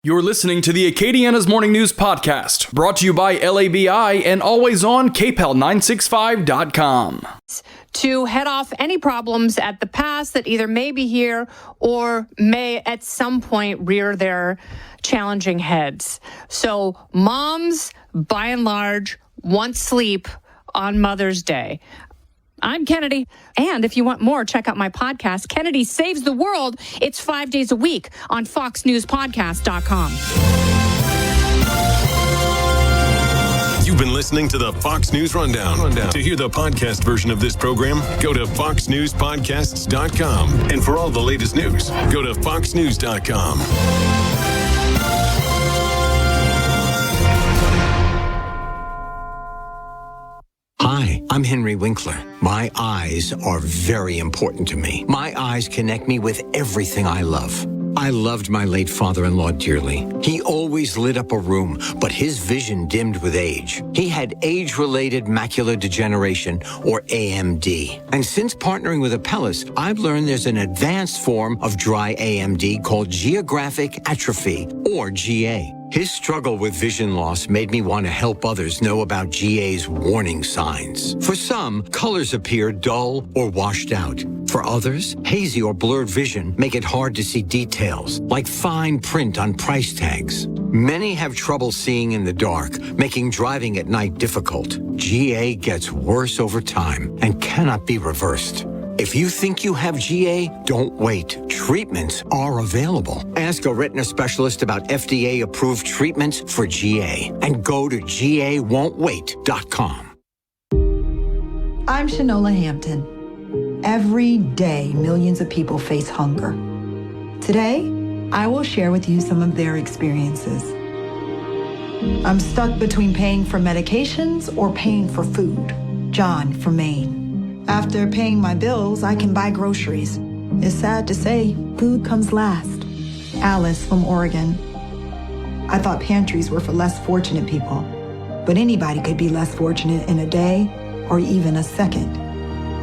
You're listening to the Acadiana's Morning News Podcast, brought to you by LABI and always on KPEL965.com. To head off any problems at the pass that either may be here or may at some point rear their challenging heads. So moms, by and large, want sleep on Mother's Day. I'm Kennedy, and if you want more, check out my podcast, Kennedy Saves the World. It's 5 days a week on FoxNewsPodcast.com. You've been listening to the Fox News Rundown. To hear the podcast version of this program, go to FoxNewsPodcasts.com. And for all the latest news, go to FoxNews.com. Hi, I'm Henry Winkler. My eyes are very important to me. My eyes connect me with everything I love. I loved my late father-in-law dearly. He always lit up a room, but his vision dimmed with age. He had age-related macular degeneration, or AMD. And since partnering with Apellis, I've learned there's an advanced form of dry AMD called geographic atrophy, or GA. His struggle with vision loss made me want to help others know about GA's warning signs. For some, colors appear dull or washed out. For others, hazy or blurred vision make it hard to see details, like fine print on price tags. Many have trouble seeing in the dark, making driving at night difficult. GA gets worse over time and cannot be reversed. If you think you have GA, don't wait. Treatments are available. Ask a retina specialist about FDA-approved treatments for GA and go to GAWon'tWait.com. I'm Shanola Hampton. Every day, millions of people face hunger. Today, I will share with you some of their experiences. I'm stuck between paying for medications or paying for food. John from Maine. After paying my bills, I can buy groceries. It's sad to say, food comes last. Alice from Oregon. I thought pantries were for less fortunate people, but anybody could be less fortunate in a day or even a second.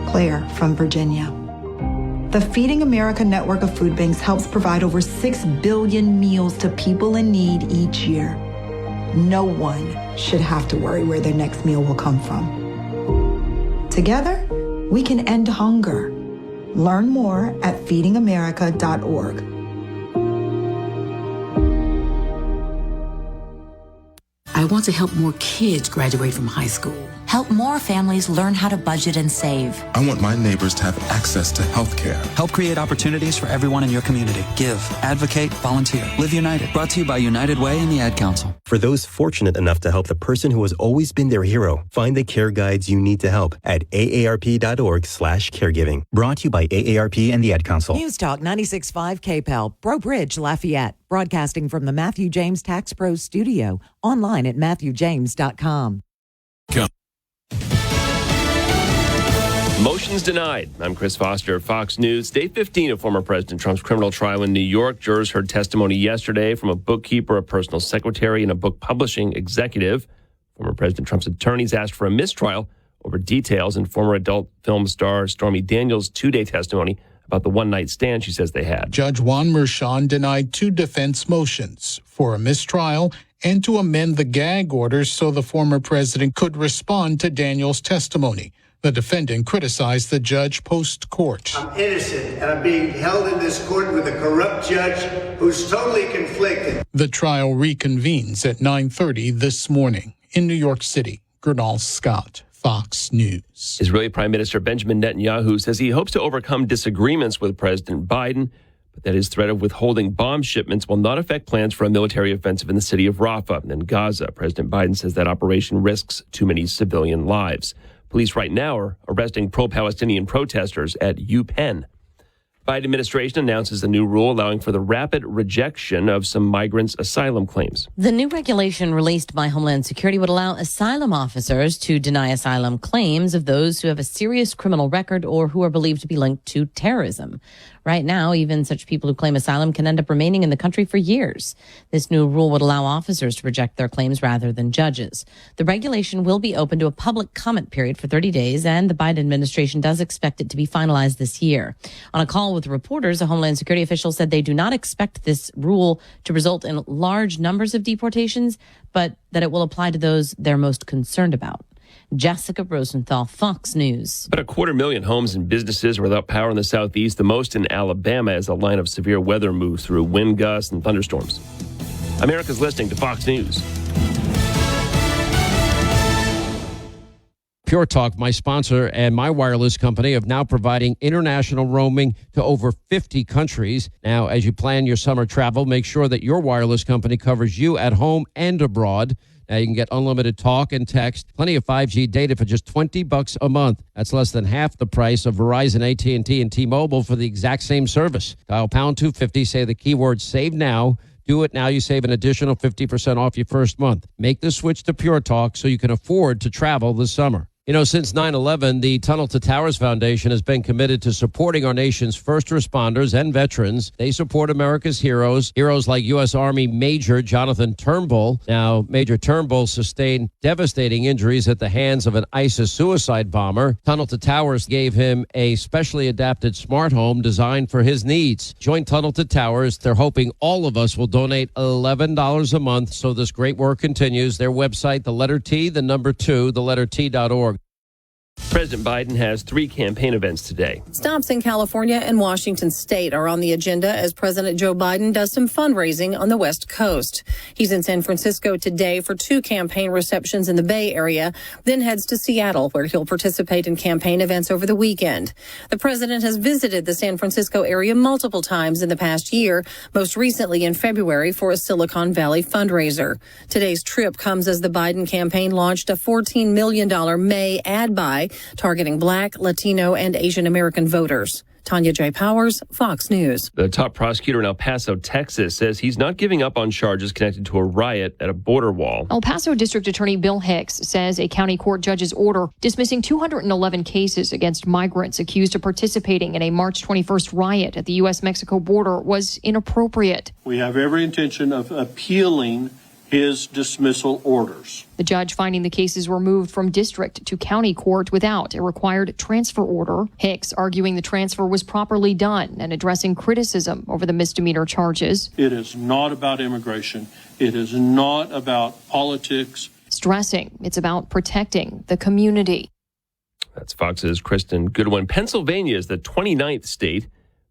Claire from Virginia. The Feeding America network of food banks helps provide over 6 billion meals to people in need each year. No one should have to worry where their next meal will come from. Together, we can end hunger. Learn more at feedingamerica.org. I want to help more kids graduate from high school. Help more families learn how to budget and save. I want my neighbors to have access to health care. Help create opportunities for everyone in your community. Give, advocate, volunteer. Live United. Brought to you by United Way and the Ad Council. For those fortunate enough to help the person who has always been their hero, find the care guides you need to help at aarp.org/caregiving. Brought to you by AARP and the Ad Council. News Talk 96.5 KPEL, Breaux Bridge, Lafayette. Broadcasting from the Matthew James Tax Pros studio. Online at MatthewJames.com. Motions denied. I'm Chris Foster, Fox News. Day 15 of former President Trump's criminal trial in New York. Jurors heard testimony yesterday from a bookkeeper, a personal secretary, and a book publishing executive. Former President Trump's attorneys asked for a mistrial over details in former adult film star Stormy Daniels' 2-day testimony about the one-night stand she says they had. Judge Juan Merchan denied 2 defense motions for a mistrial and to amend the gag orders so the former president could respond to Daniels' testimony. The defendant criticized the judge post-court. I'm innocent, and I'm being held in this court with a corrupt judge who's totally conflicted. The trial reconvenes at 9:30 this morning in New York City. Gernal Scott, Fox News. Israeli Prime Minister Benjamin Netanyahu says he hopes to overcome disagreements with President Biden, but that his threat of withholding bomb shipments will not affect plans for a military offensive in the city of Rafah in Gaza. President Biden says that operation risks too many civilian lives. Police right now are arresting pro-Palestinian protesters at UPenn. Biden administration announces a new rule allowing for the rapid rejection of some migrants' asylum claims. The new regulation released by Homeland Security would allow asylum officers to deny asylum claims of those who have a serious criminal record or who are believed to be linked to terrorism. Right now, even such people who claim asylum can end up remaining in the country for years. This new rule would allow officers to reject their claims rather than judges. The regulation will be open to a public comment period for 30 days, and the Biden administration does expect it to be finalized this year. On a call with reporters, a Homeland Security official said they do not expect this rule to result in large numbers of deportations, but that it will apply to those they're most concerned about. Jessica Rosenthal, Fox News. About 250,000 homes and businesses are without power in the southeast, the most in Alabama as a line of severe weather moves through wind gusts and thunderstorms. America's listening to Fox News. Pure Talk, my sponsor and my wireless company, of now providing international roaming to over 50 countries. Now, as you plan your summer travel, make sure that your wireless company covers you at home and abroad. Now, you can get unlimited talk and text, plenty of 5G data for just $20 a month. That's less than half the price of Verizon, AT&T, and T-Mobile for the exact same service. Dial pound 250, say the keyword save now. Do it now. You save an additional 50% off your first month. Make the switch to Pure Talk so you can afford to travel this summer. You know, since 9/11, the Tunnel to Towers Foundation has been committed to supporting our nation's first responders and veterans. They support America's heroes like U.S. Army Major Jonathan Turnbull. Now, Major Turnbull sustained devastating injuries at the hands of an ISIS suicide bomber. Tunnel to Towers gave him a specially adapted smart home designed for his needs. Join Tunnel to Towers. They're hoping all of us will donate $11 a month so this great work continues. Their website, the letter T, the number 2, the letter T.org. President Biden has 3 campaign events today. Stops in California and Washington state are on the agenda as President Joe Biden does some fundraising on the West Coast. He's in San Francisco today for 2 campaign receptions in the Bay Area, then heads to Seattle, where he'll participate in campaign events over the weekend. The president has visited the San Francisco area multiple times in the past year, most recently in February for a Silicon Valley fundraiser. Today's trip comes as the Biden campaign launched a $14 million May ad buy targeting Black, Latino, and Asian American voters. Tanya J. Powers, Fox News. The top prosecutor in El Paso, Texas, says he's not giving up on charges connected to a riot at a border wall. El Paso District Attorney Bill Hicks says a county court judge's order dismissing 211 cases against migrants accused of participating in a March 21st riot at the U.S.-Mexico border was inappropriate. We have every intention of appealing his dismissal orders. The judge finding the cases were moved from district to county court without a required transfer order. Hicks arguing the transfer was properly done and addressing criticism over the misdemeanor charges. It is not about immigration. It is not about politics. Stressing it's about protecting the community. That's Fox's Kristen Goodwin. Pennsylvania is the 29th state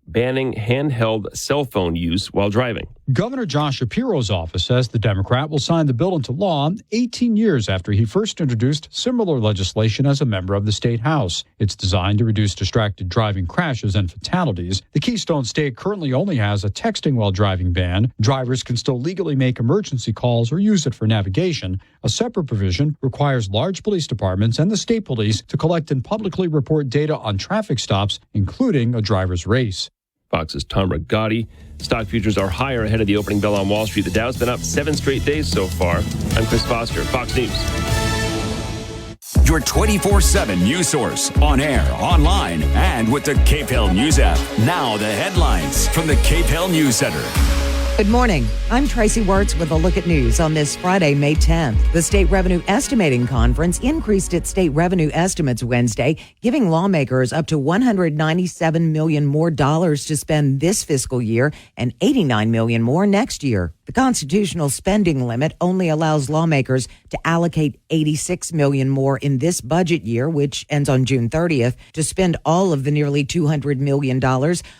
banning handheld cell phone use while driving. Governor Josh Shapiro's office says the Democrat will sign the bill into law 18 years after he first introduced similar legislation as a member of the state House. It's designed to reduce distracted driving crashes and fatalities. The Keystone State currently only has a texting while driving ban. Drivers can still legally make emergency calls or use it for navigation. A separate provision requires large police departments and the state police to collect and publicly report data on traffic stops, including a driver's race. Fox's Tom Rigotti. Stock futures are higher ahead of the opening bell on Wall Street. The Dow's been up 7 straight days so far. I'm Chris Foster, Fox News. Your 24/7 news source, on air, online, and with the KPEL News app. Now the headlines from the KPEL News Center. Good morning. I'm Tracy Wirtz with a look at news on this Friday, May 10th. The State Revenue Estimating Conference increased its state revenue estimates Wednesday, giving lawmakers up to $197 million more to spend this fiscal year and $89 million more next year. The constitutional spending limit only allows lawmakers to allocate $86 million more in this budget year, which ends on June 30th. To spend all of the nearly $200 million,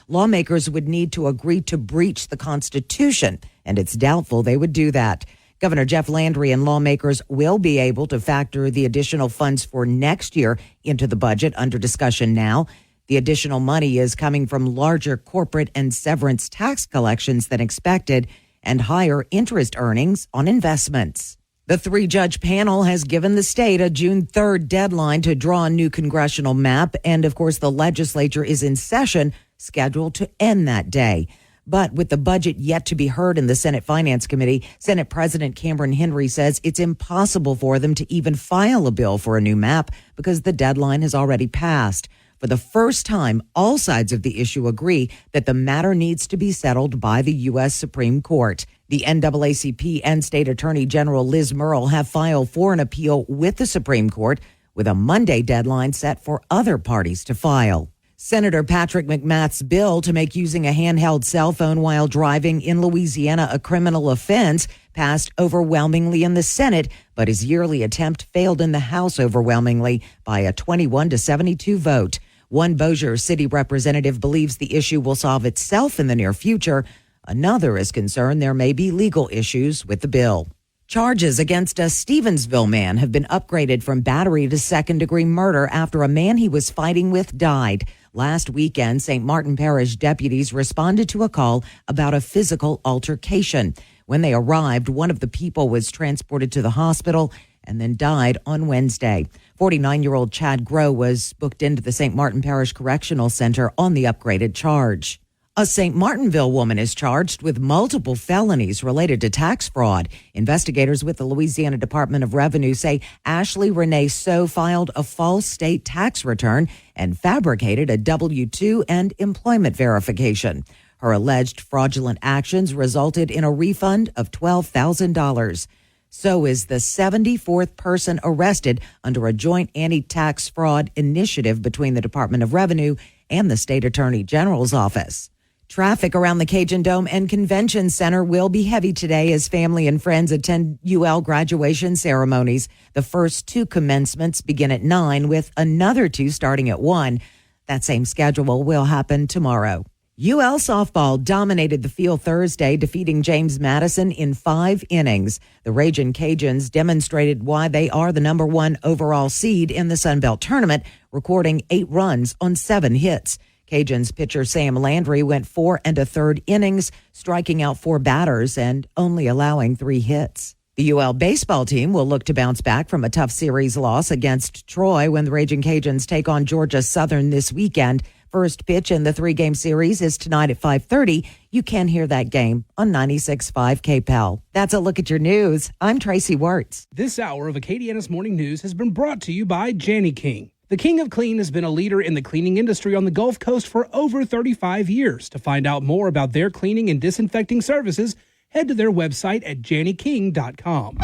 lawmakers would need to agree to breach the Constitution, and it's doubtful they would do that. Governor Jeff Landry and lawmakers will be able to factor the additional funds for next year into the budget under discussion now. The additional money is coming from larger corporate and severance tax collections than expected and higher interest earnings on investments. The 3-judge panel has given the state a June 3rd deadline to draw a new congressional map, and of course the legislature is in session, scheduled to end that day. But with the budget yet to be heard in the Senate Finance Committee, Senate President Cameron Henry says it's impossible for them to even file a bill for a new map because the deadline has already passed. For the first time, all sides of the issue agree that the matter needs to be settled by the U.S. Supreme Court. The NAACP and State Attorney General Liz Murrill have filed for an appeal with the Supreme Court, with a Monday deadline set for other parties to file. Senator Patrick McMath's bill to make using a handheld cell phone while driving in Louisiana a criminal offense passed overwhelmingly in the Senate, but his yearly attempt failed in the House overwhelmingly by a 21-72 vote. One Bossier City representative believes the issue will solve itself in the near future. Another is concerned there may be legal issues with the bill. Charges against a Stevensville man have been upgraded from battery to second-degree murder after a man he was fighting with died. Last weekend, St. Martin Parish deputies responded to a call about a physical altercation. When they arrived, one of the people was transported to the hospital and then died on Wednesday. 49-year-old Chad Groh was booked into the St. Martin Parish Correctional Center on the upgraded charge. A St. Martinville woman is charged with multiple felonies related to tax fraud. Investigators with the Louisiana Department of Revenue say Ashley Renee So filed a false state tax return and fabricated a W-2 and employment verification. Her alleged fraudulent actions resulted in a refund of $12,000. So is the 74th person arrested under a joint anti-tax fraud initiative between the Department of Revenue and the State Attorney General's office. Traffic around the Cajun Dome and Convention Center will be heavy today as family and friends attend UL graduation ceremonies. The first two commencements begin at 9, with another two starting at 1. That same schedule will happen tomorrow. UL softball dominated the field Thursday, defeating James Madison in 5 innings. The Ragin' Cajuns demonstrated why they are the number 1 overall seed in the Sun Belt Tournament, recording 8 runs on 7 hits. Cajuns pitcher Sam Landry went 4 1/3 innings, striking out 4 batters and only allowing 3 hits. The UL baseball team will look to bounce back from a tough series loss against Troy when the Ragin' Cajuns take on Georgia Southern this weekend. First pitch in the 3-game series is tonight at 5:30. You can hear that game on 96.5 KPEL. That's a look at your news. I'm Tracy Wirtz. This hour of Acadiana's Morning News has been brought to you by Jani King. The King of Clean has been a leader in the cleaning industry on the Gulf Coast for over 35 years. To find out more about their cleaning and disinfecting services, head to their website at janiking.com.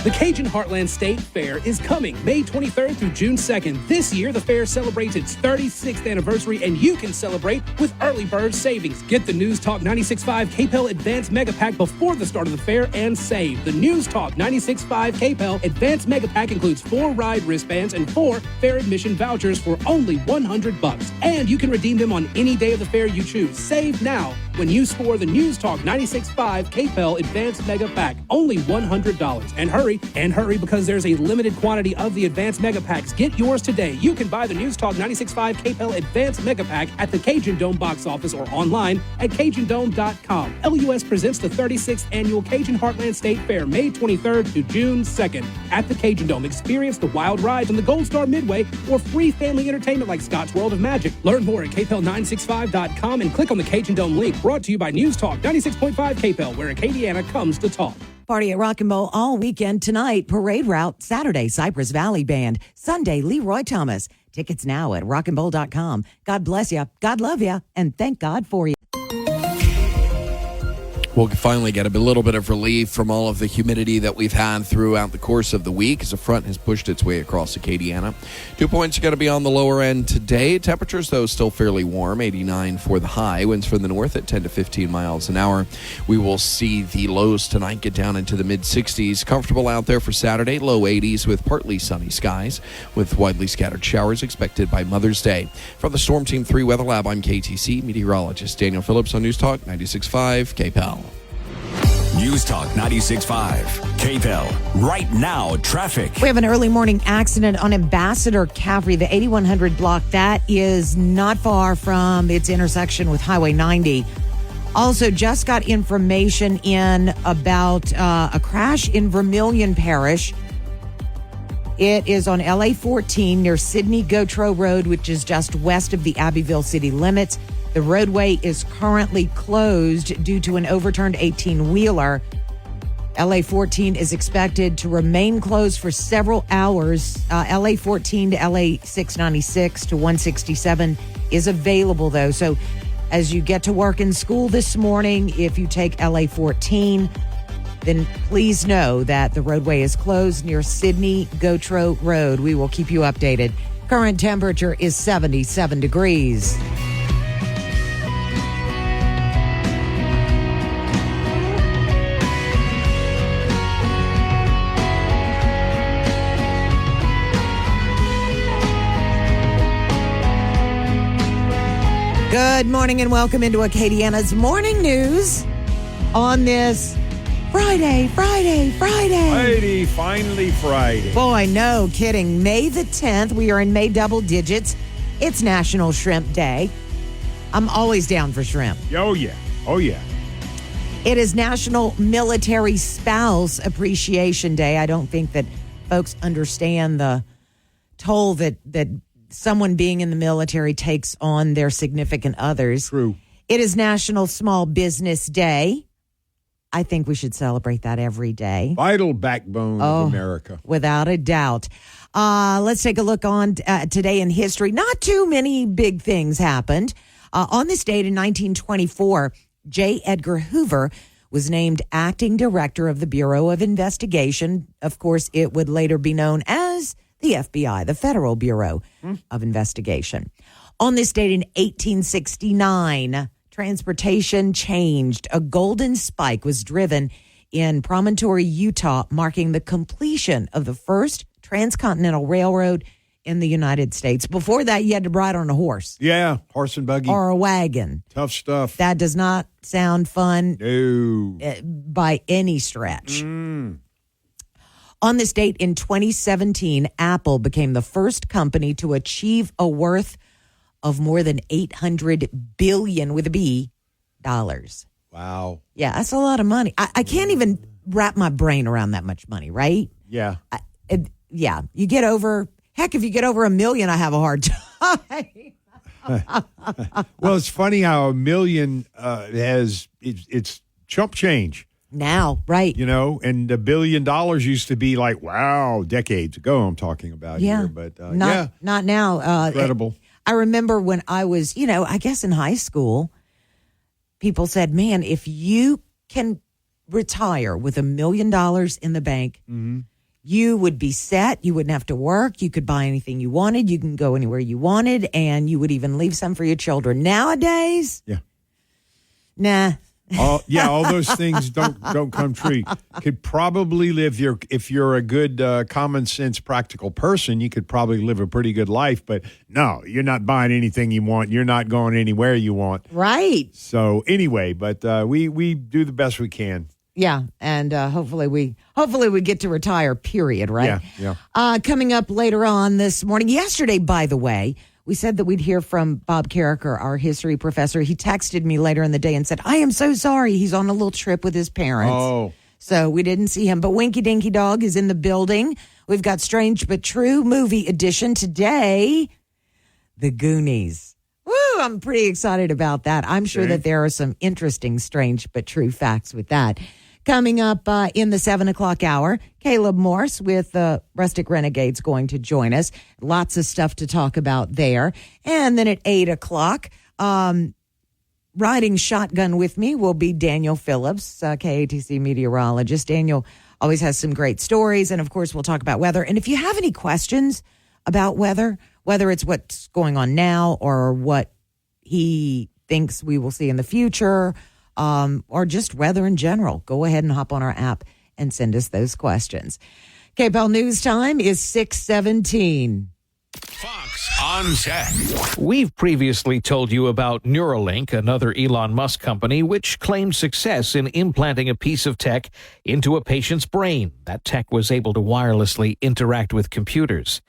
The Cajun Heartland State Fair is coming May 23rd through June 2nd. This year, the fair celebrates its 36th anniversary, and you can celebrate with early bird savings. Get the News Talk 96.5 KPEL Advanced Mega Pack before the start of the fair and save. The News Talk 96.5 KPEL Advanced Mega Pack includes 4 ride wristbands and 4 fair admission vouchers for only $100. And you can redeem them on any day of the fair you choose. Save now when you score the News Talk 96.5 KPEL Advanced Mega Pack. Only $100. And hurry because there's a limited quantity of the Advanced Mega Packs. Get yours today. You can buy the News Talk 96.5 KPEL Advanced Mega Pack at the Cajun Dome box office or online at CajunDome.com. LUS presents the 36th Annual Cajun Heartland State Fair, May 23rd to June 2nd. At the Cajun Dome, experience the wild rides on the Gold Star Midway or free family entertainment like Scott's World of Magic. Learn more at KPEL965.com and click on the Cajun Dome link. Brought to you by News Talk 96.5 KPEL, where Acadiana comes to talk. Party at Rock and Roll all weekend tonight. Parade route Saturday, Cypress Valley Band. Sunday, Leroy Thomas. Tickets now at rockandroll.com. God bless you. God love you. And thank God for you. We'll finally get a little bit of relief from all of the humidity that we've had throughout the course of the week as a front has pushed its way across Acadiana. 2 points are going to be on the lower end today. Temperatures, though, still fairly warm, 89 for the high. Winds from the north at 10 to 15 miles an hour. We will see the lows tonight get down into the mid-60s. Comfortable out there for Saturday, low 80s with partly sunny skies with widely scattered showers expected by Mother's Day. From the Storm Team 3 Weather Lab, I'm KTC meteorologist Daniel Phillips on News Talk 96.5 KPEL. News Talk 96.5 KPEL. Right now, traffic. We have an early morning accident on Ambassador Caffrey, the 8100 block. That is not far from its intersection with Highway 90. Also, just got information in about a crash in Vermilion Parish. It is on LA 14 near Sidney Gautreaux Road, which is just west of the Abbeville city limits. The roadway is currently closed due to an overturned 18-wheeler. LA 14 is expected to remain closed for several hours. LA 14 to LA 696 to 167 is available, though. So as you get to work and school this morning, if you take LA 14, then please know that the roadway is closed near Sydney Gotro Road. We will keep you updated. Current temperature is 77 degrees. Good morning and welcome into Acadiana's Morning News on this Friday. Finally Friday. Boy, no kidding. May the 10th. We are in May double digits. It's National Shrimp Day. I'm always down for shrimp. Oh, yeah. It is National Military Spouse Appreciation Day. I don't think that folks understand the toll that someone being in the military takes on their significant others. True. It is National Small Business Day. I think we should celebrate that every day. Vital backbone of America. Without a doubt. Let's take a look on today in history. Not too many big things happened. On this date in 1924, J. Edgar Hoover was named acting director of the Bureau of Investigation. Of course, it would later be known as the FBI, the Federal Bureau of Investigation. On this date in 1869, transportation changed. A golden spike was driven in Promontory, Utah, marking the completion of the first transcontinental railroad in the United States. Before that, you had to ride on a horse. Yeah, horse and buggy. Or a wagon. Tough stuff. That does not sound fun by any stretch. On this date in 2017, Apple became the first company to achieve a worth of more than $800 billion with a B dollars. Wow. Yeah, that's a lot of money. I can't even wrap my brain around that much money, right? Yeah. You get over, heck, if you get over $1 million, I have a hard time. Well, it's funny how $1 million it's chump change. Now, right. You know, and $1 billion used to be like, wow, decades ago I'm talking about here. But not now. Incredible. I remember when I was, I guess in high school, people said, man, if you can retire with $1 million in the bank, you would be set. You wouldn't have to work. You could buy anything you wanted. You can go anywhere you wanted, and you would even leave some for your children. Nowadays, nah. All those things don't come true. Could probably live if you're a good common sense practical person, you could probably live a pretty good life, but no, you're not buying anything you want. You're not going anywhere you want. Right. So anyway, but we do the best we can. Yeah, and hopefully we get to retire, period, right? Yeah. Coming up later on this morning. Yesterday, by the way, we said that we'd hear from Bob Carricker, our history professor. He texted me later in the day and said, I am so sorry. He's on a little trip with his parents. Oh. So we didn't see him. But Winky Dinky Dog is in the building. We've got Strange But True movie edition today. The Goonies. Woo, I'm pretty excited about that. I'm sure that there are some interesting Strange But True facts with that. Coming up in the 7 o'clock hour, Caleb Morse with the Rustic Renegades going to join us. Lots of stuff to talk about there. And then at 8 o'clock, riding shotgun with me will be Daniel Phillips, KATC meteorologist. Daniel always has some great stories. And, of course, we'll talk about weather. And if you have any questions about weather, whether it's what's going on now or what he thinks we will see in the future, or just weather in general, go ahead and hop on our app and send us those questions. KPEL News Time is 6:17. Fox on Tech. We've previously told you about Neuralink, another Elon Musk company, which claimed success in implanting a piece of tech into a patient's brain. That tech was able to wirelessly interact with computers.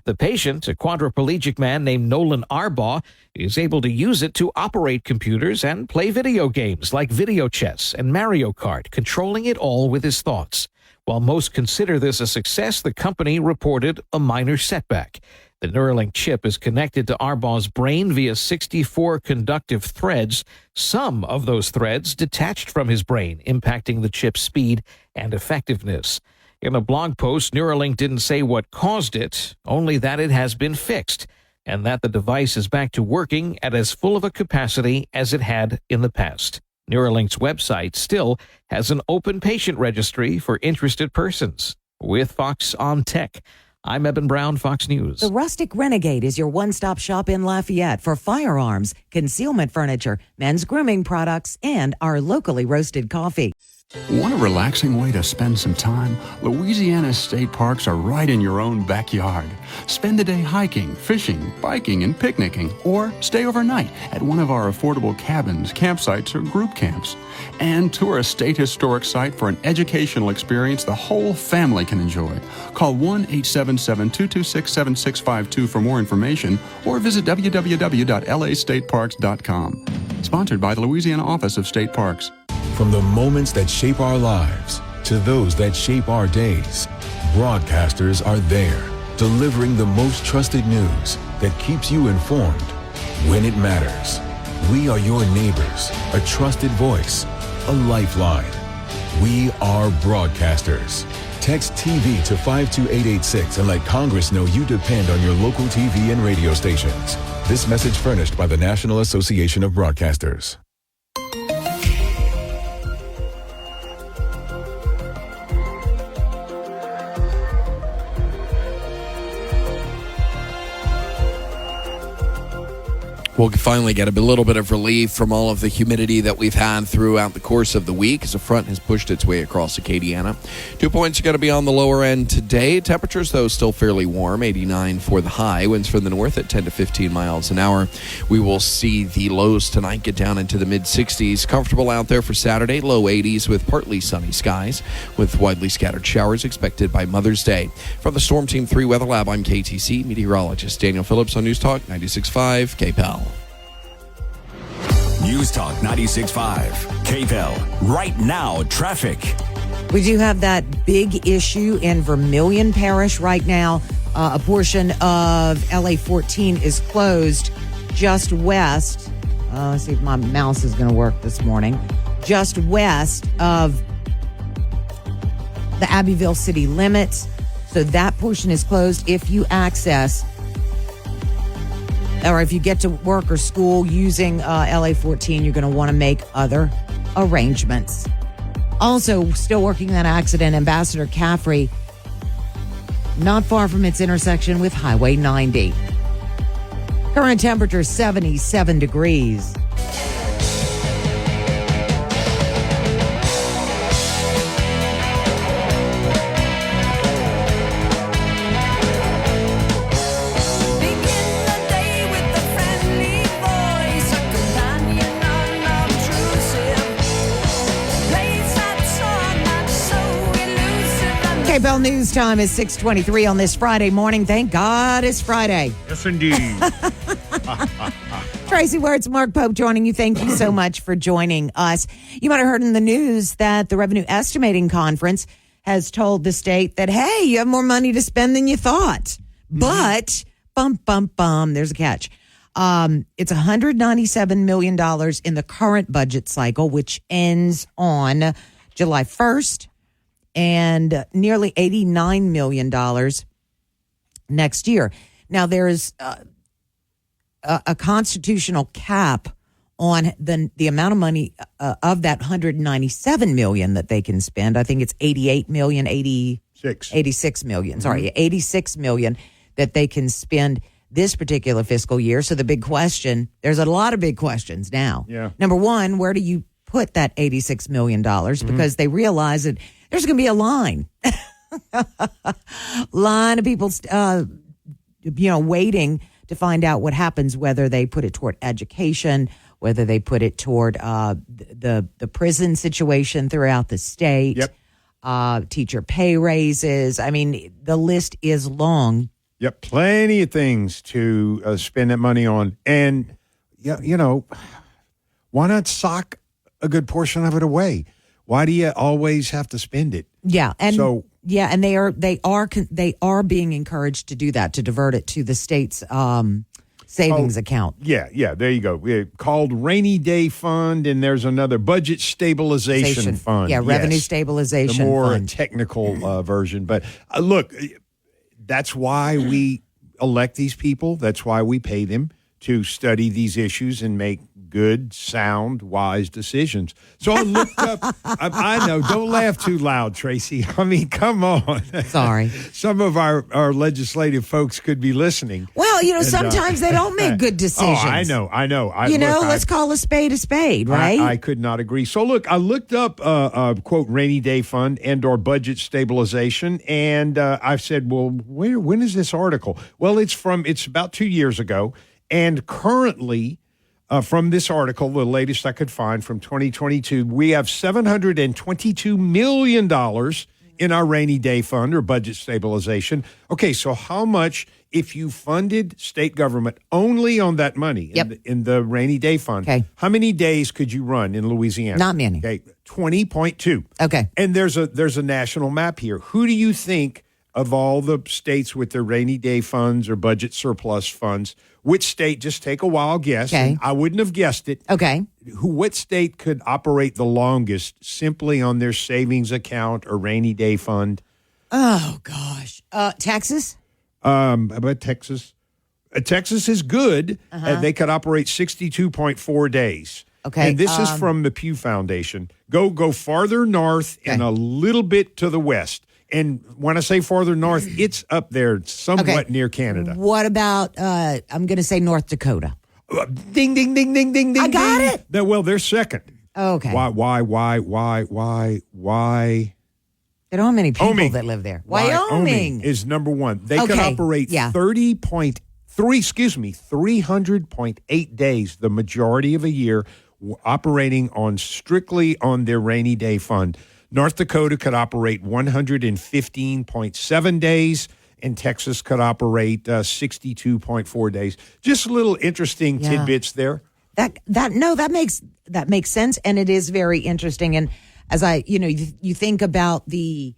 The patient, a quadriplegic man named Nolan Arbaugh, is able to use it to operate computers and play video games like video chess and Mario Kart, controlling it all with his thoughts. While most consider this a success, the company reported a minor setback. The Neuralink chip is connected to Arbaugh's brain via 64 conductive threads, some of those threads detached from his brain, impacting the chip's speed and effectiveness. In a blog post, Neuralink didn't say what caused it, only that it has been fixed, and that the device is back to working at as full of a capacity as it had in the past. Neuralink's website still has an open patient registry for interested persons. With Fox on Tech, I'm Eben Brown, Fox News. The Rustic Renegade is your one-stop shop in Lafayette for firearms, concealment furniture, men's grooming products, and our locally roasted coffee. Want a relaxing way to spend some time? Louisiana state parks are right in your own backyard. Spend the day hiking, fishing, biking, and picnicking, or stay overnight at one of our affordable cabins, campsites, or group camps. And tour a state historic site for an educational experience the whole family can enjoy. Call 1-877-226-7652 for more information, or visit www.lastateparks.com. Sponsored by the Louisiana Office of State Parks. From the moments that shape our lives to those that shape our days, broadcasters are there, delivering the most trusted news that keeps you informed when it matters. We are your neighbors, a trusted voice, a lifeline. We are broadcasters. Text TV to 52886 and let Congress know you depend on your local TV and radio stations. This message furnished by the National Association of Broadcasters. We'll finally get a little bit of relief from all of the humidity that we've had throughout the course of the week as a front has pushed its way across Acadiana. 2 points are going to be on the lower end today. Temperatures, though, still fairly warm, 89 for the high. Winds from the north at 10 to 15 miles an hour. We will see the lows tonight get down into the mid-60s. Comfortable out there for Saturday, low 80s with partly sunny skies, with widely scattered showers expected by Mother's Day. From the Storm Team 3 Weather Lab, I'm KTC meteorologist Daniel Phillips on News Talk 96.5 KPEL. News Talk 96.5 KPEL. Right now, traffic. We do have that big issue in Vermilion Parish right now. A portion of LA 14 is closed just west. Let's see if my mouse is going to work this morning. Just west of the Abbeville city limits. So that portion is closed. If you access or if you get to work or school using LA 14, you're going to want to make other arrangements. Also, still working that accident, Ambassador Caffrey, not far from its intersection with Highway 90. Current temperature 77 degrees. KPEL News Time is 6:23 on this Friday morning. Thank God it's Friday. Yes, indeed. Tracy Wertz, Mark Pope joining you. Thank you so much for joining us. You might have heard in the news that the Revenue Estimating Conference has told the state that, hey, you have more money to spend than you thought. But, there's a catch. It's $197 million in the current budget cycle, which ends on July 1st. And nearly $89 million next year. Now, there is a constitutional cap on the amount of money of that $197 million that they can spend. I think it's $86 million. Sorry, $86 million that they can spend this particular fiscal year. So the big question, there's a lot of big questions now. Yeah. Number one, where do you put that $86 million? Because they realize that there's going to be a line of people, waiting to find out what happens, whether they put it toward education, whether they put it toward the prison situation throughout the state, teacher pay raises. I mean, the list is long. Yep, plenty of things to spend that money on. And, why not sock a good portion of it away? why do you always have to spend it? Yeah, and so, and they are being encouraged to do that, to divert it to the state's savings account. Yeah, there you go. Called Rainy Day Fund, and there's another Budget Stabilization Fund. Yeah, Revenue Stabilization the more Fund. technical version. But look, that's why we elect these people. That's why we pay them to study these issues and make good, sound, wise decisions. So I looked up. I know. Don't laugh too loud, Tracy. I mean, come on. Sorry. Some of our legislative folks could be listening. Well, sometimes they don't make good decisions. Oh, I know. Let's call a spade, right? I could not agree. So look, I looked up quote Rainy Day Fund and or budget stabilization, and I've said, well, when is this article? Well, it's about 2 years ago, and currently. From this article, the latest I could find from 2022, we have $722 million in our rainy day fund or budget stabilization. Okay, so how much, if you funded state government only on that money in the rainy day fund, how many days could you run in Louisiana? Not many. Okay, 20.2. Okay. And there's a national map here. Who do you think of all the states with their rainy day funds or budget surplus funds, which state, just take a wild guess. Okay. I wouldn't have guessed it. Okay. What state could operate the longest simply on their savings account or rainy day fund? Oh, gosh. Texas? But Texas. Texas is good. They could operate 62.4 days. Okay. And this is from the Pew Foundation. Go farther north and a little bit to the west. And when I say farther north, it's up there somewhat near Canada. What about, I'm going to say North Dakota. Ding, ding, ding, ding, ding, ding. I got it. Well, they're second. Okay. Why? They don't have many people that live there. Wyoming is number one. They can operate 300.8 days, the majority of a year, operating strictly on their rainy day fund. North Dakota could operate 115.7 days, and Texas could operate 62.4 days. Just little interesting tidbits there. That makes sense, and it is very interesting. And as you think about the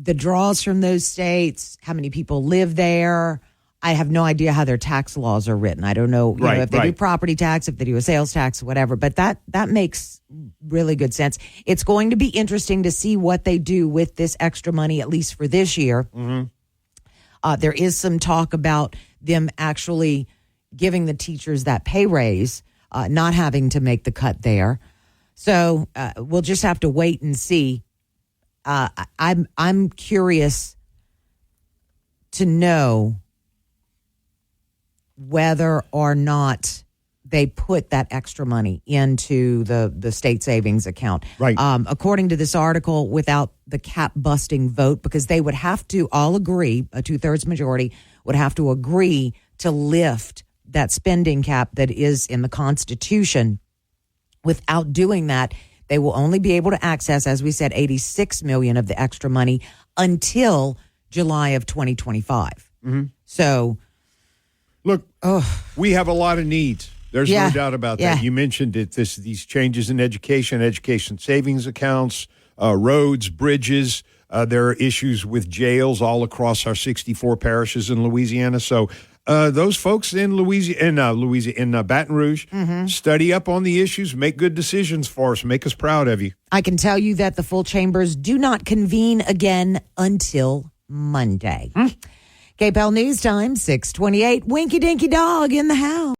draws from those states, how many people live there. I have no idea how their tax laws are written. I don't know, if they do property tax, if they do a sales tax, whatever. But that makes really good sense. It's going to be interesting to see what they do with this extra money, at least for this year. Mm-hmm. There is some talk about them actually giving the teachers that pay raise, not having to make the cut there. So we'll just have to wait and see. I'm curious to know whether or not they put that extra money into the state savings account. Right. According to this article, without the cap busting vote, because they would have to all agree, a 2/3 majority would have to agree to lift that spending cap that is in the Constitution. Without doing that, they will only be able to access, as we said, $86 million of the extra money until July of 2025. Mm-hmm. So, look, we have a lot of needs. There's no doubt about that. You mentioned it. These changes in education savings accounts, roads, bridges. There are issues with jails all across our 64 parishes in Louisiana. So those folks in Baton Rouge, study up on the issues, make good decisions for us, make us proud of you. I can tell you that the full chambers do not convene again until Monday. KPEL News Time, 6:28. Winky Dinky Dog in the house.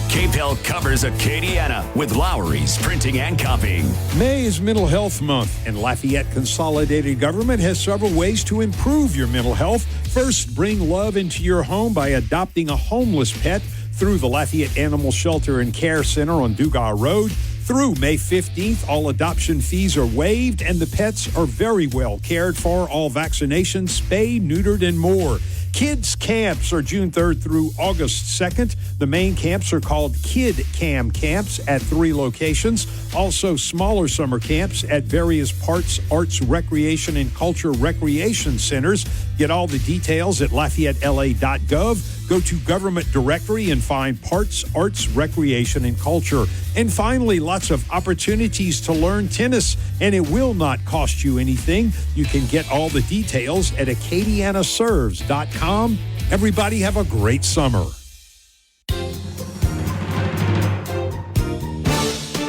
KPEL covers Acadiana with Lowry's Printing and Copying. May is Mental Health Month, and Lafayette Consolidated Government has several ways to improve your mental health. First, bring love into your home by adopting a homeless pet through the Lafayette Animal Shelter and Care Center on Dugas Road. Through May 15th, all adoption fees are waived, and the pets are very well cared for. All vaccinations, spayed, neutered, and more. Kids camps are June 3rd through August 2nd. The main camps are called Kid Cam camps at 3 locations. Also, smaller summer camps at various arts, recreation, and culture recreation centers. Get all the details at LafayetteLA.gov. Go to Government Directory and find Parts, Arts, Recreation, and Culture. And finally, lots of opportunities to learn tennis, and it will not cost you anything. You can get all the details at acadianaserves.com. Everybody have a great summer.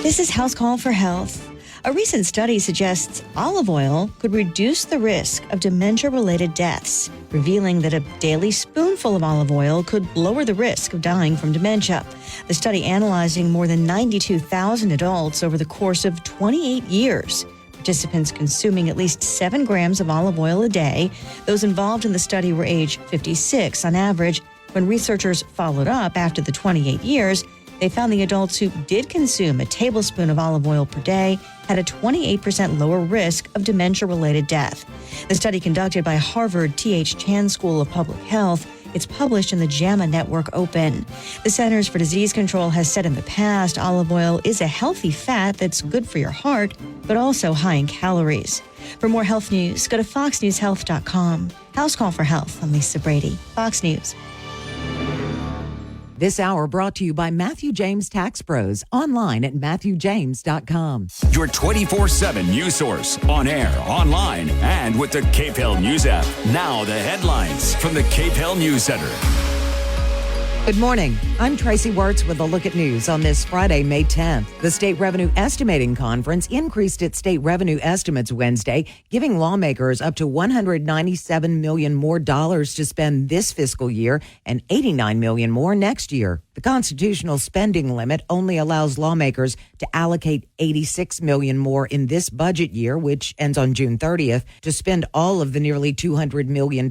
This is House Call for Health. A recent study suggests olive oil could reduce the risk of dementia-related deaths, revealing that a daily spoonful of olive oil could lower the risk of dying from dementia. The study analyzing more than 92,000 adults over the course of 28 years. Participants consuming at least 7 grams of olive oil a day. Those involved in the study were age 56 on average. When researchers followed up after the 28 years, they found the adults who did consume a tablespoon of olive oil per day had a 28% lower risk of dementia-related death. The study conducted by Harvard T.H. Chan School of Public Health. It's published in the JAMA Network Open. The Centers for Disease Control has said in the past olive oil is a healthy fat that's good for your heart, but also high in calories. For more health news, go to foxnewshealth.com. House Call for Health. I'm Lisa Brady, Fox News. This hour brought to you by Matthew James Tax Pros, online at matthewjames.com. Your 24/7 news source, on air, online, and with the Cape Hill News app. Now the headlines from the Cape Hill News Center. Good morning. I'm Tracy Wirtz with a look at news on this Friday, May 10th. The State Revenue Estimating Conference increased its state revenue estimates Wednesday, giving lawmakers up to $197 million more dollars to spend this fiscal year and $89 million more next year. The constitutional spending limit only allows lawmakers to allocate $86 million more in this budget year, which ends on June 30th. To spend all of the nearly $200 million,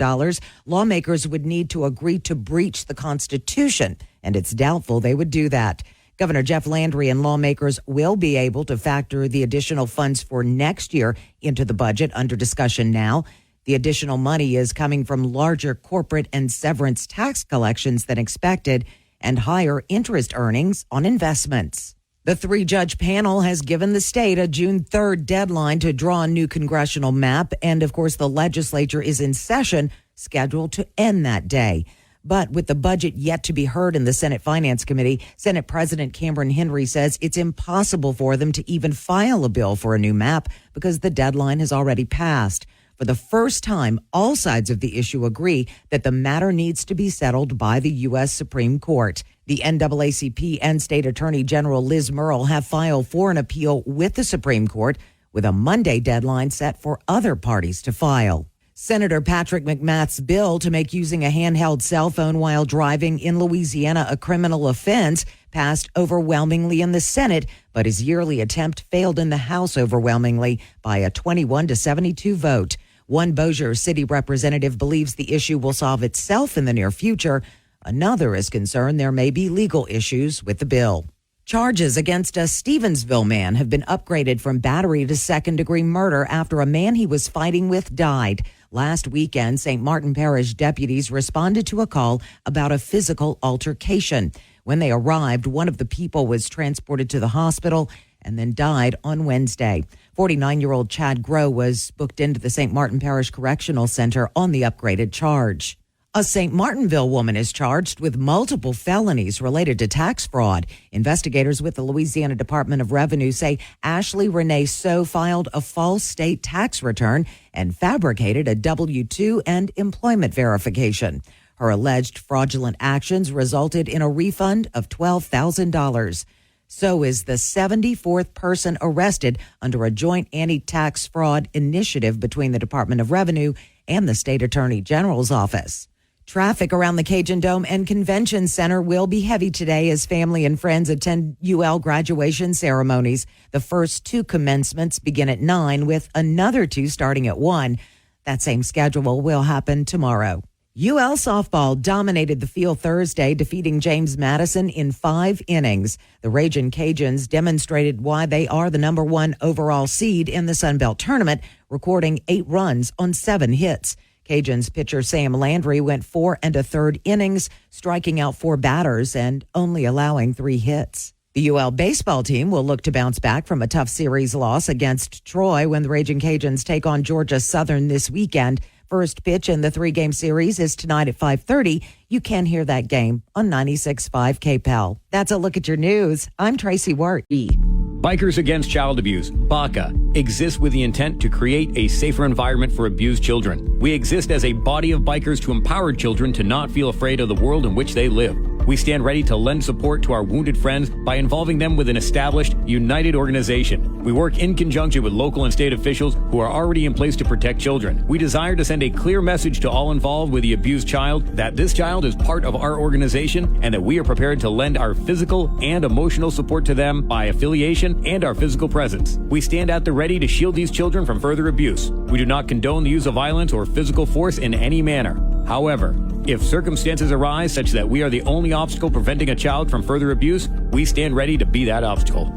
lawmakers would need to agree to breach the Constitution, and it's doubtful they would do that. Governor Jeff Landry and lawmakers will be able to factor the additional funds for next year into the budget under discussion now. The additional money is coming from larger corporate and severance tax collections than expected and higher interest earnings on investments. The 3-judge panel has given the state a June 3rd deadline to draw a new congressional map, and of course the legislature is in session, scheduled to end that day. But with the budget yet to be heard in the Senate Finance Committee, Senate President Cameron Henry says it's impossible for them to even file a bill for a new map because the deadline has already passed. For the first time, all sides of the issue agree that the matter needs to be settled by the U.S. Supreme Court. The NAACP and State Attorney General Liz Murrill have filed for an appeal with the Supreme Court, with a Monday deadline set for other parties to file. Senator Patrick McMath's bill to make using a handheld cell phone while driving in Louisiana a criminal offense passed overwhelmingly in the Senate, but his yearly attempt failed in the House overwhelmingly by a 21-72 vote. One Bossier City representative believes the issue will solve itself in the near future. Another is concerned there may be legal issues with the bill. Charges against a Stevensville man have been upgraded from battery to second-degree murder after a man he was fighting with died. Last weekend, St. Martin Parish deputies responded to a call about a physical altercation. When they arrived, one of the people was transported to the hospital and then died on Wednesday. 49-year-old Chad Groh was booked into the St. Martin Parish Correctional Center on the upgraded charge. A St. Martinville woman is charged with multiple felonies related to tax fraud. Investigators with the Louisiana Department of Revenue say Ashley Renee So filed a false state tax return and fabricated a W-2 and employment verification. Her alleged fraudulent actions resulted in a refund of $12,000. So is the 74th person arrested under a joint anti-tax fraud initiative between the Department of Revenue and the State Attorney General's office. Traffic around the Cajun Dome and Convention Center will be heavy today as family and friends attend UL graduation ceremonies. The first 2 commencements begin at 9, with another 2 starting at 1. That same schedule will happen tomorrow. UL softball dominated the field Thursday, defeating James Madison in 5 innings. The Ragin' Cajuns demonstrated why they are the number 1 overall seed in the Sun Belt Tournament, recording 8 runs on 7 hits. Cajuns pitcher Sam Landry went 4 1/3 innings, striking out 4 batters and only allowing 3 hits. The UL baseball team will look to bounce back from a tough series loss against Troy when the Ragin' Cajuns take on Georgia Southern this weekend. First pitch in the 3-game series is tonight at 5:30. You can hear that game on 96.5 KPEL. That's a look at your news. I'm Tracy Wirt. Bikers Against Child Abuse, BACA, exists with the intent to create a safer environment for abused children. We exist as a body of bikers to empower children to not feel afraid of the world in which they live. We stand ready to lend support to our wounded friends by involving them with an established, united organization. We work in conjunction with local and state officials who are already in place to protect children. We desire to send a clear message to all involved with the abused child that this child is part of our organization and that we are prepared to lend our physical and emotional support to them by affiliation and our physical presence. We stand at the ready to shield these children from further abuse. We do not condone the use of violence or physical force in any manner. However, if circumstances arise such that we are the only obstacle preventing a child from further abuse, we stand ready to be that obstacle.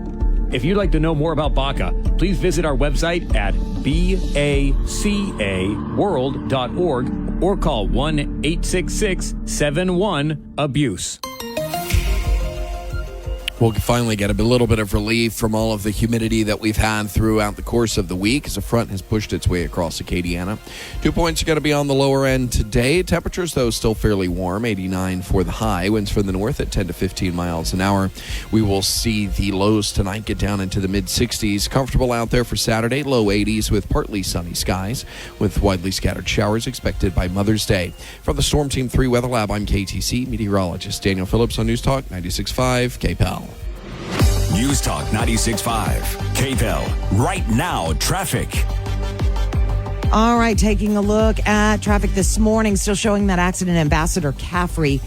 If you'd like to know more about BACA, please visit our website at bacaworld.org or call 1-866-71-ABUSE. We'll finally get a little bit of relief from all of the humidity that we've had throughout the course of the week as a front has pushed its way across Acadiana. 2 points are going to be on the lower end today. Temperatures, though, still fairly warm, 89 for the high. Winds from the north at 10 to 15 miles an hour. We will see the lows tonight get down into the mid-60s. Comfortable out there for Saturday, low 80s with partly sunny skies with widely scattered showers expected by Mother's Day. From the Storm Team 3 Weather Lab, I'm KTC meteorologist Daniel Phillips on News Talk 96.5 KPEL. News Talk 96.5 KPEL. Right now, traffic. All right, taking a look at traffic this morning, still showing that accident in Ambassador Caffrey,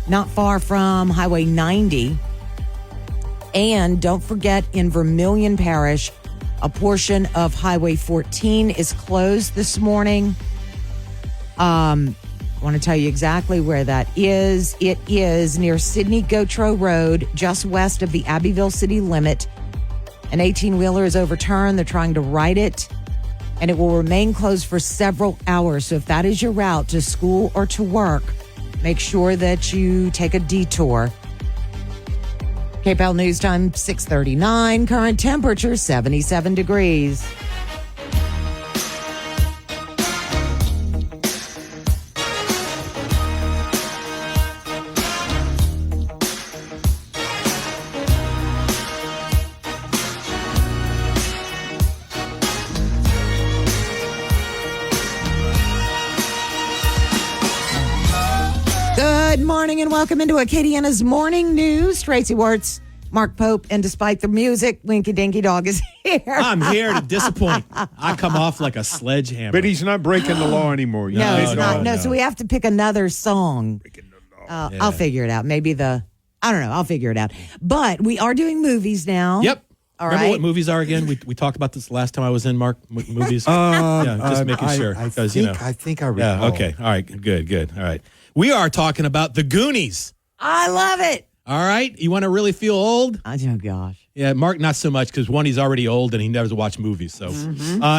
not far from Highway 90. And don't forget, in Vermilion Parish, a portion of Highway 14 is closed this morning. I want to tell you exactly where that is. It is near Sydney Gautreaux Road, just west of the Abbeville city limit. An 18-wheeler is overturned. They're trying to right it, and it will remain closed for several hours. So if that is your route to school or to work, make sure that you take a detour. KPEL News Time, 6:39. Current temperature, 77 degrees. Good morning and welcome into Acadiana's Morning News. Tracy Wirtz, Mark Pope, and despite the music, Winky Dinky Dog is here. I'm here to disappoint. I come off like a sledgehammer. But he's not breaking the law anymore. No, he's not. No, so we have to pick another song. Yeah. I'll figure it out. Maybe I don't know. I'll figure it out. But we are doing movies now. Yep. All Remember right. what movies are again? We talked about this last time I was in, Mark, movies? Just making sure. I Because, think I recall. Yeah, okay. All right. Good. All right. We are talking about The Goonies. I love it. All right. You want to really feel old? Oh, gosh. Yeah, Mark, not so much because one, he's already old and he never watched movies. So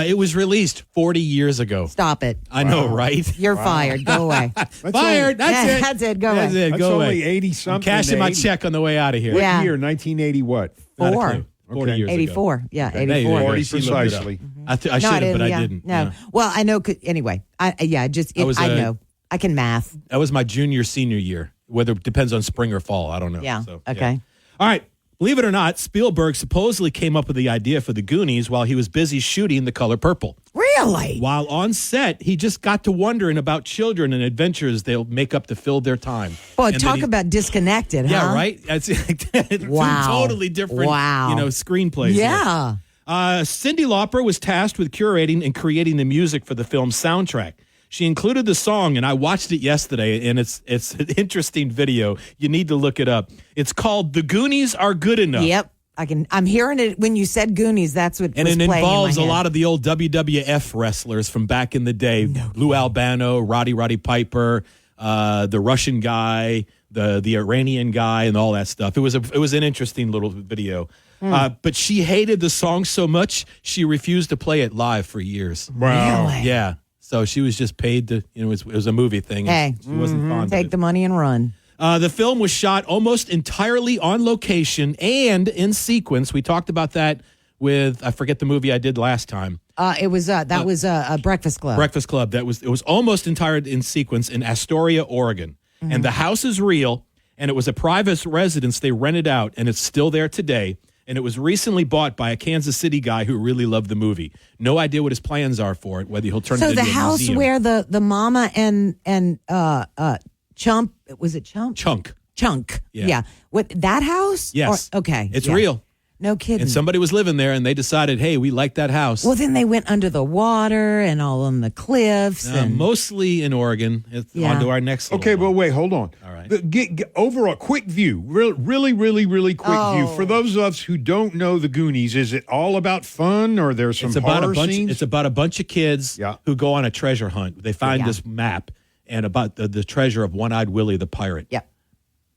it was released 40 years ago. Stop it. I know, right? You're fired. Go away. Fired. That's it. That's it. Go That's away. it. That's Go only away. 80-something. I'm cashing my check on the way out of here. What Yeah. year? 1980 what? Not a Four. clue. 40 years 84. ago. Yeah, There you 84. go. 40 She looked it up. precisely. I should have, but I didn't. No. Yeah. Well, I know. Anyway, I know. I can math. That was my senior year. Whether it depends on spring or fall, I don't know. Yeah. So, Okay. All right. Believe it or not, Spielberg supposedly came up with the idea for the Goonies while he was busy shooting The Color Purple. Really? While on set, he just got to wondering about children and adventures they'll make up to fill their time. Boy, And talk then about disconnected, huh? Yeah, right? That's Wow. two totally different, screenplays. Yeah. Cyndi Lauper was tasked with curating and creating the music for the film's soundtrack. She included the song, and I watched it yesterday, and it's an interesting video. You need to look it up. It's called "The Goonies Are Good Enough." Yep. I'm hearing it when you said Goonies. That's what And was it playing involves in a my lot head. of the old WWF wrestlers from back in the day. Lou Albano, Roddy Piper, the Russian guy, the Iranian guy, and all that stuff. It was an interesting little video. But she hated the song so much, she refused to play it live for years. Wow. Really? Yeah. So she was just paid to, it was a movie thing. Hey, She wasn't fond of take it. the money and run. The film was shot almost entirely on location and in sequence. We talked about that with, I forget the movie I did last time. It was that was a Breakfast Club. Breakfast Club. It was almost entire in sequence in Astoria, Oregon, and the house is real, and it was a private residence they rented out, and it's still there today. And it was recently bought by a Kansas City guy who really loved the movie. No idea what his plans are for it. Whether he'll turn it into a museum. So the house where the mama and Chump, was it Chump? Chunk. Yeah. What, that house? Yes. Okay. It's real. No kidding. And somebody was living there, and they decided, hey, we like that house. Well, then they went under the water and all on the cliffs. Mostly in Oregon. On to our next Okay, but wait, hold on. All right. Get over a quick view, really quick view. For those of us who don't know the Goonies, is it all about fun or there's some horror scenes? It's about a bunch of kids who go on a treasure hunt. They find this map and about the treasure of One-Eyed Willie the pirate. Yeah.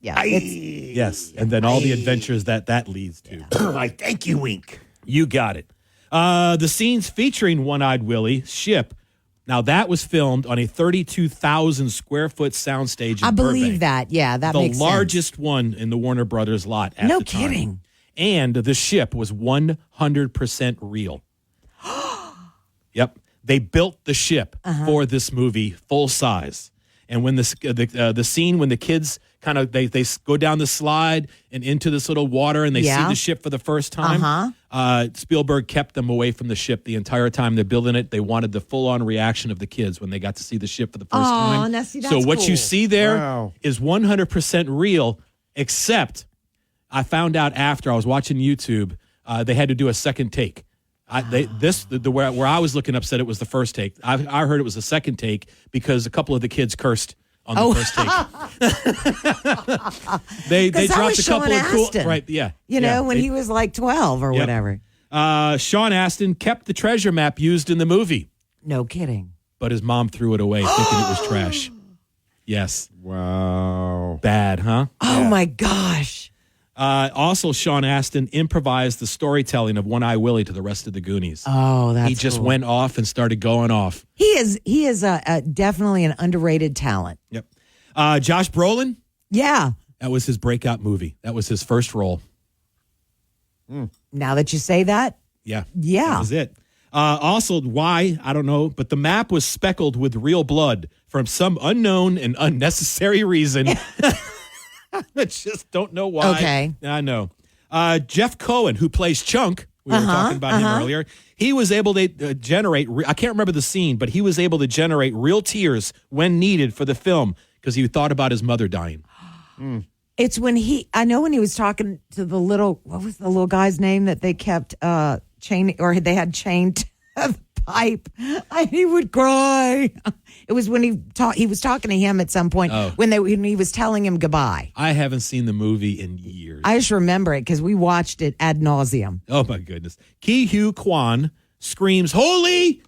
Yeah. Yes. And then all the adventures that leads to. I thank you, Wink. You got it. The scenes featuring One-Eyed Willie's ship. Now, that was filmed on a 32,000 square foot soundstage in I believe Burbank. that. Yeah, that makes sense. The largest one in the Warner Brothers lot at No the time. kidding. And the ship was 100% real. Yep. They built the ship for this movie full size. And when the scene when the kids kind of they go down the slide and into this little water and they see the ship for the first time, Spielberg kept them away from the ship the entire time they're building it. They wanted the full-on reaction of the kids when they got to see the ship for the first time. That's so what cool. you see there is 100% real, except I found out after I was watching YouTube, they had to do a second take. Where I was looking up said it was the first take. I heard it was the second take because a couple of the kids cursed on the first take. they dropped a couple of cool right. Yeah, when he was like 12 or whatever. Sean Astin kept the treasure map used in the movie. No kidding. But his mom threw it away, thinking it was trash. Yes. Wow. Bad, huh? Oh my gosh. Also, Sean Astin improvised the storytelling of One-Eye Willie to the rest of the Goonies. Oh, that's He just cool. went off and started going off. He is definitely an underrated talent. Yep. Josh Brolin? Yeah. That was his breakout movie. That was his first role. Now that you say that. Yeah. Yeah. That was it. Also, why? I don't know. But the map was speckled with real blood from some unknown and unnecessary reason. I just don't know why. Okay. I know. Jeff Cohen, who plays Chunk, we were talking about him earlier, he was able to generate, I can't remember the scene, but he was able to generate real tears when needed for the film because he thought about his mother dying. It's when I know when he was talking to what was the little guy's name that they kept chained, or they had chained to the pipe. He would cry. It was when he was talking to him at some point when he was telling him goodbye. I haven't seen the movie in years. I just remember it because we watched it ad nauseum. Oh my goodness. Ki Hugh Kwan screams, "Holy!"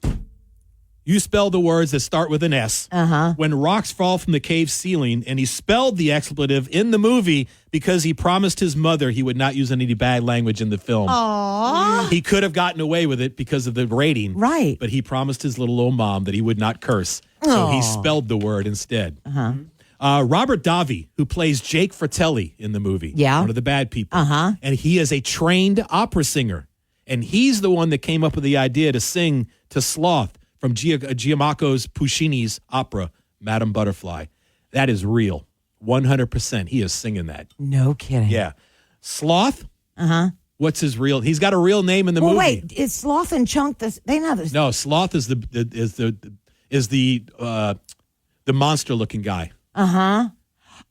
You spell the words that start with an S. When rocks fall from the cave ceiling, and he spelled the expletive in the movie because he promised his mother he would not use any bad language in the film. Aww. He could have gotten away with it because of the rating. Right. But he promised his little old mom that he would not curse. So he spelled the word instead. Robert Davi, who plays Jake Fratelli in the movie. Yeah. One of the bad people. And he is a trained opera singer. And he's the one that came up with the idea to sing to Sloth from Giacomo Puccini's opera, Madame Butterfly. That is real. 100%. He is singing that. No kidding. Yeah. Sloth? What's his real? He's got a real name in the movie. Wait, is Sloth and Chunk they know this? No, Sloth is the monster-looking guy.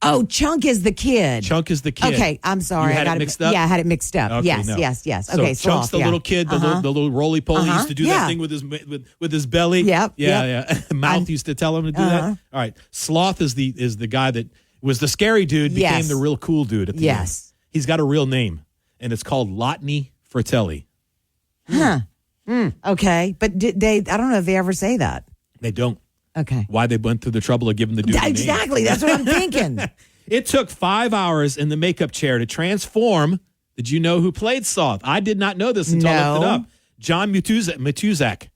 Oh, Chunk is the kid. Chunk is the kid. Okay, I'm sorry. You had it mixed up? Yeah, I had it mixed up. Okay, yes, no. yes. So Okay, Chunk's the little kid, the little roly-poly. He used to do that thing with his belly. Yep. Yeah. Mouth used to tell him to do that. All right. Sloth is the guy that was the scary dude, became the real cool dude at the end. He's got a real name, and it's called Lotney Fratelli. Okay, but I don't know if they ever say that. They don't. Okay. Why they went through the trouble of giving the dude a name. Exactly. That's what I'm thinking. It took 5 hours in the makeup chair to transform. Did you know who played Sloth? I did not know this until I looked it up. John Matuzak.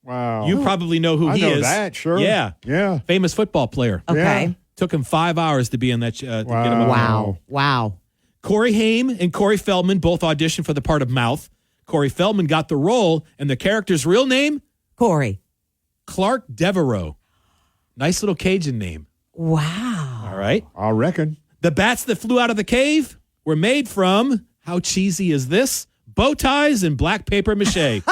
Wow. You probably know who he is. I know that, sure. Yeah. Famous football player. Okay. Yeah. Took him 5 hours to be in that. To get him Wow. Corey Haim and Corey Feldman both auditioned for the part of Mouth. Corey Feldman got the role, and the character's real name? Corey. Clark Devereaux. Nice little Cajun name. Wow. All right. I reckon. The bats that flew out of the cave were made from, how cheesy is this? Bow ties and black paper mache.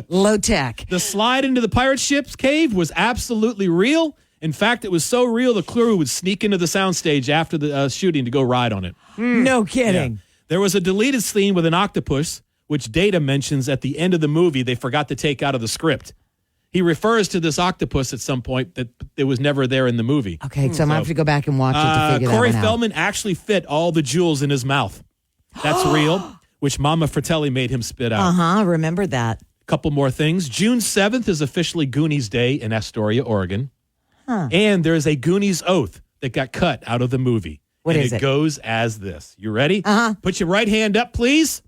Low tech. The slide into the pirate ship's cave was absolutely real. In fact, it was so real the crew would sneak into the soundstage after the shooting to go ride on it. No kidding. Yeah. There was a deleted scene with an octopus, which Data mentions at the end of the movie they forgot to take out of the script. He refers to this octopus at some point that it was never there in the movie. Okay, so I'm going to have to go back and watch it to figure Corey that one out. Feldman actually fit all the jewels in his mouth. That's real, which Mama Fratelli made him spit out. Uh-huh, remember that. Couple more things. June 7th is officially Goonies Day in Astoria, Oregon. Huh. And there is a Goonies oath that got cut out of the movie. What and is it? it Goes as this. You ready? Uh-huh. Put your right hand up, please.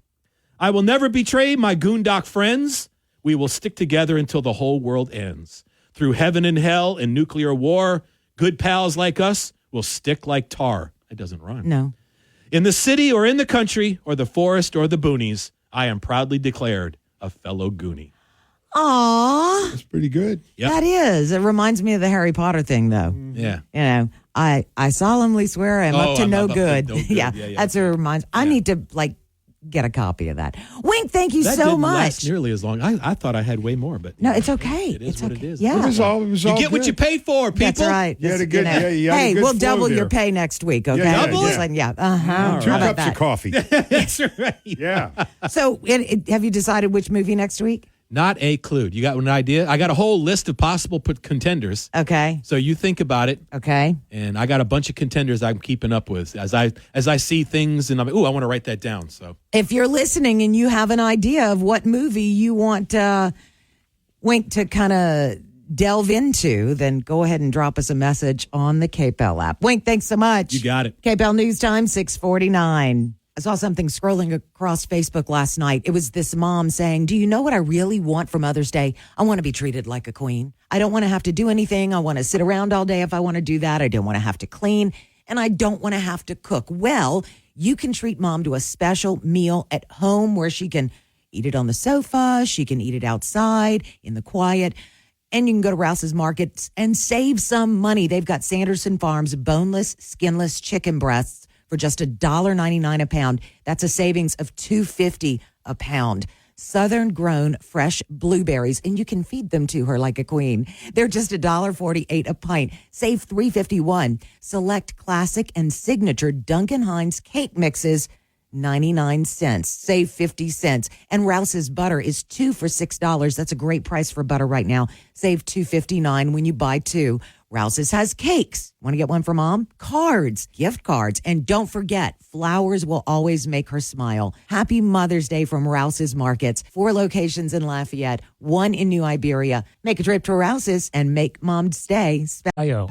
I will never betray my Goondock friends. We will stick together until the whole world ends. Through heaven and hell and nuclear war, good pals like us will stick like tar. That doesn't rhyme. No. In the city or in the country or the forest or the boonies, I am proudly declared a fellow Goonie. Aw. That's pretty good. Yep. That is. It reminds me of the Harry Potter thing, though. Yeah. You know, I solemnly swear I'm up to I'm no up to good. no good. Yeah, Yeah. that's what it reminds. I need to, get a copy of that. Wink, thank you That so didn't much. last nearly as long. I thought I had way more, but No, it's okay. It is it's what okay. it is. Yeah. It was all you get what good. you pay for, people. That's right. You had a This- good- yeah, you had a hey, good we'll flow double your there. pay next week, okay? Yeah, Double Just it? like- yeah. Uh-huh. 2 How about cups that? of coffee. That's right. Yeah. So, have you decided which movie next week? Not a clue. You got an idea? I got a whole list of possible contenders. Okay. So you think about it, Okay. and I got a bunch of contenders I'm keeping up with as I see things, and I'm like, ooh, I want to write that down. So If you're listening and you have an idea of what movie you want Wink to kind of delve into, then go ahead and drop us a message on the KPEL app. Wink, thanks so much. you got it. KPEL News Time, 6:49. I saw something scrolling across Facebook last night. It was this mom saying, do you know what I really want for Mother's Day? I want to be treated like a queen. I don't want to have to do anything. I want to sit around all day if I want to do that. I don't want to have to clean, and I don't want to have to cook. Well, you can treat mom to a special meal at home where she can eat it on the sofa. She can eat it outside in the quiet. And you can go to Rouse's Markets and save some money. They've got Sanderson Farms boneless, skinless chicken breasts for just $1.99 a pound. That's a savings of $2.50 a pound. Southern grown fresh blueberries, and you can feed them to her like a queen. They're just $1.48 a pint. Save $3.51. Select classic and signature Duncan Hines cake mixes, 99 cents. Save 50 cents. And Rouse's butter is 2 for $6. That's a great price for butter right now. Save $2.59 when you buy 2. Rouse's has cakes. Want to get one for mom? Cards, gift cards. And don't forget, flowers will always make her smile. Happy Mother's Day from Rouse's Markets. 4 locations in Lafayette, 1 in New Iberia. Make a trip to Rouse's and make Mom's Day special.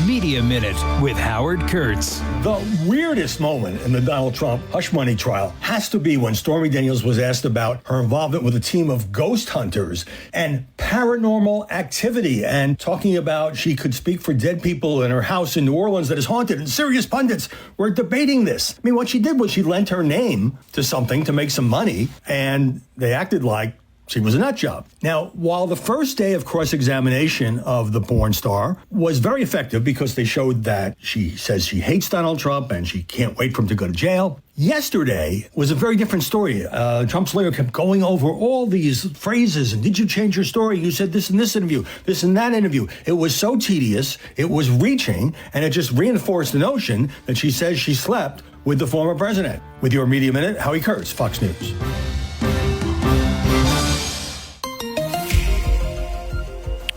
Media Minute with Howard Kurtz. The weirdest moment in the Donald Trump hush money trial has to be when Stormy Daniels was asked about her involvement with a team of ghost hunters and paranormal activity, and talking about she could speak for dead people in her house in New Orleans that is haunted, and serious pundits were debating this. I mean, what she did was she lent her name to something to make some money, and they acted like she was a nut job. Now, while the first day of cross-examination of the porn star was very effective because they showed that she says she hates Donald Trump and she can't wait for him to go to jail, yesterday was a very different story. Trump's lawyer kept going over all these phrases, and did you change your story? You said this in this interview, this in that interview. It was so tedious, it was reaching, and it just reinforced the notion that she says she slept with the former president. With your Media Minute, Howie Kurtz, Fox News.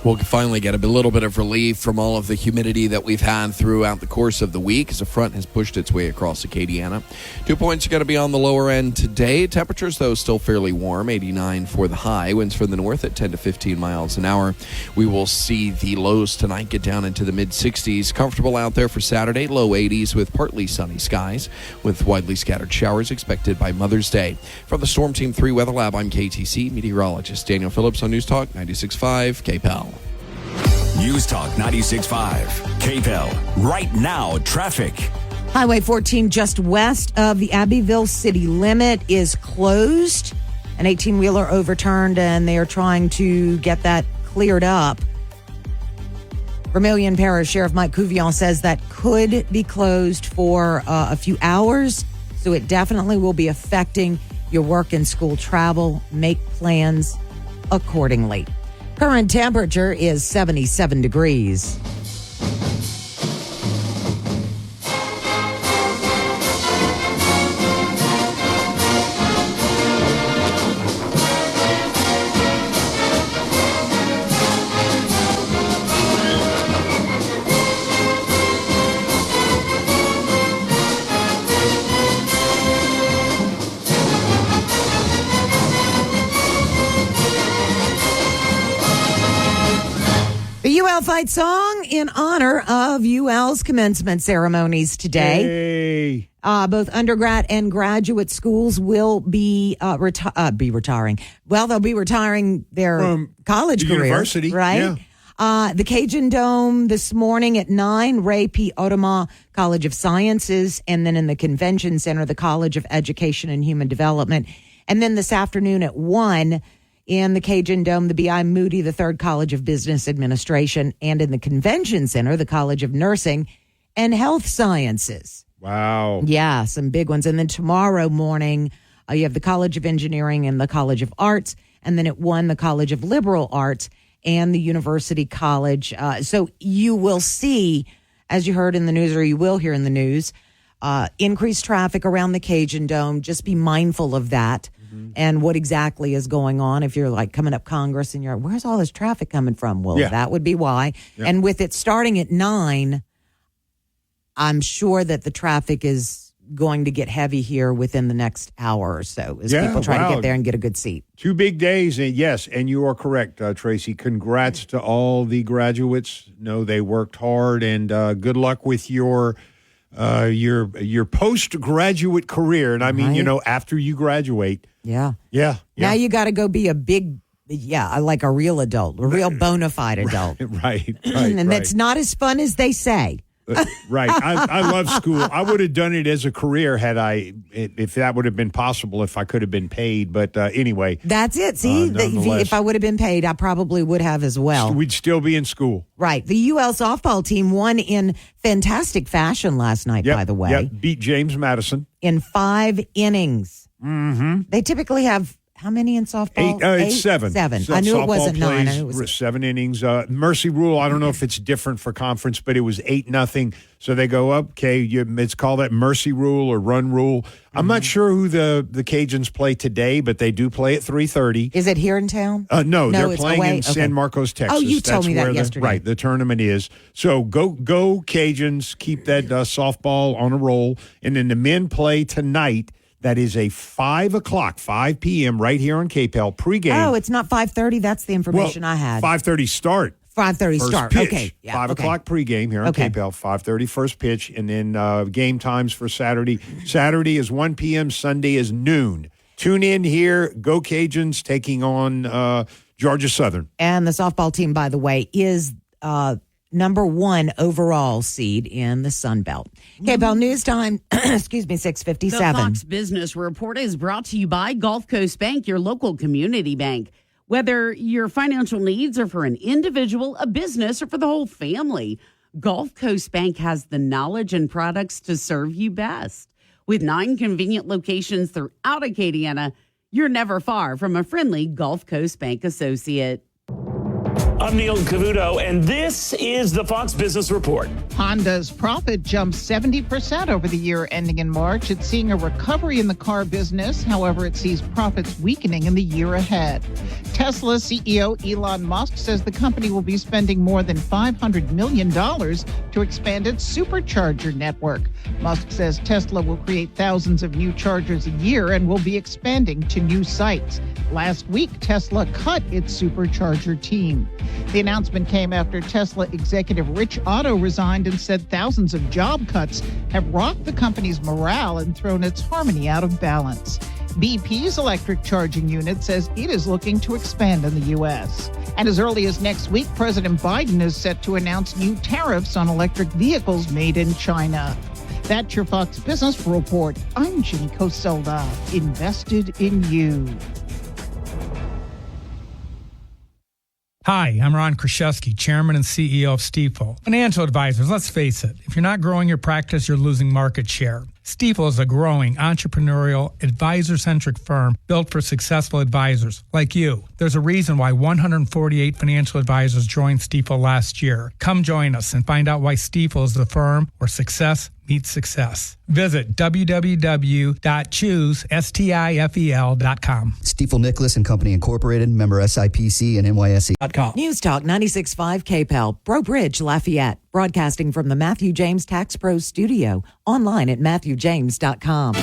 We'll finally get a little bit of relief from all of the humidity that we've had throughout the course of the week as a front has pushed its way across Acadiana. 2 points are going to be on the lower end today. Temperatures, though, still fairly warm, 89 for the high. Winds from the north at 10 to 15 miles an hour. We will see the lows tonight get down into the mid-60s. Comfortable out there for Saturday, low 80s with partly sunny skies with widely scattered showers expected by Mother's Day. From the Storm Team 3 Weather Lab, I'm KTC meteorologist Daniel Phillips on News Talk 96.5 KPEL. News Talk 96.5. KPEL. Right now, traffic. Highway 14 just west of the Abbeville city limit is closed. An 18-wheeler overturned, and they are trying to get that cleared up. Vermilion Parish Sheriff Mike Couvion says that could be closed for a few hours, so it definitely will be affecting your work and school travel. Make plans accordingly. Current temperature is 77 degrees. Fight song in honor of UL's commencement ceremonies today. Hey. Both undergrad and graduate schools will be retiring. Well, they'll be retiring their college career, university, right? Yeah. The Cajun Dome this morning at 9, Ray P. Audemars College of Sciences, and then in the Convention Center, the College of Education and Human Development, and then this afternoon at 1. In the Cajun Dome, the B.I. Moody III College of Business Administration, and in the Convention Center, the College of Nursing and Health Sciences. Wow. Yeah, some big ones. And then tomorrow morning, you have the College of Engineering and the College of Arts, and then at 1, the College of Liberal Arts and the University College. So you will see, as you heard in the news, or you will hear in the news, increased traffic around the Cajun Dome. Just be mindful of that. And what exactly is going on. If you're like coming up Congress and you're, where's all this traffic coming from? Well, that would be why. Yeah. And with it starting at 9, I'm sure that the traffic is going to get heavy here within the next hour or so as people try to get there and get a good seat. 2 big days. And yes, and you are correct, Tracy. Congrats to all the graduates. No, they worked hard, and good luck with your postgraduate career. And I mean, after you graduate. Yeah. Now you got to go be a big, like a real adult, a real bona fide adult. Right. And that's not as fun as they say. Right. I love school. I would have done it as a career if that would have been possible, if I could have been paid. But anyway. That's it. See, if I would have been paid, I probably would have as well. We'd still be in school. Right. The UL softball team won in fantastic fashion last night, by the way. Yep. Beat James Madison. In 5 innings. Mm-hmm. They typically have how many in softball? 8, 7. 7. I knew it wasn't 9. I knew it was 7 innings. Mercy rule, I don't know if it's different for conference, but it was 8-0. So they go up. Okay, it's called that mercy rule or run rule. I'm not sure who the Cajuns play today, but they do play at 3:30. Is it here in town? No, they're playing in San Marcos, Texas. Oh, you told me that yesterday. Right, the tournament is. So go Cajuns, keep that softball on a roll. And then the men play tonight. That is a 5 p.m. right here on KPEL pregame. Oh, it's not 5:30. That's the information I had. 5:30 start. 5:30 first start. Pitch. Okay. Yeah, 5 o'clock pregame here on KPEL. 5:30 first pitch, and then game times for Saturday. Saturday is 1 p.m. Sunday is noon. Tune in here. Go Cajuns taking on Georgia Southern. And the softball team, by the way, is number 1 overall seed in the Sun Belt. KPEL News Time, 6:57. The Fox Business Report is brought to you by Gulf Coast Bank, your local community bank. Whether your financial needs are for an individual, a business, or for the whole family, Gulf Coast Bank has the knowledge and products to serve you best. With 9 convenient locations throughout Acadiana, you're never far from a friendly Gulf Coast Bank associate. I'm Neil Cavuto, and this is the Fox Business Report. Honda's profit jumped 70% over the year ending in March. It's seeing a recovery in the car business. However, it sees profits weakening in the year ahead. Tesla CEO Elon Musk says the company will be spending more than $500 million to expand its supercharger network. Musk says Tesla will create thousands of new chargers a year and will be expanding to new sites. Last week, Tesla cut its supercharger team. The announcement came after Tesla executive Rich Otto resigned and said thousands of job cuts have rocked the company's morale and thrown its harmony out of balance. BP's electric charging unit says it is looking to expand in the U.S. And as early as next week, President Biden is set to announce new tariffs on electric vehicles made in China. That's your Fox Business Report. I'm Ginny Coselda, invested in you. Hi, I'm Ron Kraszewski, Chairman and CEO of Stifel. Financial advisors, let's face it, if you're not growing your practice, you're losing market share. Stifel is a growing, entrepreneurial, advisor-centric firm built for successful advisors like you. There's a reason why 148 financial advisors joined Stifel last year. Come join us and find out why Stifel is the firm where success meets success. Visit www.choosestifel.com. Stifel Nicholas and Company Incorporated, member SIPC and NYSE.com. News Talk 96.5 KPEL, Breaux Bridge, Lafayette. Broadcasting from the Matthew James Tax Pros studio. Online at MatthewJames.com.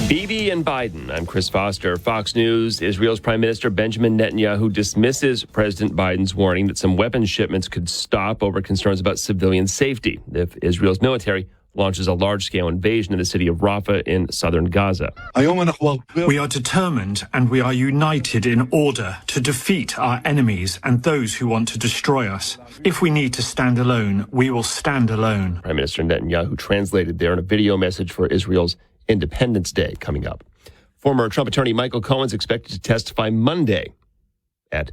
Bibi and Biden. I'm Chris Foster. Fox News. Israel's Prime Minister Benjamin Netanyahu dismisses President Biden's warning that some weapons shipments could stop over concerns about civilian safety if Israel's military launches a large-scale invasion of the city of Rafah in southern Gaza. We are determined and we are united in order to defeat our enemies and those who want to destroy us. If we need to stand alone, we will stand alone. Prime Minister Netanyahu translated there in a video message for Israel's Independence Day coming up. Former Trump attorney Michael Cohen's expected to testify Monday at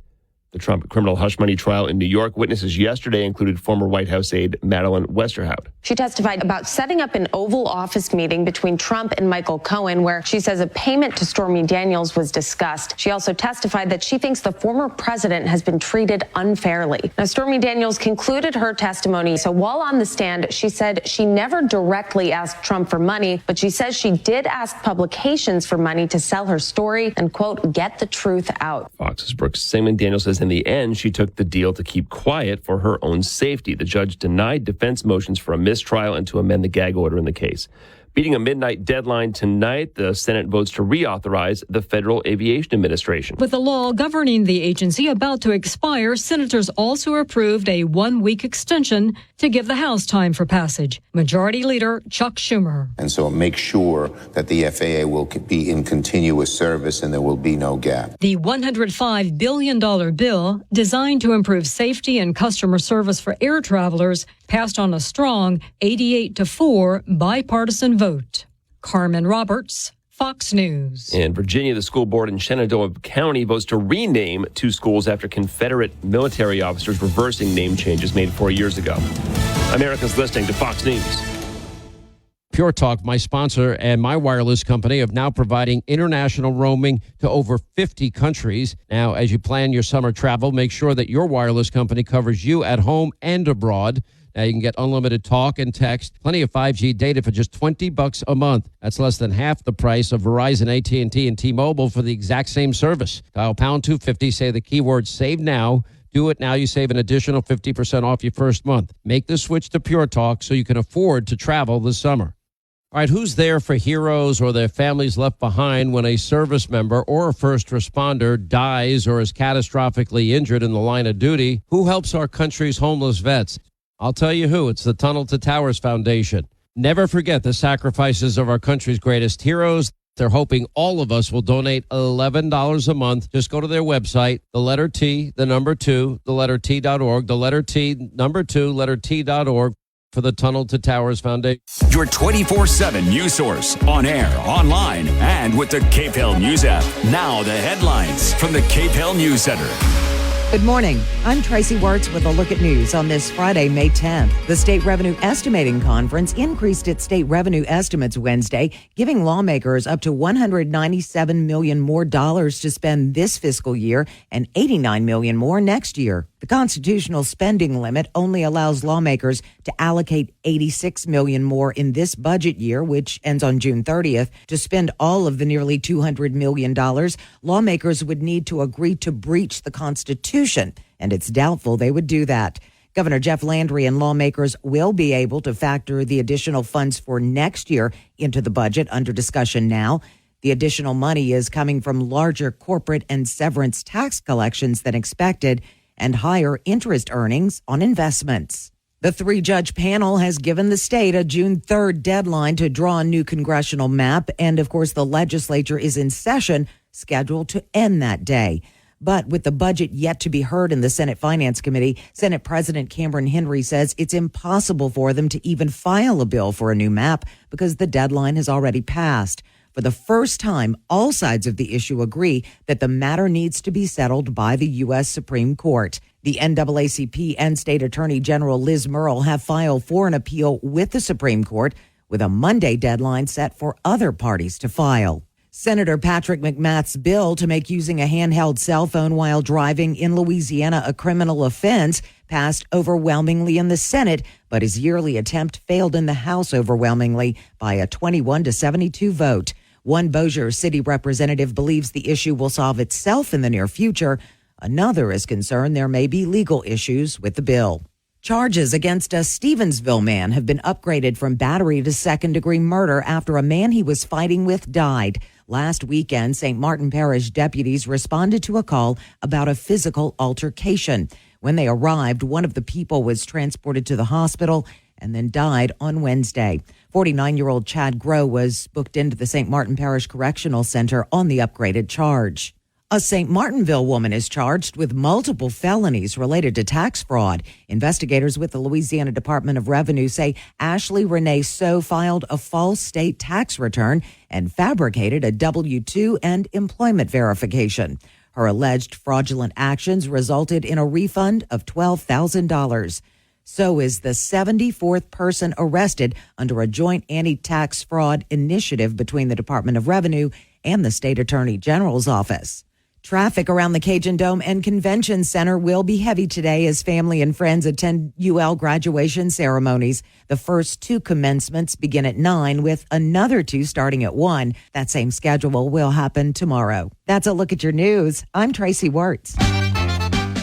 the Trump criminal hush money trial in New York. Witnesses yesterday included former White House aide Madeleine Westerhout. She testified about setting up an Oval Office meeting between Trump and Michael Cohen, where she says a payment to Stormy Daniels was discussed. She also testified that she thinks the former president has been treated unfairly. Now, Stormy Daniels concluded her testimony. So while on the stand, she said she never directly asked Trump for money, but she says she did ask publications for money to sell her story and, quote, get the truth out. Fox's Brooks Singman. Daniels says in the end, she took the deal to keep quiet for her own safety. The judge denied defense motions for a mistrial and to amend the gag order in the case. Beating a midnight deadline tonight, the Senate votes to reauthorize the Federal Aviation Administration. With the law governing the agency about to expire, senators also approved a one-week extension to give the House time for passage. Majority Leader Chuck Schumer. And so make sure that the FAA will be in continuous service and there will be no gap. The $105 billion bill, designed to improve safety and customer service for air travelers, passed on a strong 88-4 bipartisan vote. Carmen Roberts, Fox News. In Virginia, the school board in Shenandoah County votes to rename two schools after Confederate military officers reversing name changes made 4 years ago. America's listening to Fox News. Pure Talk, my sponsor and my wireless company, of now providing international roaming to over 50 countries. Now, as you plan your summer travel, make sure that your wireless company covers you at home and abroad. Now, you can get unlimited talk and text, plenty of 5G data for just $20 a month. That's less than half the price of Verizon, AT&T, and T-Mobile for the exact same service. Dial pound 250, say the keyword save now. Do it now. You save an additional 50% off your first month. Make the switch to Pure Talk so you can afford to travel this summer. All right, who's there for heroes or their families left behind when a service member or a first responder dies or is catastrophically injured in the line of duty? Who helps our country's homeless vets? I'll tell you who. It's the Tunnel to Towers Foundation. Never forget the sacrifices of our country's greatest heroes. They're hoping all of us will donate $11 a month. Just go to their website, the letter T, the number 2, the letter T.org, the letter T, number 2, letter T.org for the Tunnel to Towers Foundation. Your 24/7 news source, on air, online, and with the KPEL News app. Now the headlines from the KPEL News Center. Good morning. I'm Tracy Wertz with a look at news on this Friday, May 10th. The State Revenue Estimating Conference increased its state revenue estimates Wednesday, giving lawmakers up to $197 million more dollars to spend this fiscal year and $89 million more next year. The constitutional spending limit only allows lawmakers to allocate $86 million more in this budget year, which ends on June 30th. To spend all of the nearly $200 million, lawmakers would need to agree to breach the Constitution, and it's doubtful they would do that. Governor Jeff Landry and lawmakers will be able to factor the additional funds for next year into the budget under discussion now. The additional money is coming from larger corporate and severance tax collections than expected and higher interest earnings on investments. The 3-judge panel has given the state a June 3rd deadline to draw a new congressional map, and of course the legislature is in session, scheduled to end that day. But with the budget yet to be heard in the Senate Finance Committee, Senate President Cameron Henry says it's impossible for them to even file a bill for a new map because the deadline has already passed. For the first time, all sides of the issue agree that the matter needs to be settled by the U.S. Supreme Court. The NAACP and State Attorney General Liz Murrill have filed for an appeal with the Supreme Court, with a Monday deadline set for other parties to file. Senator Patrick McMath's bill to make using a handheld cell phone while driving in Louisiana a criminal offense passed overwhelmingly in the Senate, but his yearly attempt failed in the House overwhelmingly by a 21-72 vote. One Bossier city representative believes the issue will solve itself in the near future. Another is concerned there may be legal issues with the bill. Charges against a Stevensville man have been upgraded from battery to second-degree murder after a man he was fighting with died. Last weekend, St. Martin Parish deputies responded to a call about a physical altercation. When they arrived, one of the people was transported to the hospital and then died on Wednesday. 49-year-old Chad Groh was booked into the St. Martin Parish Correctional Center on the upgraded charge. A St. Martinville woman is charged with multiple felonies related to tax fraud. Investigators with the Louisiana Department of Revenue say Ashley Renee So filed a false state tax return and fabricated a W-2 and employment verification. Her alleged fraudulent actions resulted in a refund of $12,000. So is the 74th person arrested under a joint anti-tax fraud initiative between the Department of Revenue and the State Attorney General's office. Traffic around the Cajun Dome and Convention Center will be heavy today as family and friends attend UL graduation ceremonies. The first two commencements begin at 9, with another two starting at 1. That same schedule will happen tomorrow. That's a look at your news. I'm Tracy Wirtz.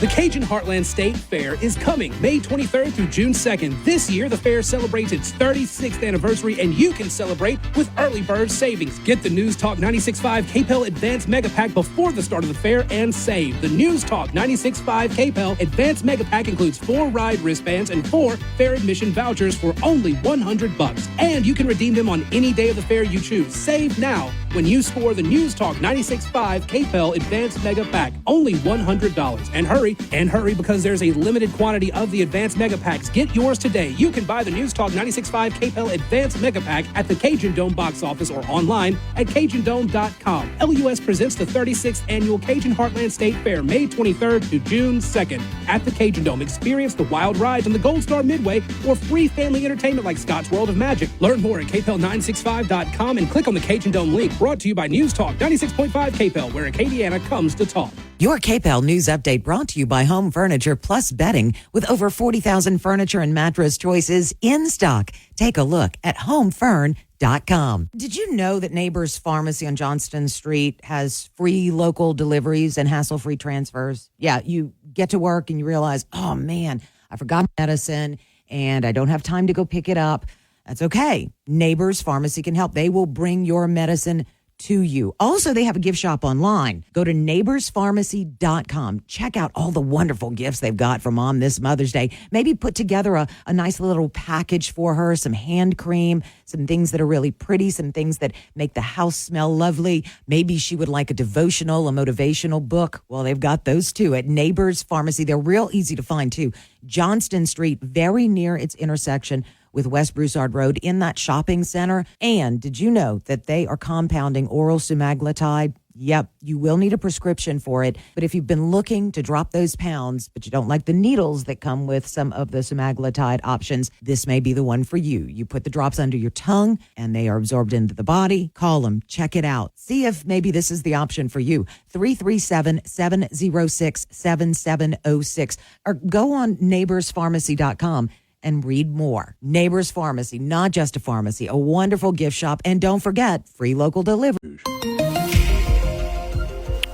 The Cajun Heartland State Fair is coming May 23rd through June 2nd. This year, the fair celebrates its 36th anniversary, and you can celebrate with early bird savings. Get the News Talk 96.5 KPEL Advanced Mega Pack before the start of the fair and save. The News Talk 96.5 KPEL Advanced Mega Pack includes 4 ride wristbands and 4 fair admission vouchers for only $100. And you can redeem them on any day of the fair you choose. Save now when you score the News Talk 96.5 KPEL Advanced Mega Pack. Only $100. And hurry because there's a limited quantity of the Advanced Mega Packs. Get yours today. You can buy the News Talk 96.5 KPEL Advanced Mega Pack at the Cajun Dome box office or online at CajunDome.com. LUS presents the 36th Annual Cajun Heartland State Fair, May 23rd to June 2nd. At the Cajun Dome, experience the wild rides on the Gold Star Midway or free family entertainment like Scott's World of Magic. Learn more at KPEL965.com and click on the Cajun Dome link. Brought to you by News Talk 96.5 KPEL, where Acadiana comes to talk. Your KPEL News Update brought to you by Home Furniture Plus Bedding, with over 40,000 furniture and mattress choices in stock. Take a look at homefern.com. Did you know that Neighbors Pharmacy on Johnston Street has free local deliveries and hassle-free transfers? Yeah, you get to work and you realize, oh man, I forgot my medicine and I don't have time to go pick it up. That's okay. Neighbors Pharmacy can help. They will bring your medicine to you. Also, they have a gift shop online. Go to neighborspharmacy.com. Check out all the wonderful gifts they've got for Mom this Mother's Day. Maybe put together a nice little package for her, some hand cream, some things that are really pretty, some things that make the house smell lovely. Maybe she would like a devotional, a motivational book. Well, they've got those too at Neighbors Pharmacy. They're real easy to find too. Johnston Street, very near its intersection with West Broussard Road in that shopping center. And did you know that they are compounding oral semaglutide? Yep, you will need a prescription for it. But if you've been looking to drop those pounds, but you don't like the needles that come with some of the semaglutide options, this may be the one for you. You put the drops under your tongue and they are absorbed into the body. Call them, check it out. See if maybe this is the option for you. 337-706-7706. Or go on neighborspharmacy.com and read more. Neighbors Pharmacy, not just a pharmacy, a wonderful gift shop. And don't forget, free local delivery.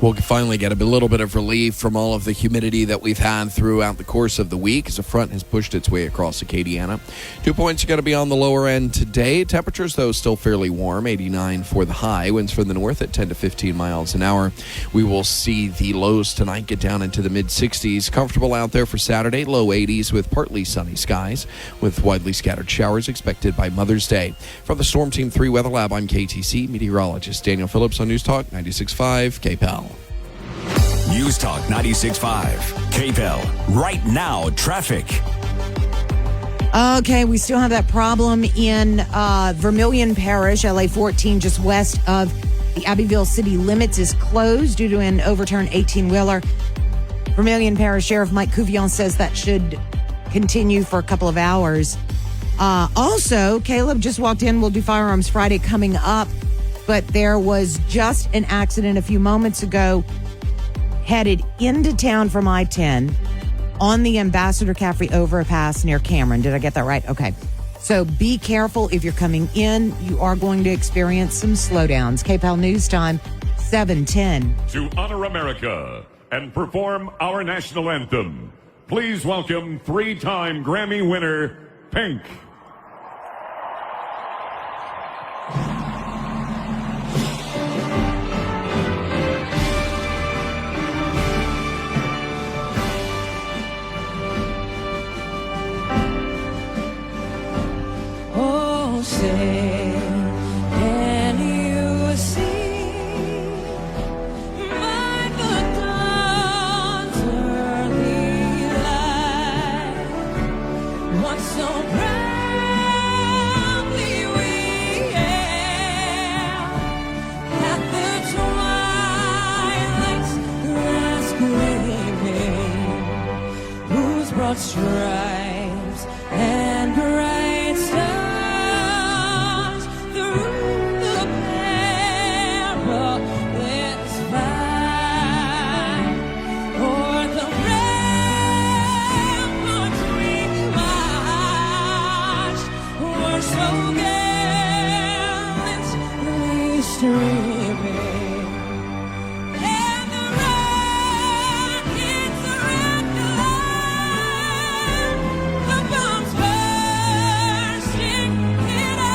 We'll finally get a little bit of relief from all of the humidity that we've had throughout the course of the week as a front has pushed its way across Acadiana. 2 points are going to be on the lower end today. Temperatures, though, still fairly warm, 89 for the high. Winds from the north at 10 to 15 miles an hour. We will see the lows tonight get down into the mid-60s. Comfortable out there for Saturday, low 80s with partly sunny skies with widely scattered showers expected by Mother's Day. From the Storm Team 3 Weather Lab, I'm KTC meteorologist Daniel Phillips on News Talk 96.5 KPEL. News Talk 96.5. KPEL. Right now, traffic. Okay, we still have that problem in Vermilion Parish, LA 14, just west of the Abbeville city limits, is closed due to an overturned 18-wheeler. Vermilion Parish Sheriff Mike Couvion says that should continue for a couple of hours. Also, Caleb just walked in. We'll do Firearms Friday coming up, but there was just an accident a few moments ago headed into town from I-10 on the Ambassador Caffrey overpass near Cameron. Did I get that right? Okay. So be careful if you're coming in. You are going to experience some slowdowns. KPEL News Time, 7:10. To honor America and perform our national anthem, please welcome 3-time Grammy winner, Pink. Oh, say, can you see by the dawn's early light what so proudly we hailed at the twilight's last gleaming, whose broad stripes and bright stars through the perilous fight, o'er the ramparts we marched, were so gallantly streaming, and the rockets wrecked the line, the bombs bursting in air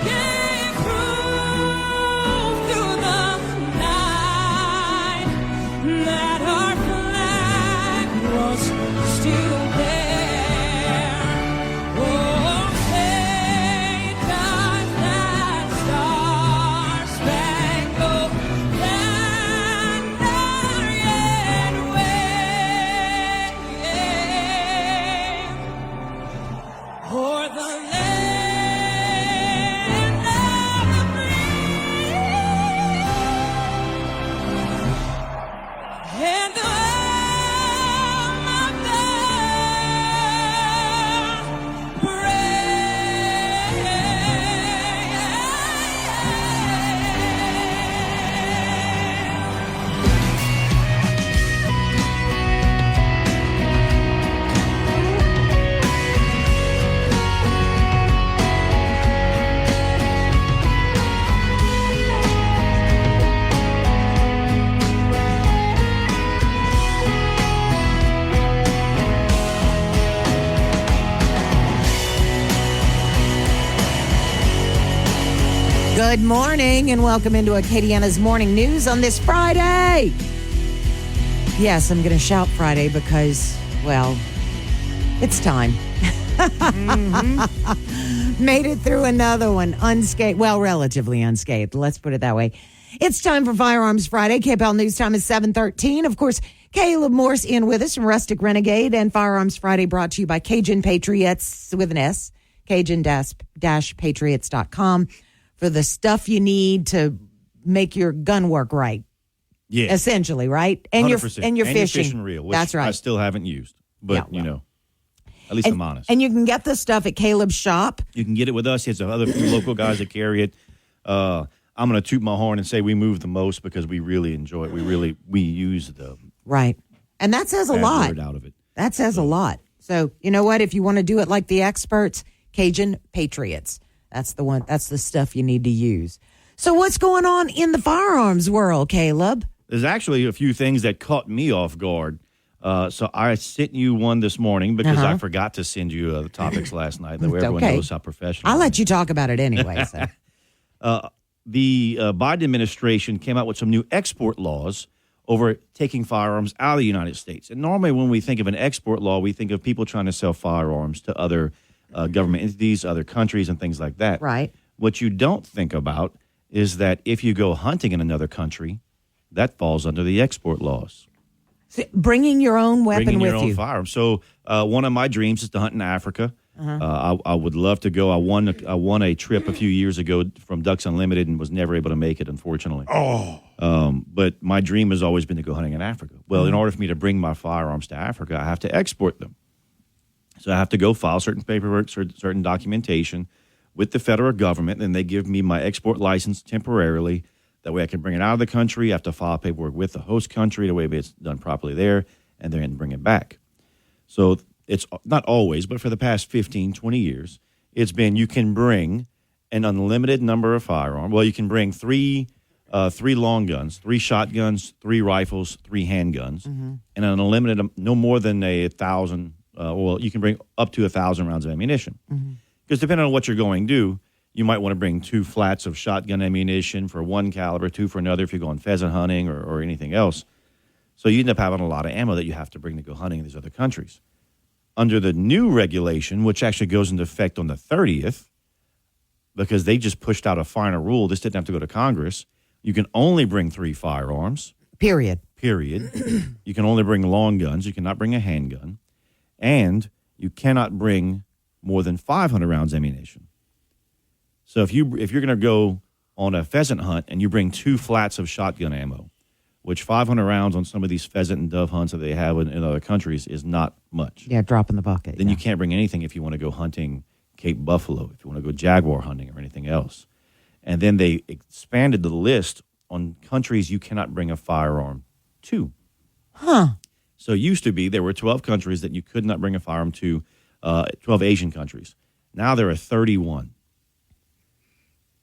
gave proof through the night that our flag was still there. Oh, say does that star-spangled banner yet wave o'er the land of the free and the home of the Good morning and welcome into Acadiana's Morning News on this Friday. Yes, I'm going to shout Friday because, well, it's time. Made it through another one unscathed. Well, relatively unscathed. Let's put it that way. It's time for Firearms Friday. KPEL News Time is 7:13. Of course, Caleb Morse in with us from Rustic Renegade, and Firearms Friday brought to you by Cajun Patriots with an S, Cajun-Patriots.com for the stuff you need to make your gun work right. Yeah. Essentially, right? And your 100%. and your fishing. Fishing reel, which That's right. I still haven't used. But, you know, at least I'm honest. And you can get this stuff at Caleb's shop. You can get it with us. There's other few local guys that carry it. I'm going to toot my horn and say we move the most because we really enjoy it. We use the Right. And that says a bad lot. word out of it. That says a lot. So, you know what? If you want to do it like the experts, Cajun Patriots. That's the one. That's the stuff you need to use. So what's going on in the firearms world, Caleb? There's actually a few things that caught me off guard. So I sent you one this morning because I forgot to send you the topics last night. That way everyone knows how professional. I'll let you talk about it anyway. So. The Biden administration came out with some new export laws over taking firearms out of the United States. And normally when we think of an export law, we think of people trying to sell firearms to other government entities, other countries, and things like that. Right. What you don't think about is that if you go hunting in another country, that falls under the export laws. So bringing your own weapon Bringing with your own you. firearm. So one of my dreams is to hunt in Africa. I would love to go. I won a trip a few years ago from Ducks Unlimited and was never able to make it, unfortunately. But my dream has always been to go hunting in Africa. Well, in order for me to bring my firearms to Africa, I have to export them. So I have to go file certain paperwork, certain documentation with the federal government, and they give me my export license temporarily. That way I can bring it out of the country. I have to file paperwork with the host country, the way it's done properly there, and then bring it back. So it's not always, but for the past 15, 20 years, it's been you can bring an unlimited number of firearms. Well, you can bring three long guns, 3 shotguns, 3 rifles, 3 handguns, and an unlimited, no more than 1,000. You can bring up to 1,000 rounds of ammunition. Because depending on what you're going to do, you might want to bring 2 flats of shotgun ammunition for one caliber, 2 for another if you're going pheasant hunting or anything else. So you end up having a lot of ammo that you have to bring to go hunting in these other countries. Under the new regulation, which actually goes into effect on the 30th, because they just pushed out a final rule, this didn't have to go to Congress, you can only bring 3 firearms. Period. You can only bring long guns. You cannot bring a handgun. And you cannot bring more than 500 rounds ammunition. So if you're going to go on a pheasant hunt and you bring 2 flats of shotgun ammo, which 500 rounds on some of these pheasant and dove hunts that they have in other countries is not much. Yeah, drop in the bucket. Then you can't bring anything if you want to go hunting Cape Buffalo, if you want to go jaguar hunting or anything else. And then they expanded the list on countries you cannot bring a firearm to. So it used to be there were 12 countries that you could not bring a firearm to, 12 Asian countries. Now there are 31.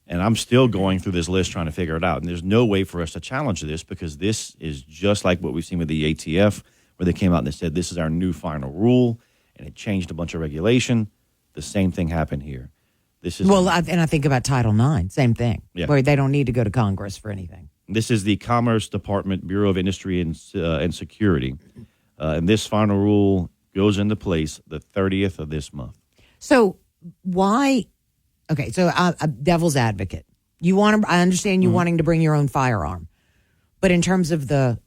And I'm still going through this list trying to figure it out. And there's no way for us to challenge this because this is just like what we've seen with the ATF, where they came out and they said, this is our new final rule, and it changed a bunch of regulation. The same thing happened here. This is and I think about Title IX, same thing, where they don't need to go to Congress for anything. This is the Commerce Department Bureau of Industry and Security. And this final rule goes into place the 30th of this month. So why... Okay, so devil's advocate. I understand you wanting to bring your own firearm. But in terms of the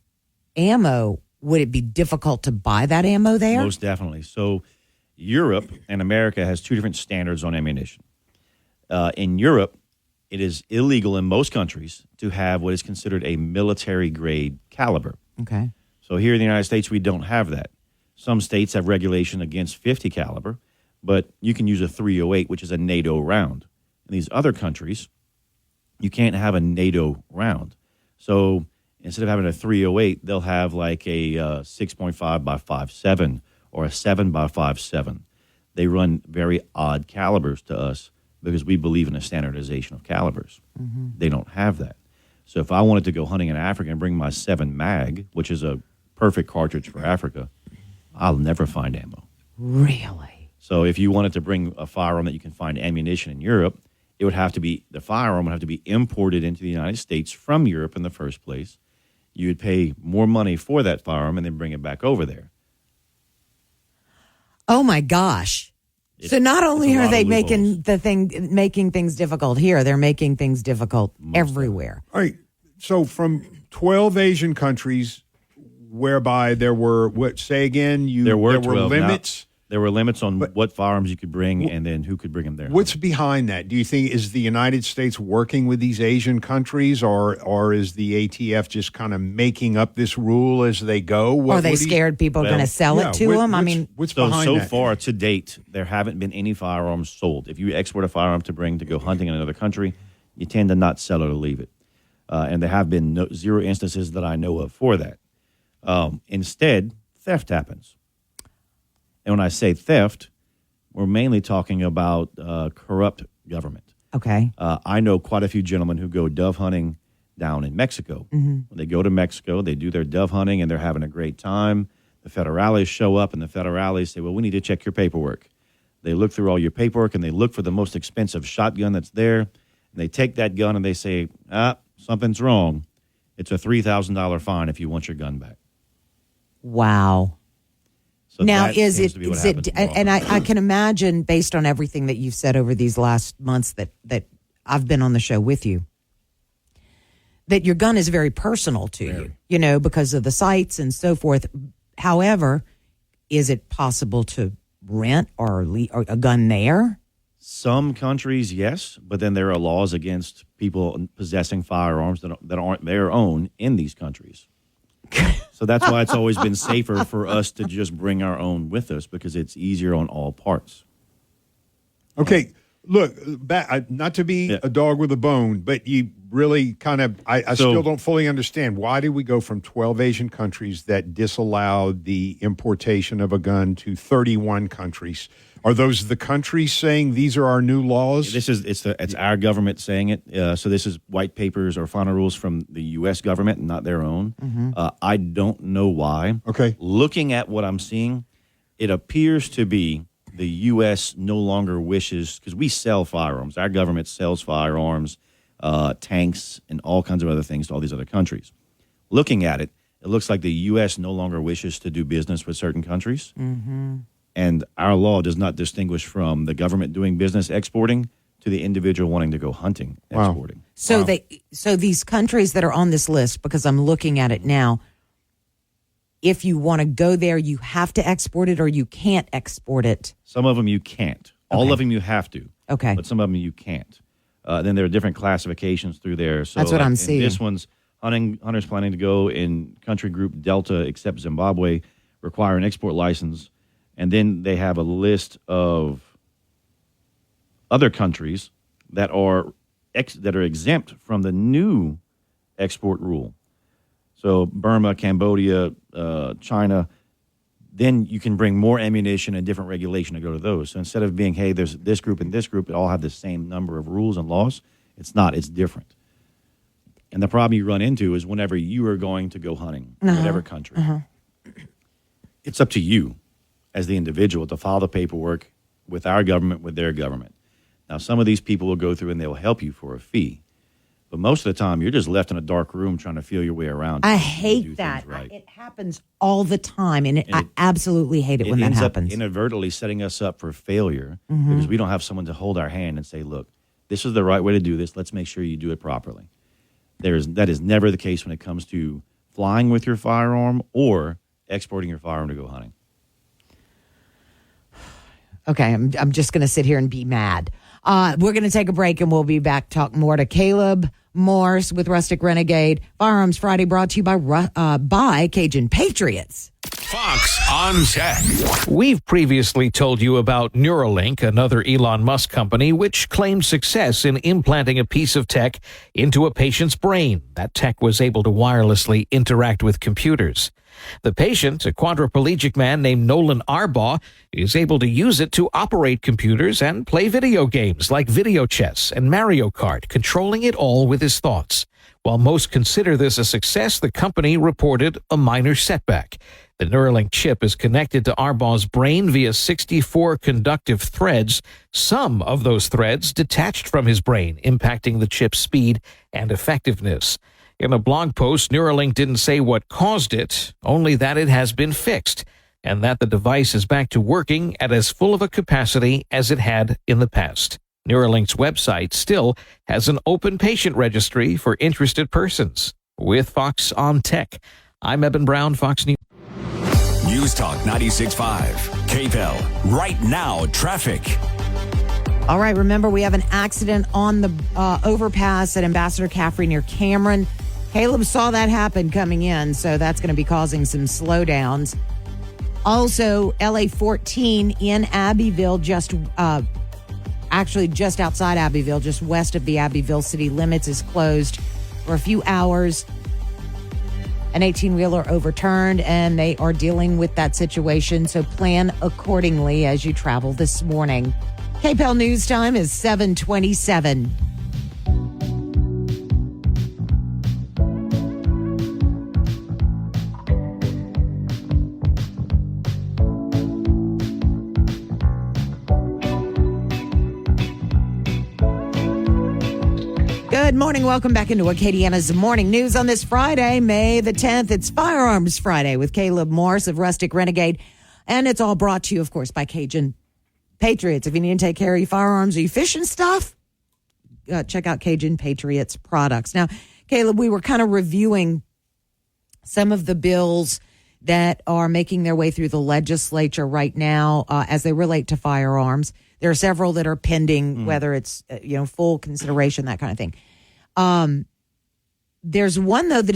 ammo, would it be difficult to buy that ammo there? Most definitely. So Europe and America has 2 different standards on ammunition. In Europe, it is illegal in most countries to have what is considered a military-grade caliber. Okay. So here in the United States, we don't have that. Some states have regulation against 50 caliber, but you can use a .308, which is a NATO round. In these other countries, you can't have a NATO round. So instead of having a .308, they'll have like a 6.5 by 5.7 or a 7 by 5.7. They run very odd calibers to us because we believe in a standardization of calibers. They don't have that. So if I wanted to go hunting in Africa and bring my 7 mag, which is a perfect cartridge for Africa, I'll never find ammo. Really? So if you wanted to bring a firearm that you can find ammunition in Europe, the firearm would have to be imported into the United States from Europe in the first place. You would pay more money for that firearm and then bring it back over there. Oh my gosh. So not only are they making things difficult here, they're making things difficult everywhere. All right. So from 12 Asian countries whereby there were, say again, there were 12 limits. There were limits on what firearms you could bring and then who could bring them there. What's behind that? Do you think is the United States working with these Asian countries, or is the ATF just kind of making up this rule as they go? Or are they scared people are going to sell it to them? What's behind so that? far to date, there haven't been any firearms sold. If you export a firearm to go hunting in another country, you tend to not sell it or leave it. And there have been 0 instances that I know of for that. Instead, theft happens. And when I say theft, we're mainly talking about corrupt government. Okay. I know quite a few gentlemen who go dove hunting down in Mexico. When they go to Mexico, they do their dove hunting, and they're having a great time. The federales show up, and the federales say, well, we need to check your paperwork. They look through all your paperwork, and they look for the most expensive shotgun that's there. And they take that gun, and they say, something's wrong. It's a $3,000 fine if you want your gun back. Wow. So now, is it, and I can imagine, based on everything that you've said over these last months that I've been on the show with you, that your gun is very personal to you, because of the sights and so forth. However, is it possible to rent or a gun there? Some countries, yes, but then there are laws against people possessing firearms that aren't their own in these countries. So that's why it's always been safer for us to just bring our own with us, because it's easier on all parts. Okay, look, not to be a dog with a bone, but you really kind of, I still don't fully understand. Why did we go from 12 Asian countries that disallowed the importation of a gun to 31 countries? Are those the countries saying these are our new laws? It's our government saying it. So this is white papers or final rules from the U.S. government, not their own. I don't know why. Okay. Looking at what I'm seeing, it appears to be the U.S. no longer wishes, because we sell firearms. Our government sells firearms, tanks, and all kinds of other things to all these other countries. Looking at it, it looks like the U.S. no longer wishes to do business with certain countries. And our law does not distinguish from the government doing business exporting to the individual wanting to go hunting exporting. So so these countries that are on this list, because I'm looking at it now, if you want to go there, you have to export it or you can't export it. Some of them you can't. All of them you have to. Okay. But some of them you can't. Then there are different classifications through there. So that's what I'm seeing. This one's hunters planning to go in country group Delta, except Zimbabwe, require an export license. And then they have a list of other countries that are exempt from the new export rule. So Burma, Cambodia, China, then you can bring more ammunition and different regulation to go to those. So instead of being, hey, there's this group and this group, it all have the same number of rules and laws, it's not. It's different. And the problem you run into is whenever you are going to go hunting in whatever country, it's up to you as the individual to file the paperwork with our government, with their government. Now, some of these people will go through and they will help you for a fee. But most of the time, you're just left in a dark room trying to feel your way around. I hate that. Right. It happens all the time, and I absolutely hate it when that happens. It ends up inadvertently setting us up for failure because we don't have someone to hold our hand and say, look, this is the right way to do this. Let's make sure you do it properly. That is never the case when it comes to flying with your firearm or exporting your firearm to go hunting. Okay, I'm just going to sit here and be mad. We're going to take a break, and we'll be back talk more to Caleb Morse with Rustic Renegade. Firearms Friday brought to you by Cajun Patriots. Fox on Tech. We've previously told you about Neuralink, another Elon Musk company, which claimed success in implanting a piece of tech into a patient's brain. That tech was able to wirelessly interact with computers. The patient, a quadriplegic man named Nolan Arbaugh, is able to use it to operate computers and play video games like video chess and Mario Kart, controlling it all with his thoughts. While most consider this a success, the company reported a minor setback. The Neuralink chip is connected to Arbaugh's brain via 64 conductive threads, some of those threads detached from his brain, impacting the chip's speed and effectiveness. In a blog post, Neuralink didn't say what caused it, only that it has been fixed, and that the device is back to working at as full of a capacity as it had in the past. Neuralink's website still has an open patient registry for interested persons. With Fox on Tech, I'm Eben Brown, Fox News. News Talk 96.5, KPEL. Right now, traffic. All right, remember we have an accident on the overpass at Ambassador Caffrey near Cameron. Caleb saw that happen coming in, so that's going to be causing some slowdowns. Also, LA 14 in Abbeville, just outside Abbeville, just west of the Abbeville city limits, is closed for a few hours. An 18-wheeler overturned, and they are dealing with that situation, so plan accordingly as you travel this morning. KPEL News Time is 7:27. Good morning. Welcome back into Acadiana's Morning News on this Friday, May the 10th. It's Firearms Friday with Caleb Morse of Rustic Renegade. And it's all brought to you, of course, by Cajun Patriots. If you need to take care of your firearms or your fishing stuff, check out Cajun Patriots products. Now, Caleb, we were kind of reviewing some of the bills that are making their way through the legislature right now as they relate to firearms. There are several that are pending, whether it's full consideration, that kind of thing. There's one, though, that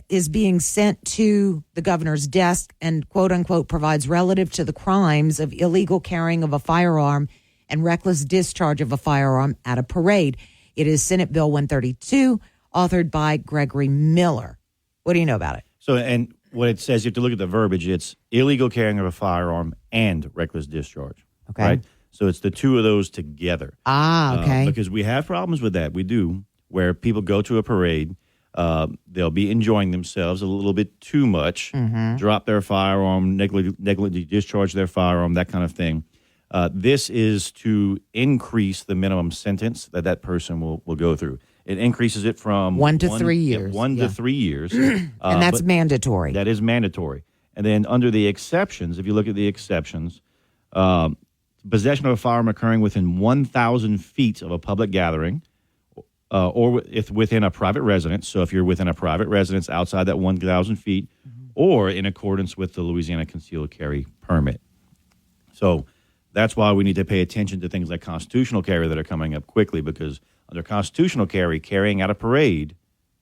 is being sent to the governor's desk and, quote unquote, provides relative to the crimes of illegal carrying of a firearm and reckless discharge of a firearm at a parade. It is Senate Bill 132, authored by Gregory Miller. What do you know about it? So, and what it says, you have to look at the verbiage. It's illegal carrying of a firearm and reckless discharge. Okay. Right? So it's the two of those together. Okay. Because we have problems with that. We do, where people go to a parade. They'll be enjoying themselves a little bit too much, drop their firearm, negligently discharge their firearm, that kind of thing. This is to increase the minimum sentence that person will go through. It increases it from 1 to 3 years. 1 to 3 years. And that's mandatory. That is mandatory. And then under the exceptions, if you look at the exceptions, possession of a firearm occurring within 1,000 feet of a public gathering, or if within a private residence. So if you're within a private residence outside that 1,000 feet, or in accordance with the Louisiana concealed carry permit. So that's why we need to pay attention to things like constitutional carry that are coming up quickly, because under constitutional carry, carrying at a parade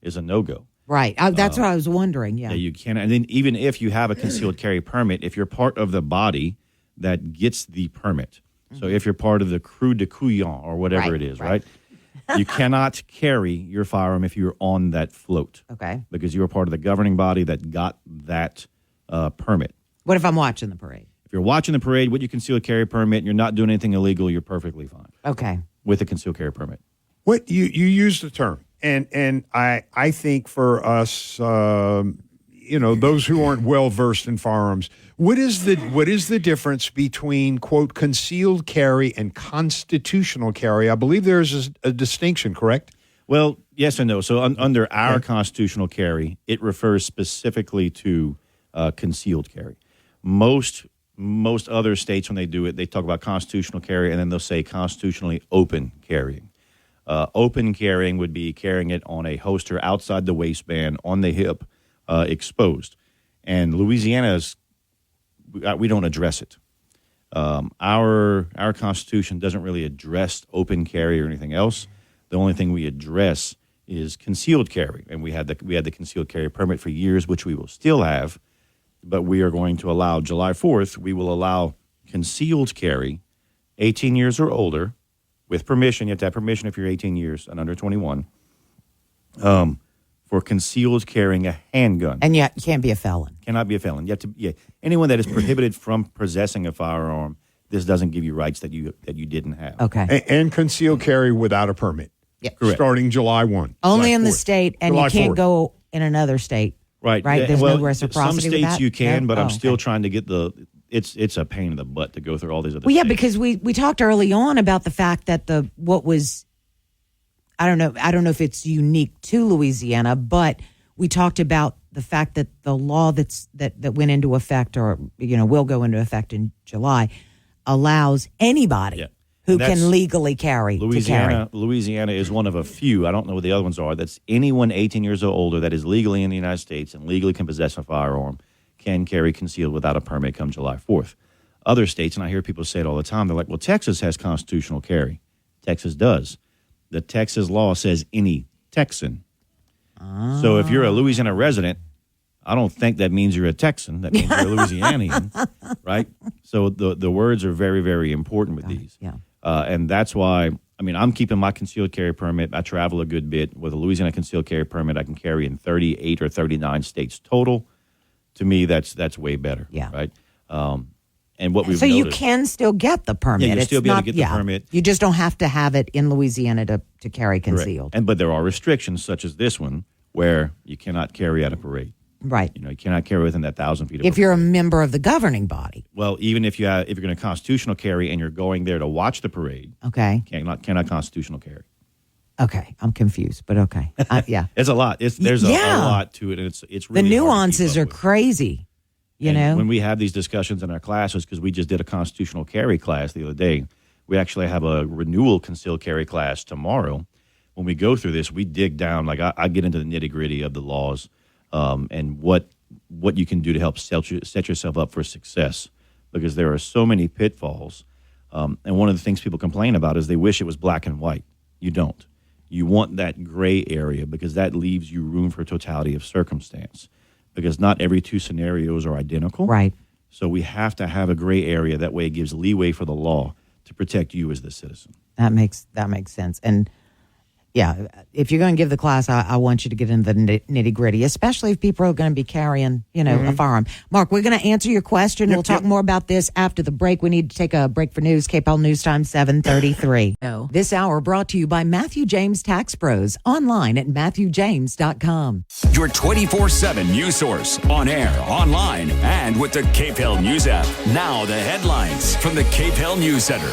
is a no-go. Right. That's what I was wondering. Yeah. You can, and then even if you have a concealed carry permit, if you're part of the body that gets the permit, so if you're part of the Crew de Couillon or whatever it is, right? You cannot carry your firearm if you're on that float. Okay. Because you're part of the governing body that got that permit. What if I'm watching the parade? If you're watching the parade with your concealed carry permit and you're not doing anything illegal, you're perfectly fine. Okay. With a concealed carry permit. What you use the term, and I think for us, those who aren't well versed in firearms, what is the difference between, quote, concealed carry and constitutional carry? I believe there's a distinction, correct? Well, yes and no. So under our constitutional carry, it refers specifically to concealed carry. Most other states, when they do it, they talk about constitutional carry, and then they'll say constitutionally open carrying. Open carrying would be carrying it on a holster outside the waistband, on the hip, exposed. And Louisiana's, we don't address it. Our Constitution doesn't really address open carry or anything else. The only thing we address is concealed carry, and we had the concealed carry permit for years, which we will still have. But we are going to allow, July 4th, we will allow concealed carry, 18 years or older, with permission. You have to have permission if you're 18 years and under 21, for concealed carrying a handgun. And yet you can't be a felon. Cannot be a felon. You have to, anyone that is prohibited from possessing a firearm, this doesn't give you rights that you didn't have. Okay. And concealed carry without a permit. Yeah. Correct. Starting July 1. Only July in the 4th. state, and July you can't 4th. go in another state. Right. Right. There's no reciprocity Some with states that? you can, No? but I'm Oh, still okay. trying to get it's a pain in the butt to go through all these other Well, yeah, states. because we talked early on about the fact that I don't know if it's unique to Louisiana, but we talked about the fact that the law that went into effect, or will go into effect in July, allows anybody who And that's can legally carry to carry. Louisiana is one of a few, I don't know what the other ones are, that's anyone 18 years or older that is legally in the United States and legally can possess a firearm can carry concealed without a permit come July 4th. Other states, and I hear people say it all the time, they're like, well, Texas has constitutional carry. Texas does. The Texas law says any Texan. So if you're a Louisiana resident, I don't think that means you're a Texan. That means you're a Louisianian, right? So the words are very, very important with these. Yeah. And that's why, I'm keeping my concealed carry permit. I travel a good bit. With a Louisiana concealed carry permit, I can carry in 38 or 39 states total. To me, that's way better. Yeah. Right. And what we've So you noticed, can still get the permit. Yeah, you still It's be able not, to get the permit. You just don't have to have it in Louisiana to carry concealed. but there are restrictions such as this one where you cannot carry at a parade. Right. You cannot carry within that 1,000 feet of If you're a member of the governing body. Well, even if you're going to constitutional carry and you're going there to watch the parade, Okay. cannot constitutional carry. Okay. I'm confused, but okay. Yeah. It's a lot. There's a lot to it, and it's really The hard to nuances keep are up with. crazy. You And know? when we have these discussions in our classes, because we just did a constitutional carry class the other day, we actually have a renewal concealed carry class tomorrow. when we go through this, we dig down. Like I get into the nitty gritty of the laws and what you can do to help set yourself up for success, because there are so many pitfalls. And one of the things people complain about is they wish it was black and white. You don't. You want that gray area, because that leaves you room for totality of circumstance, because not every two scenarios are identical. Right. So we have to have a gray area. That way it gives leeway for the law to protect you as the citizen. That makes sense. And yeah, if you're going to give the class, I want you to get into the nitty gritty, especially if people are going to be carrying, a firearm. Mark, we're going to answer your question. We'll talk more about this after the break. We need to take a break for news. KPEL News Time 7:33. This hour brought to you by Matthew James Tax Pros, online at MatthewJames.com. Your 24/7 news source, on air, online, and with the KPEL News app. Now the headlines from the KPEL News Center.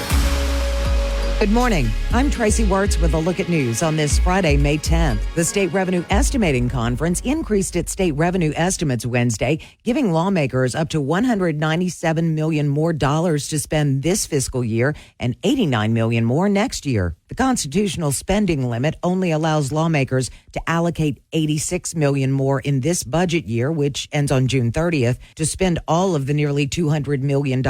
Good morning. I'm Tracy Wirtz with a look at news on this Friday, May 10th. The State Revenue Estimating Conference increased its state revenue estimates Wednesday, giving lawmakers up to $197 million more dollars to spend this fiscal year and $89 million more next year. The constitutional spending limit only allows lawmakers to allocate $86 million more in this budget year, which ends on June 30th. To spend all of the nearly $200 million,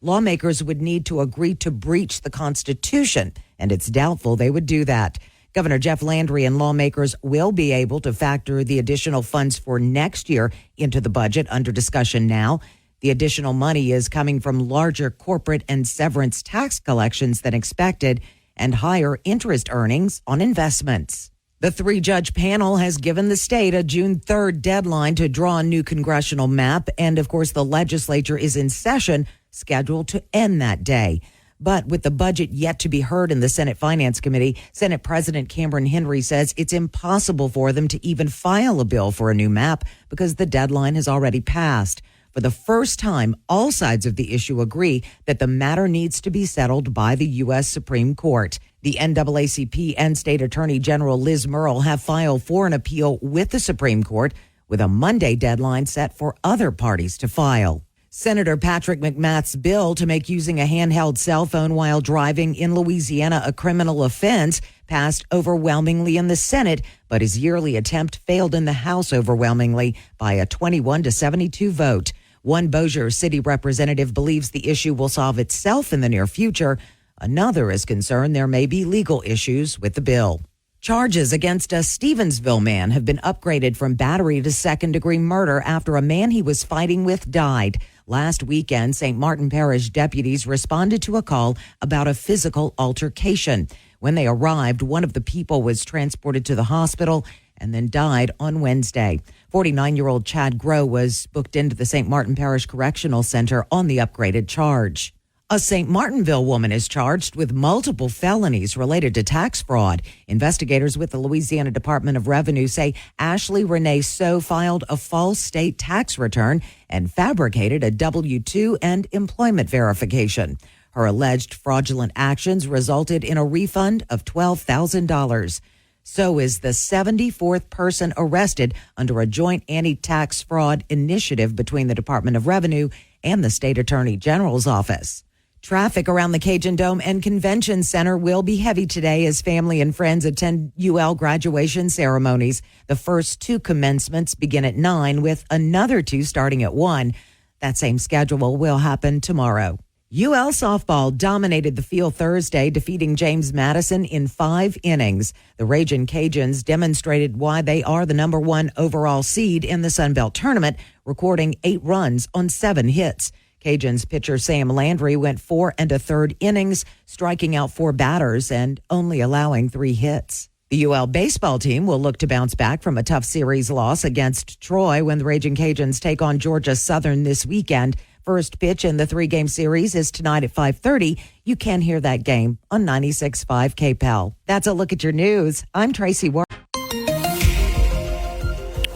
lawmakers would need to agree to breach the Constitution, and it's doubtful they would do that. Governor Jeff Landry and lawmakers will be able to factor the additional funds for next year into the budget under discussion now. The additional money is coming from larger corporate and severance tax collections than expected, and higher interest earnings on investments. The 3-judge panel has given the state a June 3rd deadline to draw a new congressional map, and of course the legislature is in session, scheduled to end that day. But with the budget yet to be heard in the Senate Finance Committee, Senate President Cameron Henry says it's impossible for them to even file a bill for a new map because the deadline has already passed. For the first time, all sides of the issue agree that the matter needs to be settled by the U.S. Supreme Court. The NAACP and State Attorney General Liz Murrill have filed for an appeal with the Supreme Court, with a Monday deadline set for other parties to file. Senator Patrick McMath's bill to make using a handheld cell phone while driving in Louisiana a criminal offense passed overwhelmingly in the Senate, but his yearly attempt failed in the House overwhelmingly by a 21-72 vote. One Bossier City representative believes the issue will solve itself in the near future. Another is concerned there may be legal issues with the bill. Charges against a Stevensville man have been upgraded from battery to second-degree murder after a man he was fighting with died. Last weekend, St. Martin Parish deputies responded to a call about a physical altercation. When they arrived, one of the people was transported to the hospital and then died on Wednesday. 49-year-old Chad Groh was booked into the St. Martin Parish Correctional Center on the upgraded charge. A St. Martinville woman is charged with multiple felonies related to tax fraud. Investigators with the Louisiana Department of Revenue say Ashley Renee So filed a false state tax return and fabricated a W-2 and employment verification. Her alleged fraudulent actions resulted in a refund of $12,000. So is the 74th person arrested under a joint anti-tax fraud initiative between the Department of Revenue and the State Attorney General's office. Traffic around the Cajun Dome and Convention Center will be heavy today as family and friends attend UL graduation ceremonies. The first 2 commencements begin at 9, with another 2 starting at 1. That same schedule will happen tomorrow. UL softball dominated the field Thursday, defeating James Madison in 5 innings. The Ragin' Cajuns demonstrated why they are the number 1 overall seed in the Sun Belt Tournament, recording 8 runs on 7 hits. Cajuns pitcher Sam Landry went 4 1/3 innings, striking out 4 batters and only allowing 3 hits. The UL baseball team will look to bounce back from a tough series loss against Troy when the Ragin' Cajuns take on Georgia Southern this weekend. First pitch in the 3-game series is tonight at 5:30. You can hear that game on 96.5 KPEL. That's a look at your news. I'm Tracy Ward.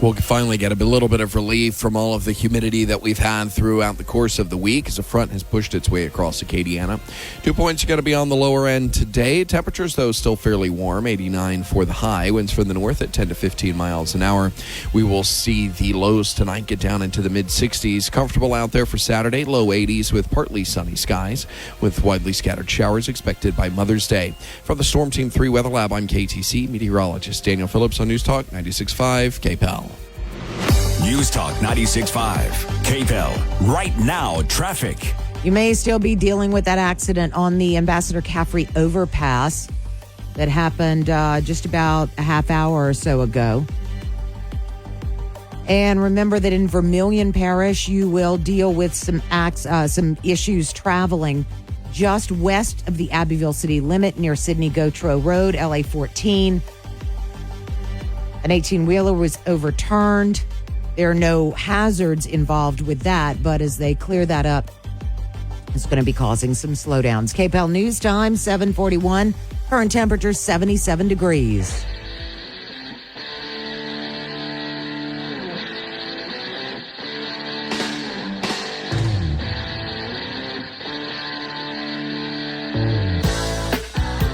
We'll finally get a little bit of relief from all of the humidity that we've had throughout the course of the week as a front has pushed its way across Acadiana. 2 points are going to be on the lower end today. Temperatures, though, still fairly warm, 89 for the high. Winds from the north at 10 to 15 miles an hour. We will see the lows tonight get down into the mid-60s. Comfortable out there for Saturday, low 80s with partly sunny skies with widely scattered showers expected by Mother's Day. From the Storm Team 3 Weather Lab, I'm KTC meteorologist Daniel Phillips on News Talk 96.5 KPEL. News Talk 96.5 KPEL. Right now, traffic. You may still be dealing with that accident on the Ambassador Caffrey overpass that happened just about a half hour or so ago. And remember that in Vermilion Parish, you will deal with some issues traveling just west of the Abbeville city limit near Sydney Gautreaux Road, LA 14. An 18-wheeler was overturned. There are no hazards involved with that, but as they clear that up, it's going to be causing some slowdowns. KPEL News Time, 7:41. Current temperature, 77 degrees.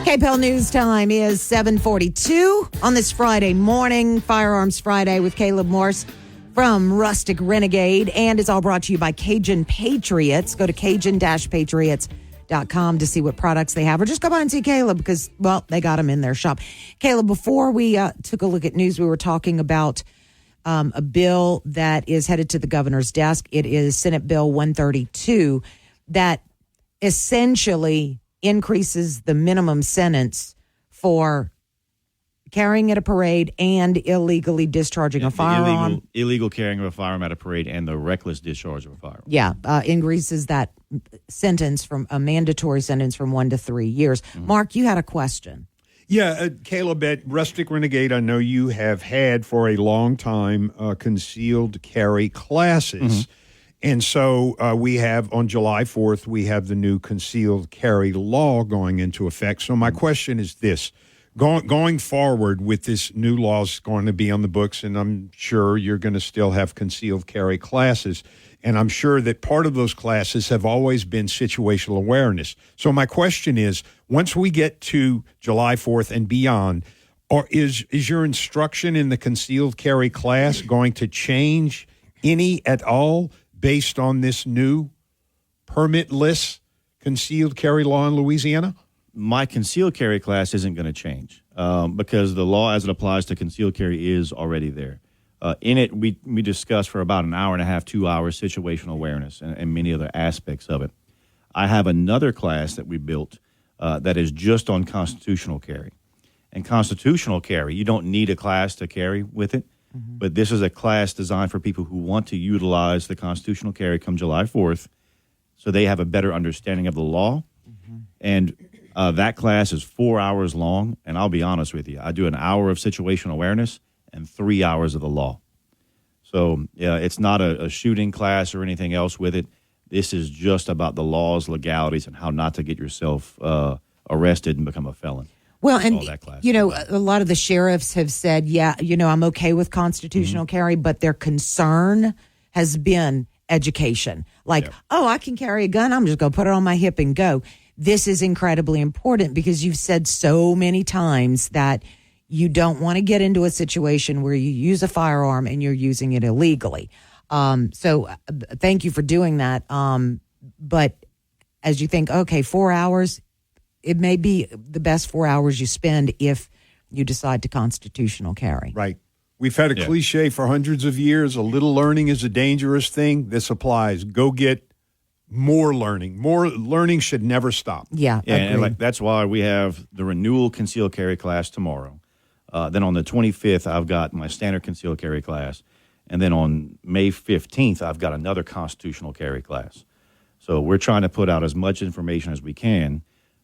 KPEL News Time is 7:42 on this Friday morning. Firearms Friday with Caleb Morse from Rustic Renegade, and it's all brought to you by Cajun Patriots. Go to Cajun-Patriots.com to see what products they have, or just go by and see Caleb because, well, they got them in their shop. Caleb, before we took a look at news, we were talking about a bill that is headed to the governor's desk. It is Senate Bill 132 that essentially increases the minimum sentence for carrying at a parade and illegally discharging a firearm. Illegal carrying of a firearm at a parade and the reckless discharge of a firearm. Yeah, increases that sentence from a mandatory sentence from 1 to 3 years. Mm-hmm. Mark, you had a question. Yeah, Caleb, at Rustic Renegade, I know you have had for a long time concealed carry classes. Mm-hmm. And so we have, on July 4th, we have the new concealed carry law going into effect. So my question is this. Going forward with this new law is going to be on the books, and I'm sure you're going to still have concealed carry classes. And I'm sure that part of those classes have always been situational awareness. So my question is, once we get to July 4th and beyond, or is your instruction in the concealed carry class going to change any at all based on this new permitless concealed carry law in Louisiana? My concealed carry class isn't going to change because the law as it applies to concealed carry is already there. In it, we discuss for about an hour and a half, 2 hours, situational awareness and many other aspects of it. I have another class that we built that is just on constitutional carry. And constitutional carry, you don't need a class to carry with it, but this is a class designed for people who want to utilize the constitutional carry come July 4th so they have a better understanding of the law. And that class is 4 hours long, and I'll be honest with you. I do an hour of situational awareness and 3 hours of the law. So it's not a shooting class or anything else with it. This is just about the laws, legalities, and how not to get yourself arrested and become a felon. Well, and, a lot of the sheriffs have said, I'm okay with constitutional carry, but their concern has been education. Like, I can carry a gun. I'm just going to put it on my hip and go. This is incredibly important because you've said so many times that you don't want to get into a situation where you use a firearm and you're using it illegally. So thank you for doing that. But as you think, 4 hours, it may be the best 4 hours you spend if you decide to constitutional carry. Right. We've had a cliche for hundreds of years. A little learning is a dangerous thing. This applies. Go get more learning. More learning should never stop. Yeah, and that's why we have the renewal concealed carry class tomorrow. Then on the 25th, I've got my standard concealed carry class. And then on May 15th, I've got another constitutional carry class. So we're trying to put out as much information as we can.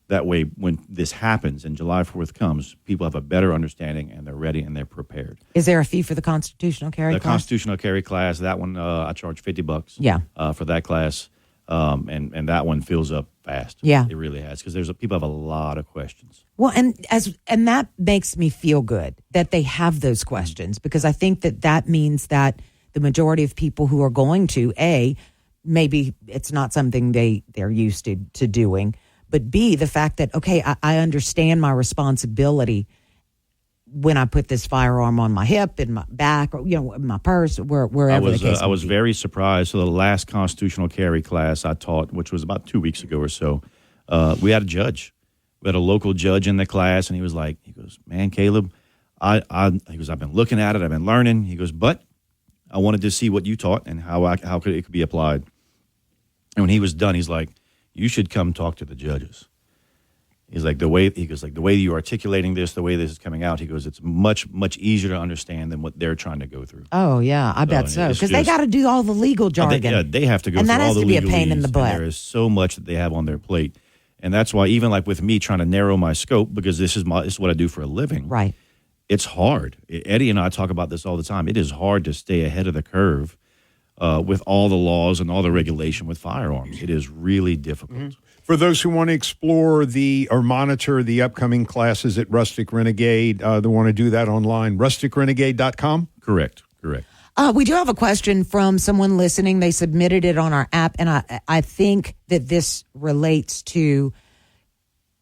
That way, when this happens and July 4th comes, people have a better understanding and they're ready and they're prepared. Is there a fee for the constitutional carry class? The constitutional carry class, that one, I charge $50. Yeah. For that class. and that one fills up fast. Yeah. It really has, because people have a lot of questions. Well, and that makes me feel good that they have those questions, because I think that means that the majority of people who are going to, A, maybe it's not something they're used to doing, but B, the fact that, okay, I understand my responsibility when I put this firearm on my hip, in my back, or my purse, wherever the case I was may be. very surprised. So the last constitutional carry class I taught, which was about 2 weeks ago or so, we had a judge. We had a local judge in the class, and he goes, man, Caleb, he goes, I've been looking at it, I've been learning. He goes, but I wanted to see what you taught and how it could be applied. And when he was done, he's like, you should come talk to the judges. He's like, the way you're articulating this, the way this is coming out, he goes, it's much, much easier to understand than what they're trying to go through. Oh, yeah, I bet so. Because they got to do all the legal jargon. They have to go through all the legalese. And that has to be a pain in the butt. There is so much that they have on their plate. And that's why, even like with me trying to narrow my scope, because this is what I do for a living. Right. It's hard. Eddie and I talk about this all the time. It is hard to stay ahead of the curve with all the laws and all the regulation with firearms. It is really difficult. Mm-hmm. For those who want to explore or monitor the upcoming classes at Rustic Renegade, they want to do that online, rusticrenegade.com? Correct. We do have a question from someone listening. They submitted it on our app, and I think that this relates to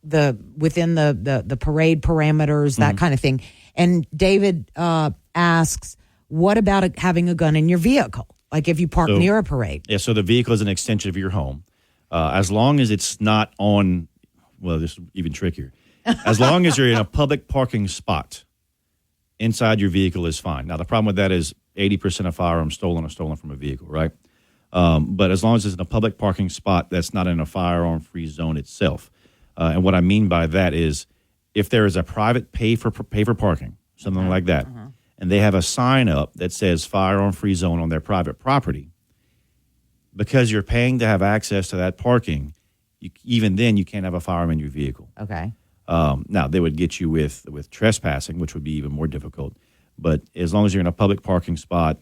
within the parade parameters, that kind of thing. And David asks, what about having a gun in your vehicle? Like if you park near a parade? Yeah, so the vehicle is an extension of your home. As long as it's not on, well, this is even trickier. As long as you're in a public parking spot, inside your vehicle is fine. Now, the problem with that is 80% of firearms stolen are stolen from a vehicle, right? But as long as it's in a public parking spot that's not in a firearm-free zone itself. And what I mean by that is if there is a private pay for parking, something like that, and they have a sign up that says firearm-free zone on their private property, because you're paying to have access to that parking, even then you can't have a firearm in your vehicle. Okay. Now, they would get you with trespassing, which would be even more difficult. But as long as you're in a public parking spot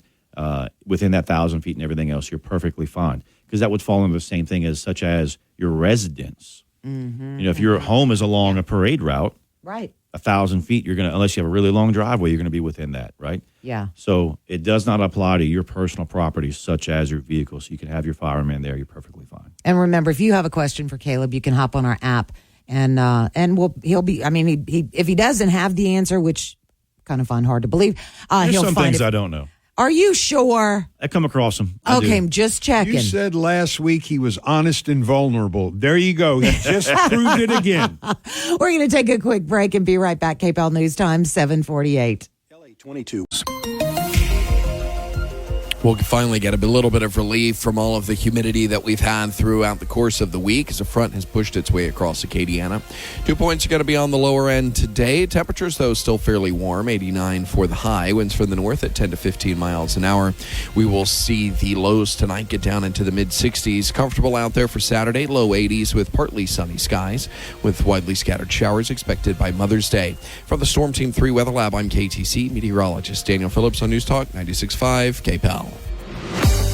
within that 1,000 feet and everything else, you're perfectly fine. Because that would fall into the same thing such as your residence. Mm-hmm. If your home is along a parade route, right, 1,000 feet, unless you have a really long driveway, you're going to be within that, right? Yeah. So it does not apply to your personal property, such as your vehicle. So you can have your firearm in there. You're perfectly fine. And remember, if you have a question for Caleb, you can hop on our app, and he'll be. I mean, if he doesn't have the answer, which kind of find hard to believe, There's he'll some find things it. I don't know. Are you sure? I come across them. Okay, I'm just checking. You said last week he was honest and vulnerable. There you go. He just proved it again. We're going to take a quick break and be right back. KPEL News Time, 7:48. LA 22. We'll finally get a little bit of relief from all of the humidity that we've had throughout the course of the week as a front has pushed its way across Acadiana. 2 points are going to be on the lower end today. Temperatures, though, still fairly warm, 89 for the high. Winds from the north at 10 to 15 miles an hour. We will see the lows tonight get down into the mid-60s. Comfortable out there for Saturday, low 80s with partly sunny skies with widely scattered showers expected by Mother's Day. From the Storm Team 3 Weather Lab, I'm KTC meteorologist Daniel Phillips on News Talk 96.5 KPEL.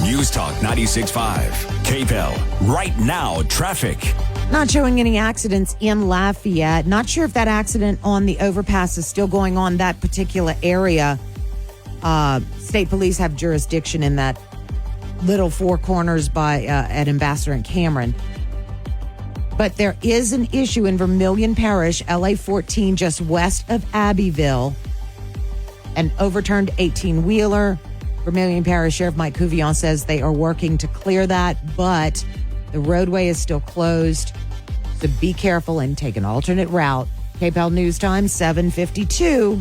News Talk 96.5 KPEL. Right now, traffic. Not showing any accidents in Lafayette. Not sure if that accident on the overpass is still going on that particular area. State police have jurisdiction in that little Four Corners by at Ambassador and Cameron. But there is an issue in Vermilion Parish, LA 14, just west of Abbeville. An overturned 18-wheeler. Vermilion Parish Sheriff Mike Couvion says they are working to clear that, but the roadway is still closed. So be careful and take an alternate route. KPEL News Time, 7:52.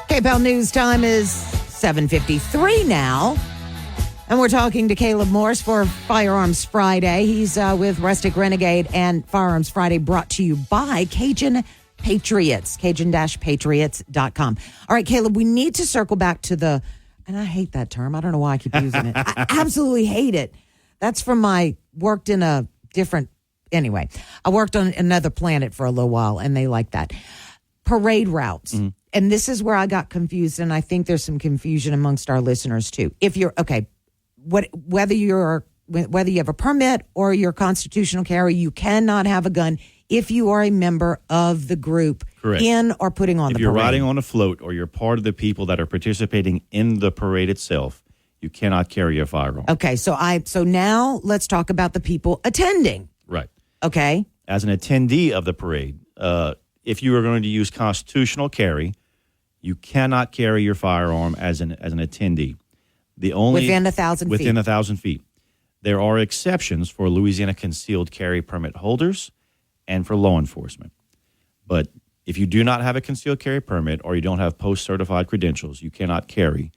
KPEL News Time is 7:53 now. And we're talking to Caleb Morse for Firearms Friday. He's with Rustic Renegade and Firearms Friday brought to you by Cajun Patriots, cajun-patriots.com. All right, Caleb, we need to circle back to and I hate that term. I don't know why I keep using it. I absolutely hate it. That's from worked in a different anyway, I worked on another planet for a little while, and they like that. Parade routes. Mm-hmm. And this is where I got confused, and I think there's some confusion amongst our listeners too. If you're whether you have a permit or you're constitutional carry, you cannot have a gun if you are a member of the group. Correct. In or putting on the parade. If you're riding on a float or you're part of the people that are participating in the parade itself, you cannot carry a firearm. Okay, so now let's talk about the people attending. Right. Okay. As an attendee of the parade, if you are going to use constitutional carry, you cannot carry your firearm as an attendee. Within 1,000 feet. Within 1,000 feet. There are exceptions for Louisiana concealed carry permit holders and for law enforcement. But if you do not have a concealed carry permit or you don't have post-certified credentials, you cannot carry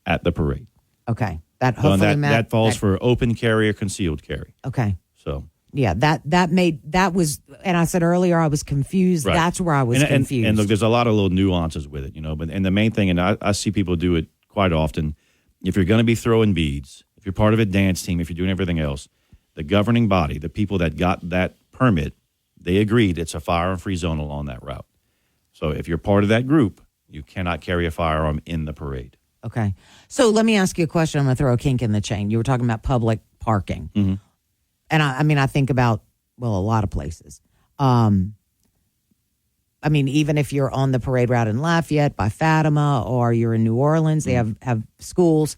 at the parade. Okay. That falls for open carry or concealed carry. Okay. So yeah, that was, and I said earlier I was confused. Right. That's where I was confused. And look, there's a lot of little nuances with it, and the main thing, and I see people do it quite often, if you're going to be throwing beads, if you're part of a dance team, if you're doing everything else, the governing body, the people that got that permit, they agreed it's a firearm-free zone along that route. So if you're part of that group, you cannot carry a firearm in the parade. Okay. So let me ask you a question. I'm going to throw a kink in the chain. You were talking about public parking. Mm-hmm. And I think about, a lot of places. Even if you're on the parade route in Lafayette by Fatima or you're in New Orleans, they have schools.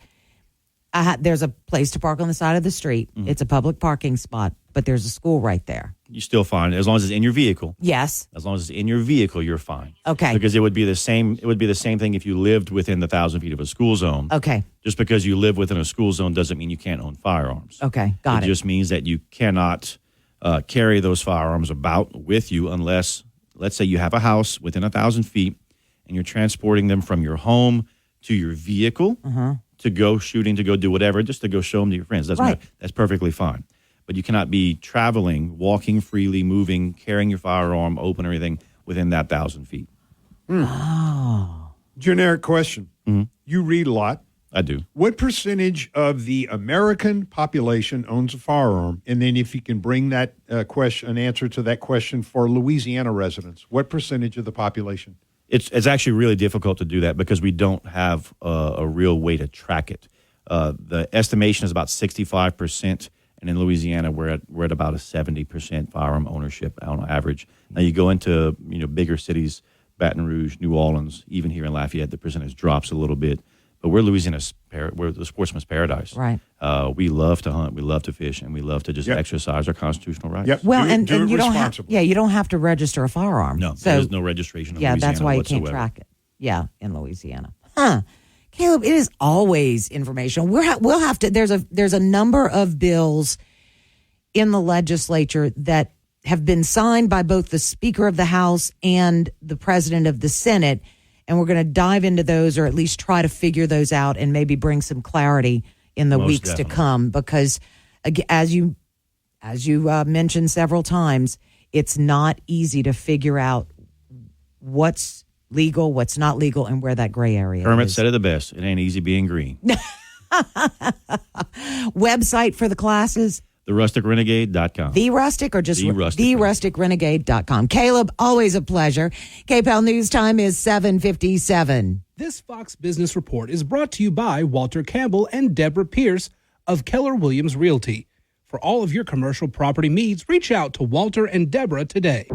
There's a place to park on the side of the street. Mm-hmm. It's a public parking spot, but there's a school right there. You still fine as long as it's in your vehicle. Yes. As long as it's in your vehicle, you're fine. Okay. Because it would be the same. It would be the same thing if you lived within the 1,000 feet of a school zone. Okay. Just because you live within a school zone doesn't mean you can't own firearms. Okay. Got it. It just means that you cannot carry those firearms about with you unless, let's say, you have a house within 1,000 feet and you're transporting them from your home to your vehicle to go shooting, to go do whatever, just to go show them to your friends. Doesn't matter. That's perfectly fine. But you cannot be traveling, walking freely, moving, carrying your firearm, open or anything within that 1,000 feet. Oh. Generic question. Mm-hmm. You read a lot. I do. What percentage of the American population owns a firearm? And then if you can bring that an answer to that question for Louisiana residents, what percentage of the population? It's actually really difficult to do that because we don't have a real way to track it. The estimation is about 65%. And in Louisiana, we're at about a 70% firearm ownership on average. Now you go into bigger cities, Baton Rouge, New Orleans, even here in Lafayette, the percentage drops a little bit. But we're we're the sportsman's paradise. Right. We love to hunt, we love to fish, and we love to just exercise our constitutional rights. Yep. Well, and you don't have you don't have to register a firearm. No, so, there is no registration. In Louisiana that's why whatsoever. You can't track it. Yeah, in Louisiana. Huh. Caleb, it is always informational. We'll have to. There's a number of bills in the legislature that have been signed by both the Speaker of the House and the President of the Senate, and we're going to dive into those, or at least try to figure those out, and maybe bring some clarity in the weeks to come. Because, as you mentioned several times, it's not easy to figure out what's legal, what's not legal, and where that gray area Kermit is. said it the best. It ain't easy being green. Website for the classes? TheRusticRenegade.com. The Rustic or just TheRusticRenegade.com. Caleb, always a pleasure. KPEL News Time is 7:57. This Fox Business Report is brought to you by Walter Campbell and Deborah Pierce of Keller Williams Realty. For all of your commercial property needs, reach out to Walter and Deborah today.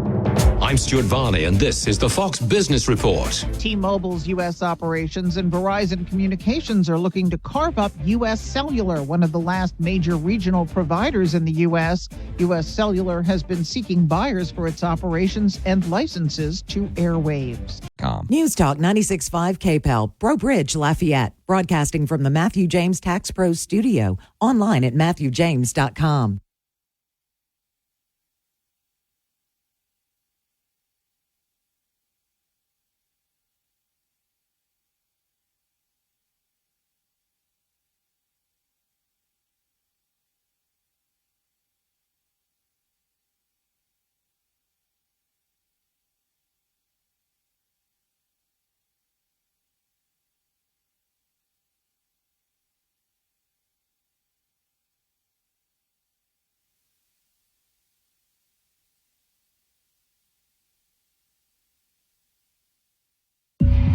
I'm Stuart Varney, and this is the Fox Business Report. T-Mobile's U.S. operations and Verizon Communications are looking to carve up U.S. Cellular, one of the last major regional providers in the U.S. U.S. Cellular has been seeking buyers for its operations and licenses to airwaves. News Talk 96.5 KPEL, Breaux Bridge, Lafayette. Broadcasting from the Matthew James Tax Pro Studio. Online at MatthewJames.com.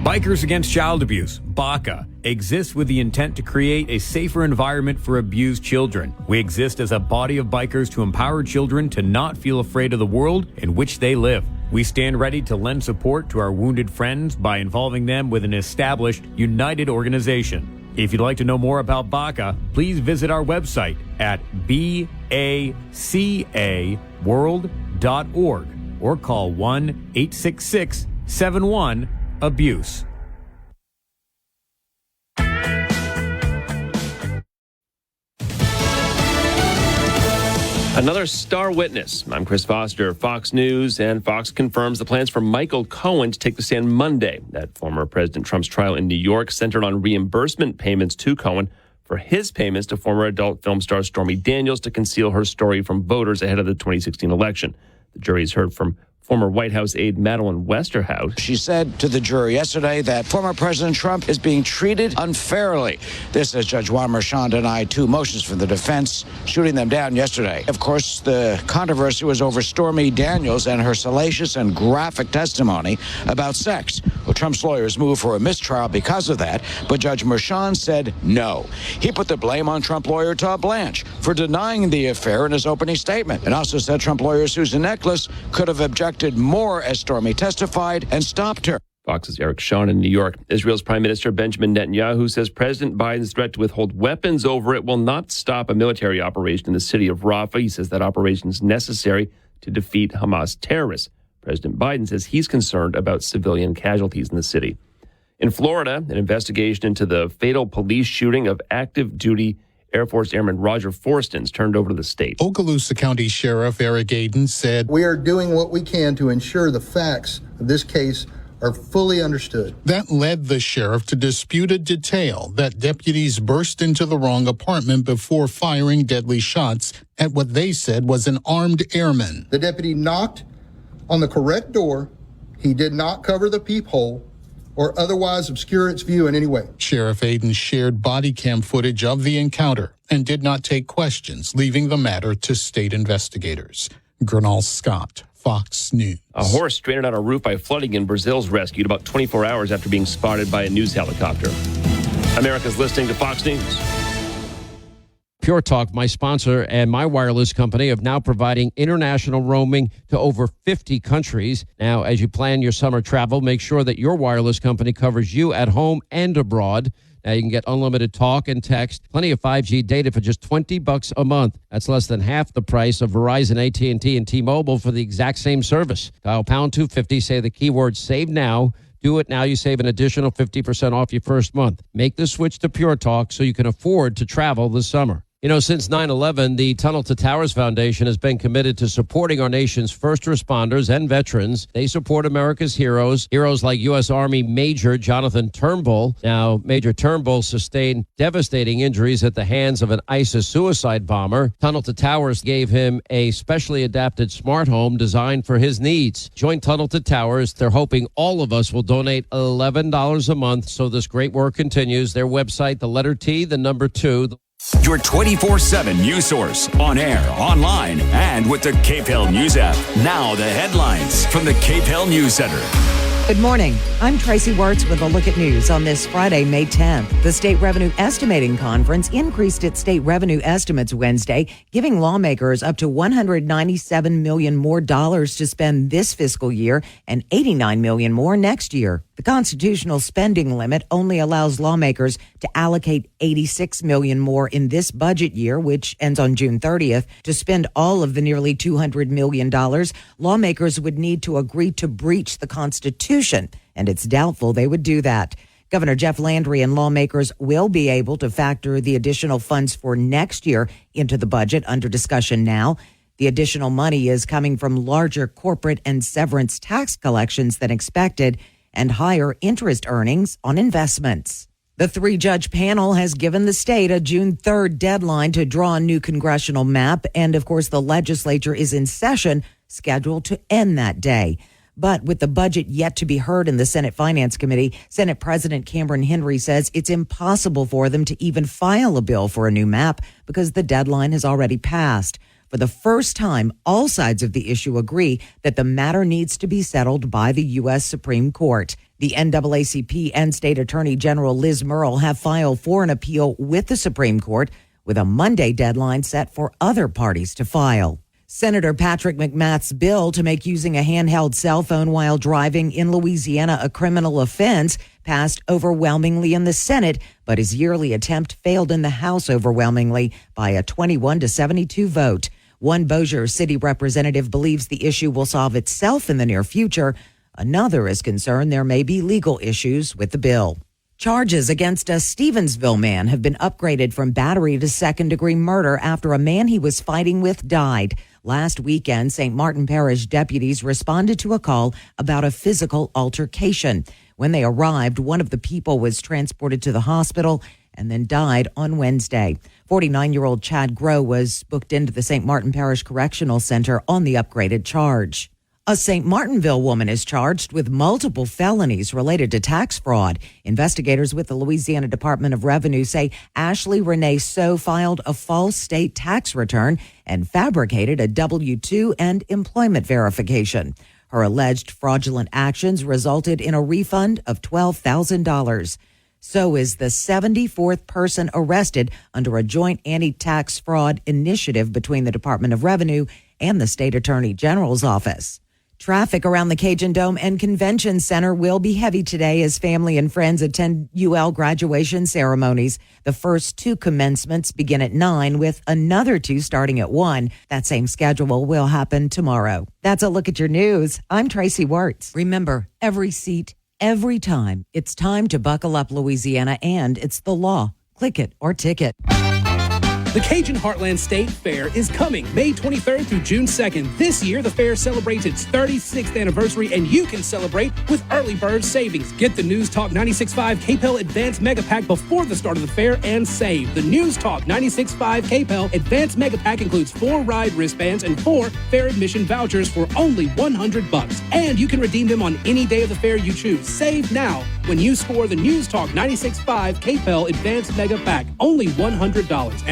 Bikers Against Child Abuse, BACA, exists with the intent to create a safer environment for abused children. We exist as a body of bikers to empower children to not feel afraid of the world in which they live. We stand ready to lend support to our wounded friends by involving them with an established, united organization. If you'd like to know more about BACA, please visit our website at bacaworld.org or call 1-866-71-ABUSE. Another star witness. I'm Chris Foster, Fox News, and Fox confirms the plans for Michael Cohen to take the stand Monday. That former President Trump's trial in New York centered on reimbursement payments to Cohen for his payments to former adult film star Stormy Daniels to conceal her story from voters ahead of the 2016 election. The jury has heard from former White House aide Madeleine Westerhout. She said to the jury yesterday that former President Trump is being treated unfairly. This as Judge Juan Merchan denied two motions from the defense, shooting them down yesterday. Of course, the controversy was over Stormy Daniels and her salacious and graphic testimony about sex. Well, Trump's lawyers moved for a mistrial because of that, but Judge Merchan said no. He put the blame on Trump lawyer Todd Blanche for denying the affair in his opening statement, and also said Trump lawyer Susan Nicholas could have objected more as Stormy testified and stopped her. Fox's Eric Shawn in New York. Israel's Prime Minister Benjamin Netanyahu says President Biden's threat to withhold weapons over it will not stop a military operation in the city of Rafah. He says that operation is necessary to defeat Hamas terrorists. President Biden says he's concerned about civilian casualties in the city. In Florida, an investigation into the fatal police shooting of active duty Air Force Airman Roger Forstens turned over to the state. Okaloosa County Sheriff Eric Aiden said, "We are doing what we can to ensure the facts of this case are fully understood." That led the sheriff to dispute a detail that deputies burst into the wrong apartment before firing deadly shots at what they said was an armed airman. The deputy knocked on the correct door. He did not cover the peephole or otherwise obscure its view in any way. Sheriff Aiden shared body cam footage of the encounter and did not take questions, leaving the matter to state investigators. Gernal Scott, Fox News. A horse stranded on a roof by flooding in Brazil is rescued about 24 hours after being spotted by a news helicopter. America's listening to Fox News. Pure Talk, my sponsor, and my wireless company of now providing international roaming to over 50 countries. Now, as you plan your summer travel, make sure that your wireless company covers you at home and abroad. Now, you can get unlimited talk and text, plenty of 5G data for just $20 a month. That's less than half the price of Verizon, AT&T, and T-Mobile for the exact same service. Dial pound 250, say the keyword save now. Do it now. You save an additional 50% off your first month. Make the switch to Pure Talk so you can afford to travel this summer. You know, since 9/11, the Tunnel to Towers Foundation has been committed to supporting our nation's first responders and veterans. They support America's heroes like U.S. Army Major Jonathan Turnbull. Now, Major Turnbull sustained devastating injuries at the hands of an ISIS suicide bomber. Tunnel to Towers gave him a specially adapted smart home designed for his needs. Join Tunnel to Towers. They're hoping all of us will donate $11 a month so this great work continues. Their website, the letter T, the number 2. Your 24/7 news source, on air, online, and with the KPEL News app. Now the headlines from the KPEL News Center. Good morning. I'm Tracy Wertz with a look at news on this Friday, May 10th. The State Revenue Estimating Conference increased its state revenue estimates Wednesday, giving lawmakers up to $197 million more dollars to spend this fiscal year and $89 million more next year. The constitutional spending limit only allows lawmakers to allocate $86 million more in this budget year, which ends on June 30th. To spend all of the nearly $200 million, lawmakers would need to agree to breach the Constitution, and it's doubtful they would do that. Governor Jeff Landry and lawmakers will be able to factor the additional funds for next year into the budget under discussion now. The additional money is coming from larger corporate and severance tax collections than expected and higher interest earnings on investments. The 3-judge panel has given the state a June 3rd deadline to draw a new congressional map, and of course the legislature is in session, scheduled to end that day. But with the budget yet to be heard in the Senate Finance Committee, Senate President Cameron Henry says it's impossible for them to even file a bill for a new map because the deadline has already passed. For For the first time, all sides of the issue agree that the matter needs to be settled by the U.S. Supreme Court. The NAACP and State Attorney General Liz Murrill have filed for an appeal with the Supreme Court, with a Monday deadline set for other parties to file. Senator Patrick McMath's bill to make using a handheld cell phone while driving in Louisiana a criminal offense passed overwhelmingly in the Senate, but his yearly attempt failed in the House overwhelmingly by a 21-72 vote. One Bossier city representative believes the issue will solve itself in the near future. Another is concerned there may be legal issues with the bill. Charges against a Stevensville man have been upgraded from battery to second-degree murder after a man he was fighting with died. Last weekend, St. Martin Parish deputies responded to a call about a physical altercation. When they arrived, one of the people was transported to the hospital and then died on Wednesday. 49-year-old Chad Groh was booked into the St. Martin Parish Correctional Center on the upgraded charge. A St. Martinville woman is charged with multiple felonies related to tax fraud. Investigators with the Louisiana Department of Revenue say Ashley Renee So filed a false state tax return and fabricated a W-2 and employment verification. Her alleged fraudulent actions resulted in a refund of $12,000. So is the 74th person arrested under a joint anti-tax fraud initiative between the Department of Revenue and the State Attorney General's office. Traffic around the Cajun Dome and Convention Center will be heavy today as family and friends attend UL graduation ceremonies. The first two commencements begin at 9, with another two starting at 1. That same schedule will happen tomorrow. That's a look at your news. I'm Tracy Wirtz. Remember, every seat, every time. It's time to buckle up, Louisiana, and it's the law. Click it or ticket. The Cajun Heartland State Fair is coming May 23rd through June 2nd. This year, the fair celebrates its 36th anniversary, and you can celebrate with early bird savings. Get the News Talk 96.5 KPEL Advanced Mega Pack before the start of the fair and save. The News Talk 96.5 KPEL Advanced Mega Pack includes 4 ride wristbands and 4 fair admission vouchers for only $100. And you can redeem them on any day of the fair you choose. Save now when you score the News Talk 96.5 KPEL Advanced Mega Pack. Only $100.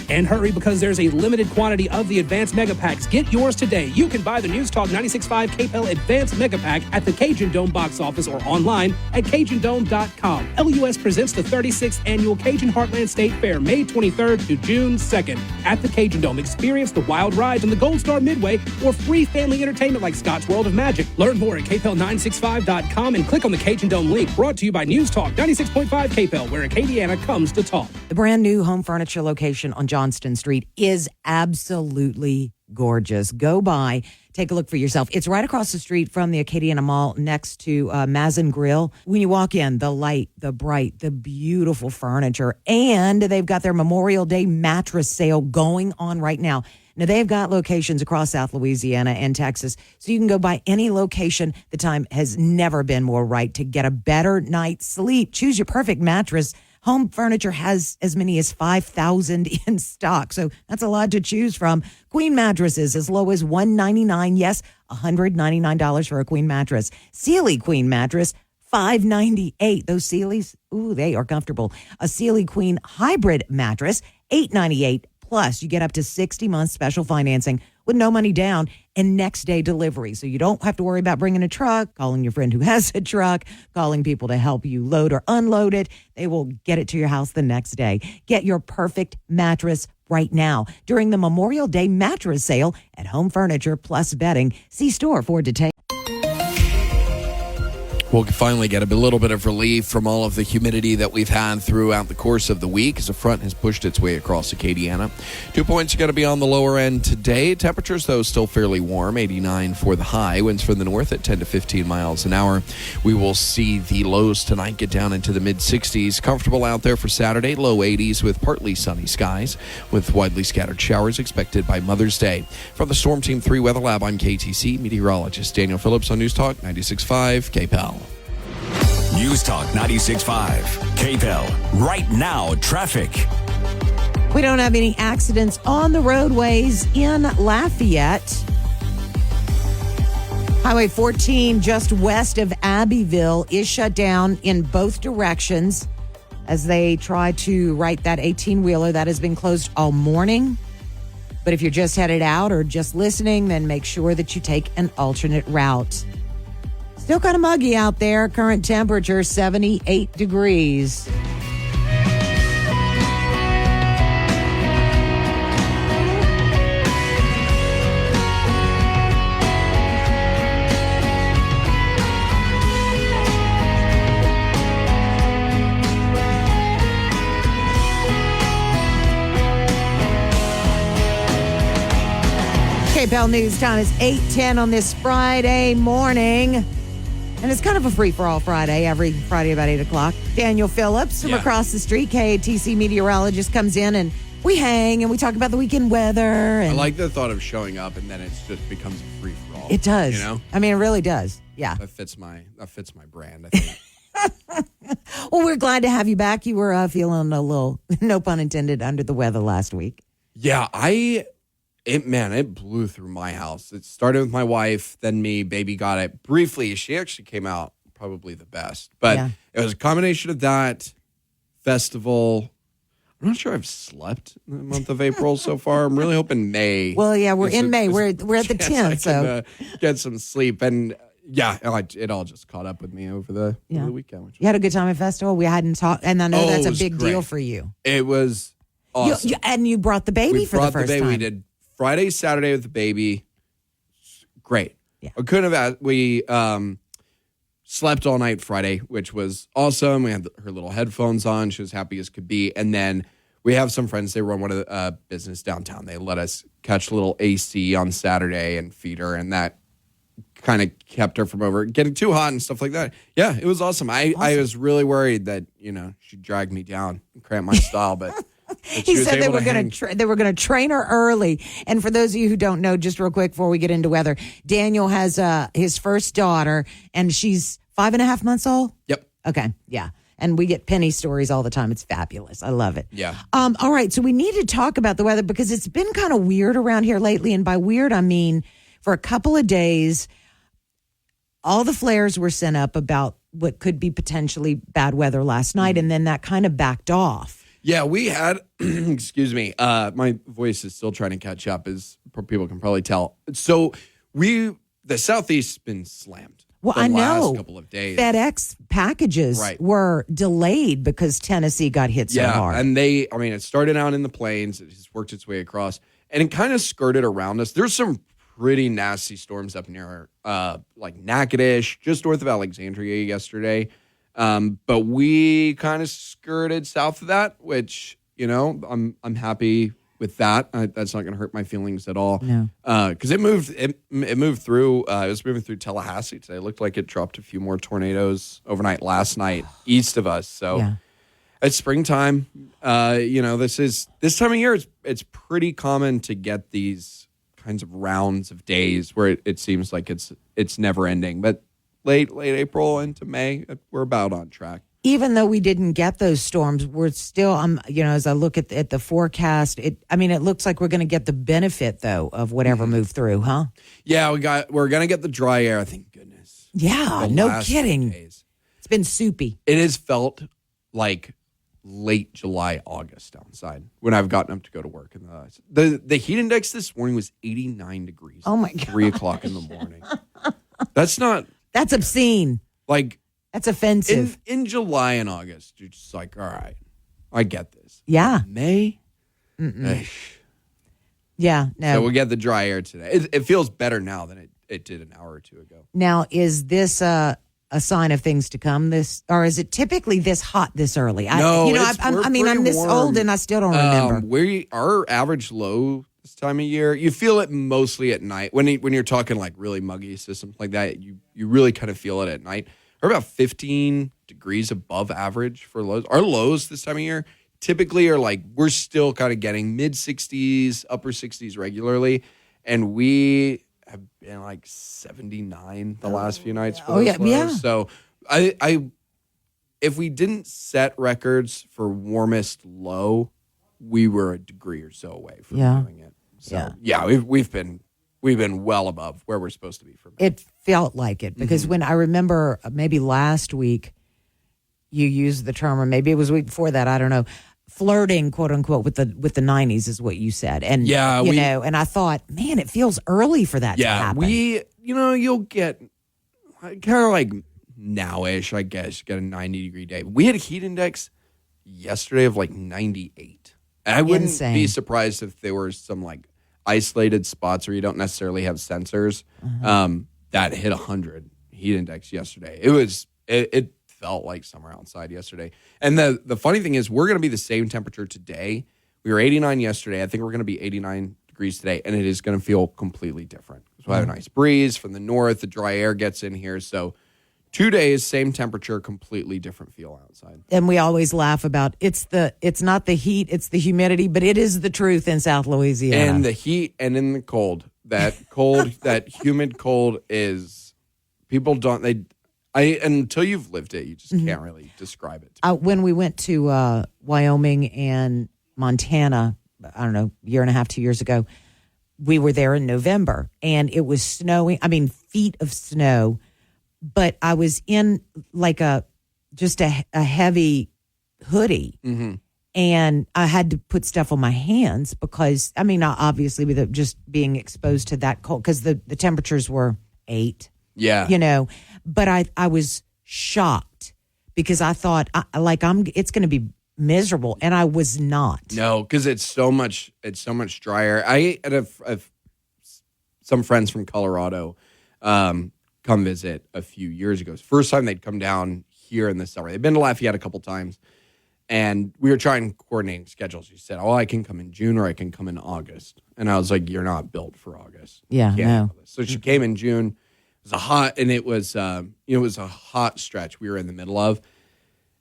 And hurry because there's a limited quantity of the Advanced Mega Packs. Get yours today. You can buy the News Talk 96.5 KPEL Advanced Mega Pack at the Cajun Dome box office or online at CajunDome.com. LUS presents the 36th Annual Cajun Heartland State Fair, May 23rd to June 2nd. At the Cajun Dome, experience the wild rides on the Gold Star Midway or free family entertainment like Scott's World of Magic. Learn more at KPEL965.com and click on the Cajun Dome link. Brought to you by News Talk 96.5 KPEL, where Acadiana comes to talk. The brand new home furniture location on Johnston Street is absolutely gorgeous. Go by, take a look for yourself. It's right across the street from the Acadiana Mall next to Mazin Grill. When you walk in, the light, the bright, the beautiful furniture, and they've got their Memorial Day mattress sale going on right now. Now, they've got locations across South Louisiana and Texas, so you can go by any location. The time has never been more right to get a better night's sleep. Choose your perfect mattress. Home Furniture has as many as 5,000 in stock, so that's a lot to choose from. Queen mattresses as low as $199. Yes, $199 for a queen mattress. Sealy Queen mattress, $598. Those Sealy's, ooh, they are comfortable. A Sealy Queen hybrid mattress, $898. Plus, you get up to 60 months special financing with no money down and next day delivery. So you don't have to worry about bringing a truck, calling your friend who has a truck, calling people to help you load or unload it. They will get it to your house the next day. Get your perfect mattress right now during the Memorial Day mattress sale at Home Furniture Plus Bedding. See store for details. We'll finally get a little bit of relief from all of the humidity that we've had throughout the course of the week as a front has pushed its way across Acadiana. 2 points are going to be on the lower end today. Temperatures, though, still fairly warm, 89 for the high. Winds from the north at 10 to 15 miles an hour. We will see the lows tonight get down into the mid-60s. Comfortable out there for Saturday, low 80s with partly sunny skies with widely scattered showers expected by Mother's Day. From the Storm Team 3 Weather Lab, I'm KTC meteorologist Daniel Phillips on News Talk 96.5 KPEL. News Talk 96.5 KPEL. Right now, traffic. We don't have any accidents on the roadways in Lafayette. Highway 14 just west of Abbeville is shut down in both directions as they try to right that 18-wheeler that has been closed all morning. But if you're just headed out or just listening, then make sure that you take an alternate route. Still kind of muggy out there. Current temperature 78 degrees. KPEL News time is 8:10 on this Friday morning. And it's kind of a free-for-all Friday, every Friday about 8 o'clock. Daniel Phillips from across the street, KATC meteorologist, comes in and we hang and we talk about the weekend weather. And I like the thought of showing up and then it just becomes a free-for-all. It does. You know? I mean, it really does. Yeah. That fits my brand, I think. Well, we're glad to have you back. You were feeling a little, no pun intended, under the weather last week. Yeah, it blew through my house. It started with my wife, then me. Baby got it briefly. She actually came out probably the best. But it was a combination of that, festival. I'm not sure I've slept in the month of April so far. I'm really hoping May. Well, yeah, we're in May. We're at the 10th, so get some sleep. And yeah, it all just caught up with me over the weekend. You had a good time at festival. We hadn't talked, and I know that's a big deal for you. It was awesome. And you brought the baby for the first time. We did Friday, Saturday with the baby. Great. Yeah. I couldn't have asked. We slept all night Friday, which was awesome. We had her little headphones on. She was happy as could be. And then we have some friends. They run one of the business downtown. They let us catch a little AC on Saturday and feed her. And that kind of kept her from getting too hot and stuff like that. Yeah, it was awesome. I was really worried that, she'd drag me down and cramp my style, but... He said they were going to train her early. And for those of you who don't know, just real quick before we get into weather, Daniel has his first daughter, and she's 5.5 months old. Yep. Okay. Yeah. And we get Penny stories all the time. It's fabulous. I love it. Yeah. All right. So we need to talk about the weather because it's been kind of weird around here lately. And by weird, I mean for a couple of days, all the flares were sent up about what could be potentially bad weather last night. And then that kind of backed off. Yeah, we had, excuse me, my voice is still trying to catch up, as people can probably tell. So the Southeast's been slammed. Well, I know. Last couple of days. FedEx packages were delayed because Tennessee got hit so hard. And it started out in the plains. It just worked its way across. And it kind of skirted around us. There's some pretty nasty storms up near, like Natchitoches, just north of Alexandria yesterday. But we kind of skirted south of that, which, I'm happy with that. That's not going to hurt my feelings at all. No. Cause it moved through, it was moving through Tallahassee today. It looked like it dropped a few more tornadoes overnight last night east of us. So it's springtime. This time of year, it's pretty common to get these kinds of rounds of days where it seems like it's never ending, but late April into May, we're about on track. Even though we didn't get those storms, we're still, as I look at the forecast, it looks like we're going to get the benefit, though, of whatever moved through, huh? Yeah, we're going to get the dry air, thank goodness. Yeah, no kidding. It's been soupy. It has felt like late July, August outside when I've gotten up to go to work. And the heat index this morning was 89 degrees. Oh, my God. 3 o'clock in the morning. That's obscene. Like, that's offensive. In July and August, you're just like, all right, I get this. Yeah. May? Yeah, no. So we get the dry air today. It feels better now than it did an hour or two ago. Now, is this a sign of things to come? Or is it typically this hot this early? No, I'm this warm. old and I still don't remember. Our average low this time of year, you feel it mostly at night. When you're talking like really muggy systems like that, you really kind of feel it at night. We're about 15 degrees above average for lows. Our lows this time of year typically are like, we're still kind of getting mid 60s, upper 60s regularly. And we have been like 79 the last few nights for those lows. Yeah. So if we didn't set records for warmest low, we were a degree or so away from doing it. So we've been well above where we're supposed to be for May. It felt like it because when I remember maybe last week you used the term, or maybe it was the week before that, I don't know, flirting, quote unquote, with the 90s is what you said. And Yeah, and I thought, man, it feels early for that to happen. You'll get kind of like now-ish, I guess, you get a 90-degree day. We had a heat index yesterday of like 98. I wouldn't be surprised if there were some like isolated spots where you don't necessarily have sensors that hit 100 heat index yesterday. It felt like summer outside yesterday. And the funny thing is, we're going to be the same temperature today. We were 89 yesterday. I think we're going to be 89 degrees today, and it is going to feel completely different. So I have a nice breeze from the north. The dry air gets in here. So 2 days, same temperature, completely different feel outside. And we always laugh about it's not the heat, it's the humidity, but it is the truth in South Louisiana. And the heat and in the cold. That cold, that humid cold is, people don't, until you've lived it, you just can't really describe it. When we went to Wyoming and Montana, I don't know, year and a half, 2 years ago, we were there in November and it was snowing. I mean, feet of snow. But I was in like a heavy hoodie, and I had to put stuff on my hands because, I mean, obviously with just being exposed to that cold, because the temperatures were 8. Yeah. But I was shocked because I thought it's going to be miserable, and I was not. No, because it's so much drier. I had some friends from Colorado come visit a few years ago. It's the first time they'd come down here in the summer. They've been to Lafayette a couple times, and we were trying coordinating schedules. She said, I can come in June or I can come in August. And I was like, you're not built for August. Yeah, no. So she came in June. It was a hot stretch we were in the middle of.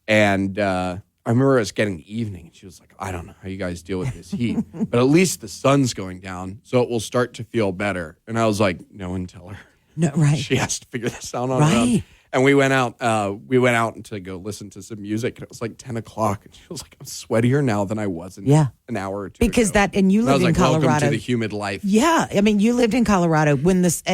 And I remember it was getting evening, and she was like, I don't know how you guys deal with this heat, but at least the sun's going down, so it will start to feel better. And I was like, no one tell her. No, right. She has to figure this out on her own. And we went out to go listen to some music, and it was like 10 o'clock. And she was like, I'm sweatier now than I was in an hour or two because ago. You lived in Colorado. Welcome to the humid life. Yeah. I mean, you lived in Colorado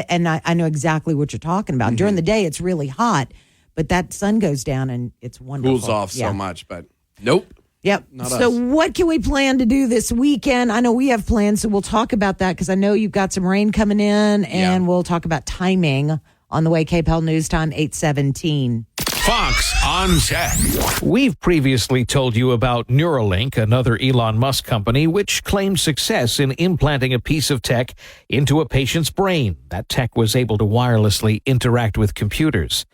and I know exactly what you're talking about. During the day, it's really hot, but that sun goes down and it's wonderful. Cools off so much, but nope. Yep. So what can we plan to do this weekend? I know we have plans, so we'll talk about that because I know you've got some rain coming in, and we'll talk about timing on the way. KPEL News Time, 8:17. Fox on Tech. We've previously told you about Neuralink, another Elon Musk company, which claimed success in implanting a piece of tech into a patient's brain. That tech was able to wirelessly interact with computers.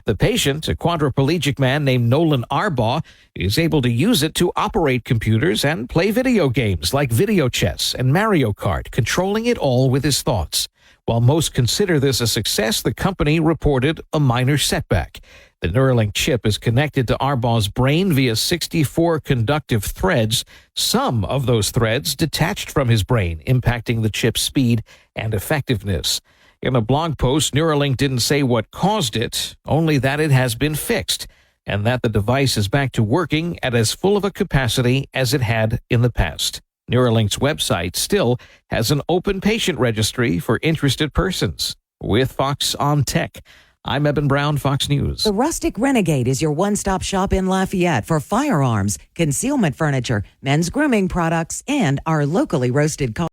The patient, a quadriplegic man named Nolan Arbaugh, is able to use it to operate computers and play video games like video chess and Mario Kart, controlling it all with his thoughts. While most consider this a success, the company reported a minor setback. The Neuralink chip is connected to Arbaugh's brain via 64 conductive threads, some of those threads detached from his brain, impacting the chip's speed and effectiveness. In a blog post, Neuralink didn't say what caused it, only that it has been fixed, and that the device is back to working at as full of a capacity as it had in the past. Neuralink's website still has an open patient registry for interested persons. With Fox on Tech, I'm Eben Brown, Fox News. The Rustic Renegade is your one-stop shop in Lafayette for firearms, concealment furniture, men's grooming products, and our locally roasted coffee.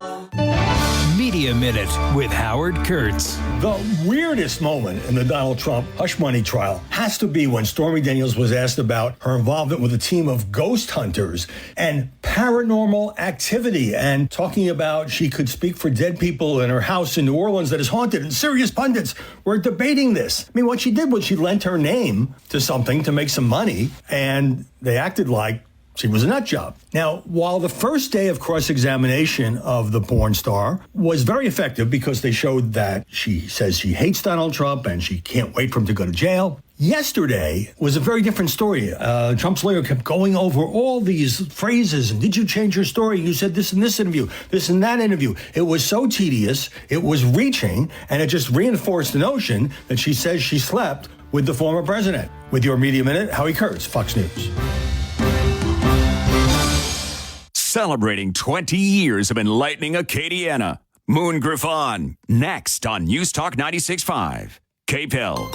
Media Minute with Howard Kurtz. The weirdest moment in the Donald Trump hush money trial has to be when Stormy Daniels was asked about her involvement with a team of ghost hunters and paranormal activity, and talking about she could speak for dead people in her house in New Orleans that is haunted, and serious pundits were debating this. I mean, what she did was she lent her name to something to make some money, and they acted like she was a nut job. Now, while the first day of cross-examination of the porn star was very effective because they showed that she says she hates Donald Trump and she can't wait for him to go to jail, yesterday was a very different story. Trump's lawyer kept going over all these phrases, and did you change your story? You said this in this interview, this in that interview. It was so tedious, it was reaching, and it just reinforced the notion that she says she slept with the former president. With your Media Minute, Howie Kurtz, Fox News. Celebrating 20 years of enlightening Acadiana. Moon Griffon, next on News Talk 96.5. KPEL.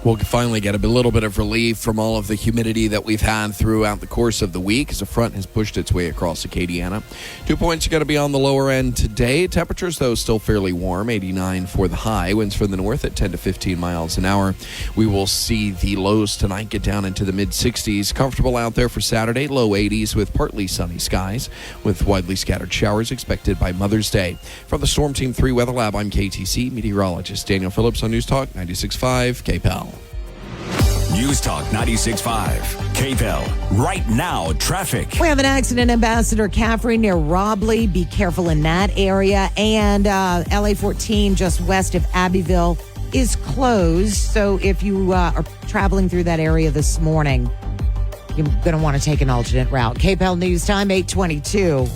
We'll finally get a little bit of relief from all of the humidity that we've had throughout the course of the week as a front has pushed its way across Acadiana. 2 points are going to be on the lower end today. Temperatures, though, still fairly warm, 89 for the high. Winds from the north at 10 to 15 miles an hour. We will see the lows tonight get down into the mid-60s. Comfortable out there for Saturday, low 80s with partly sunny skies with widely scattered showers expected by Mother's Day. From the Storm Team 3 Weather Lab, I'm KTC meteorologist Daniel Phillips on News Talk 96.5 KPEL. News Talk 96.5 KPEL. Right now, traffic. We have an accident, Ambassador Caffrey near Robley. Be careful in that area. And LA 14 just west of Abbeville is closed. So if you are traveling through that area this morning, you're going to want to take an alternate route. KPEL News Time, 8:22.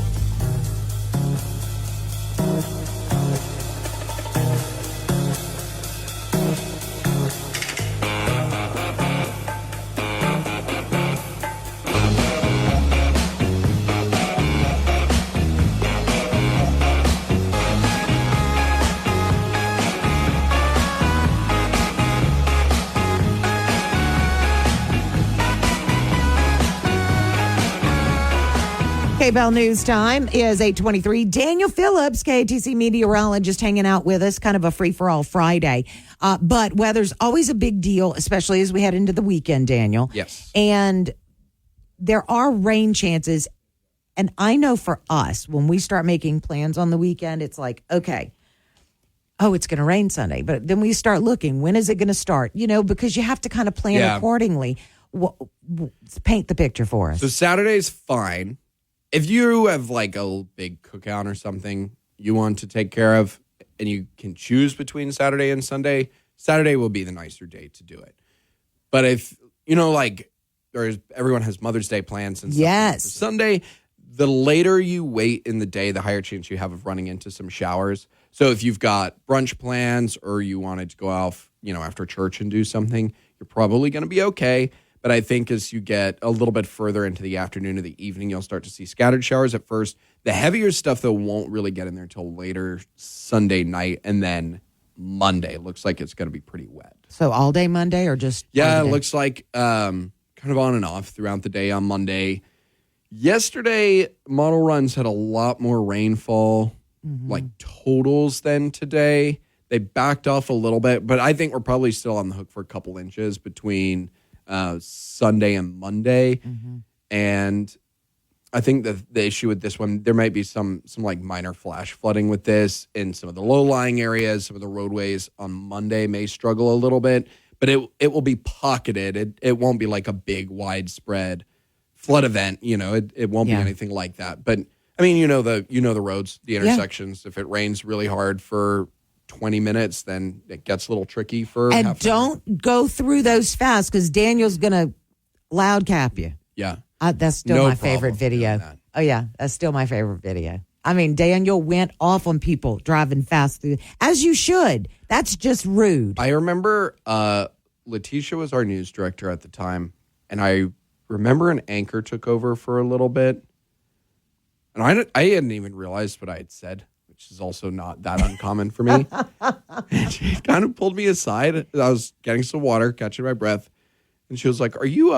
KPEL News Time is 8:23. Daniel Phillips, KATC meteorologist, hanging out with us. Kind of a free-for-all Friday. But weather's always a big deal, especially as we head into the weekend, Daniel. Yes. And there are rain chances. And I know for us, when we start making plans on the weekend, it's like, okay, it's going to rain Sunday. But then we start looking, when is it going to start? Because you have to kind of plan accordingly. Paint the picture for us. So Saturday's fine. If you have like a big cookout or something you want to take care of and you can choose between Saturday and Sunday, Saturday will be the nicer day to do it. But if, everyone has Mother's Day plans and stuff. Yes. For Sunday, the later you wait in the day, the higher chance you have of running into some showers. So if you've got brunch plans or you wanted to go off, after church and do something, you're probably going to be okay. But I think as you get a little bit further into the afternoon or the evening, you'll start to see scattered showers at first. The heavier stuff, though, won't really get in there until later Sunday night. And then Monday looks like it's going to be pretty wet. So all day Monday or just? Yeah, it looks like kind of on and off throughout the day on Monday. Yesterday, model runs had a lot more rainfall, like totals than today. They backed off a little bit, but I think we're probably still on the hook for a couple inches between Sunday and Monday. And I think the issue with this one, there might be some like minor flash flooding with this in some of the low-lying areas. Some of the roadways on Monday may struggle a little bit, but it will be pocketed. It won't be like a big widespread flood event. It won't be anything like that. But I mean, the roads, the intersections. If it rains really hard for 20 minutes, then it gets a little tricky for and half an hour. Don't go through those fast because Daniel's gonna loud cap you. Yeah, that's still my favorite video. Oh yeah, that's still my favorite video. I mean, Daniel went off on people driving fast through, as you should. That's just rude. I remember Letitia was our news director at the time, and I remember an anchor took over for a little bit, and I hadn't even realized what I had said, which is also not that uncommon for me. And she kind of pulled me aside. I was getting some water, catching my breath, and she was like, "Are you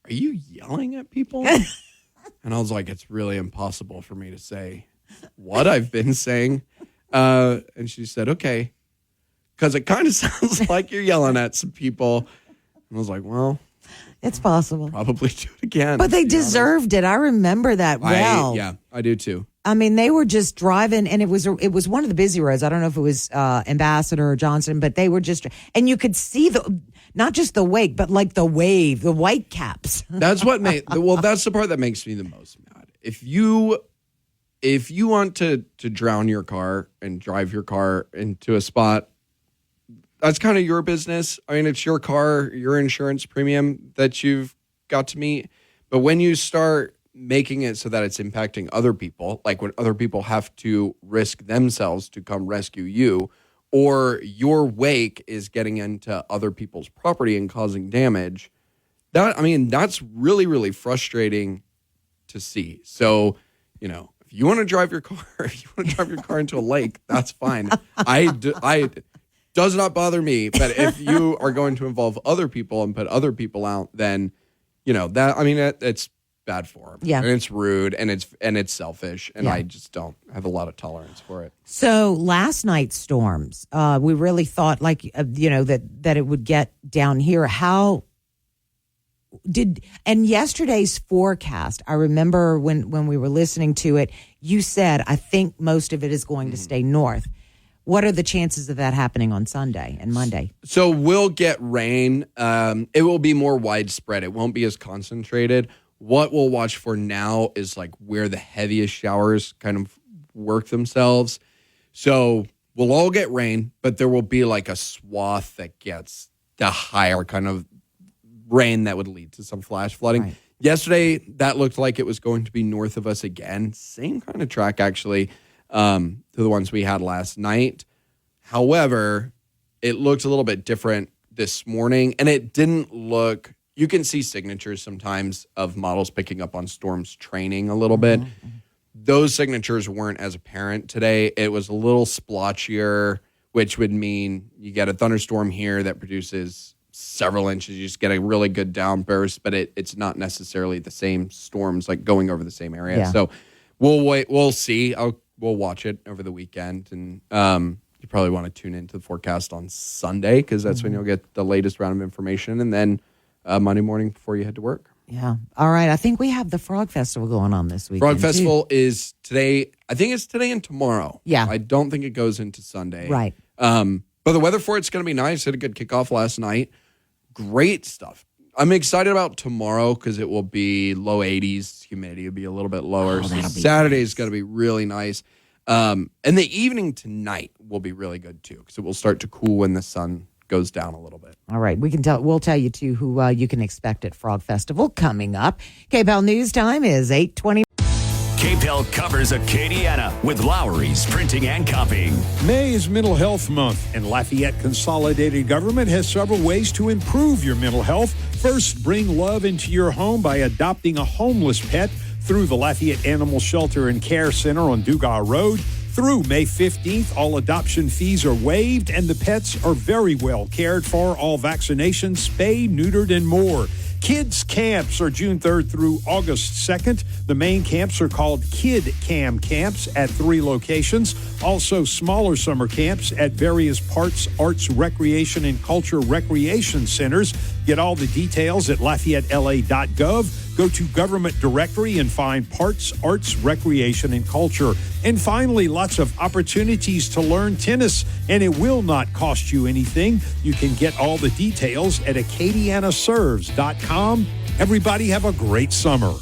yelling at people?" And I was like, "It's really impossible for me to say what I've been saying." And she said, "Okay, because it kind of sounds like you're yelling at some people." And I was like, "Well, it's possible. Probably do it again." But they deserved it. I remember that well. I do too. I mean, they were just driving, and it was one of the busy roads. I don't know if it was Ambassador or Johnson, but they were just, and you could see not just the wake, but like the wave, the white caps. That's what that's the part that makes me the most mad. If you want to drown your car and drive your car into a spot, that's kind of your business. I mean, it's your car, your insurance premium that you've got to meet. But when you start making it so that it's impacting other people, like when other people have to risk themselves to come rescue you, or your wake is getting into other people's property and causing damage, that's really, really frustrating to see. So, if you want to drive your car, into a lake, that's fine. I Does not bother me. But if you are going to involve other people and put other people out, then, it's bad form. Yeah. And it's rude and it's selfish. And Yeah. I just don't have a lot of tolerance for it. So last night's storms, we really thought that it would get down here. And yesterday's forecast, I remember when we were listening to it, you said, I think most of it is going to stay north. What are the chances of that happening on Sunday and Monday? So we'll get rain. It will be more widespread. It won't be as concentrated. What we'll watch for now is like where the heaviest showers kind of work themselves. So we'll all get rain, but there will be like a swath that gets the higher kind of rain that would lead to some flash flooding. Right. Yesterday, that looked like it was going to be north of us again. Same kind of track, actually, to the ones we had last night. However, it looked a little bit different this morning, and it didn't look... You can see signatures sometimes of models picking up on storms training a little bit. Those signatures weren't as apparent today. It was a little splotchier, which would mean you get a thunderstorm here that produces several inches. You just get a really good downburst, but it's not necessarily the same storms like going over the same area. Yeah. So we'll wait. We'll see. We'll watch it over the weekend. And you probably want to tune into the forecast on Sunday because that's when you'll get the latest round of information. And then Monday morning before you head to work. Yeah. All right. I think we have the Frog Festival going on this weekend. Frog Festival is today. I think it's today and tomorrow. Yeah. I don't think it goes into Sunday. Right. But the weather for it's going to be nice. Had a good kickoff last night. Great stuff. I'm excited about tomorrow because it will be low 80s. Humidity will be a little bit lower. So Saturday is going to be really nice. And the evening tonight will be really good too because it will start to cool when the sun goes down a little bit. All right. We'll tell you too who you can expect at Frog Festival coming up. KPEL News Time is 8:20. KPEL covers Acadiana with Lowry's Printing and Copying. May is Mental Health Month, and Lafayette Consolidated Government has several ways to improve your mental health. First, bring love into your home by adopting a homeless pet through the Lafayette Animal Shelter and Care Center on Dugas Road. Through May 15th, all adoption fees are waived, and the pets are very well cared for. All vaccinations, spayed, neutered, and more. Kids camps are June 3rd through August 2nd. The main camps are called Kid Cam camps at 3 locations. Also, smaller summer camps at various Parts, Arts, Recreation, and Culture Recreation Centers. Get all the details at LafayetteLA.gov. Go to Government Directory and find Parts, Arts, Recreation, and Culture. And finally, lots of opportunities to learn tennis, and it will not cost you anything. You can get all the details at AcadianaServes.com. Everybody have a great summer.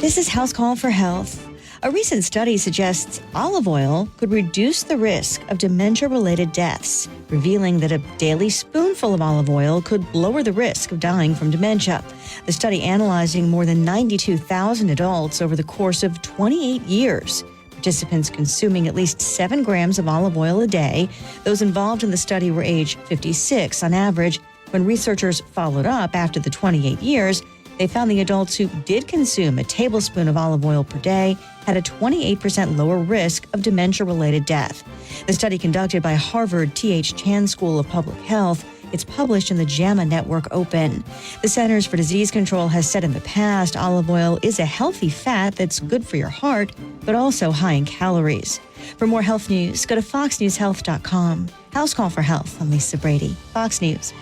This is House Call for Health. A recent study suggests olive oil could reduce the risk of dementia-related deaths, revealing that a daily spoonful of olive oil could lower the risk of dying from dementia. The study analyzing more than 92,000 adults over the course of 28 years. Participants consuming at least 7 grams of olive oil a day. Those involved in the study were age 56 on average. When researchers followed up after the 28 years, they found the adults who did consume a tablespoon of olive oil per day had a 28% lower risk of dementia-related death. The study conducted by Harvard T.H. Chan School of Public Health. It's published in the JAMA Network Open. The Centers for Disease Control has said in the past olive oil is a healthy fat that's good for your heart, but also high in calories. For more health news, go to foxnewshealth.com. House Call for Health. I'm Lisa Brady, Fox News.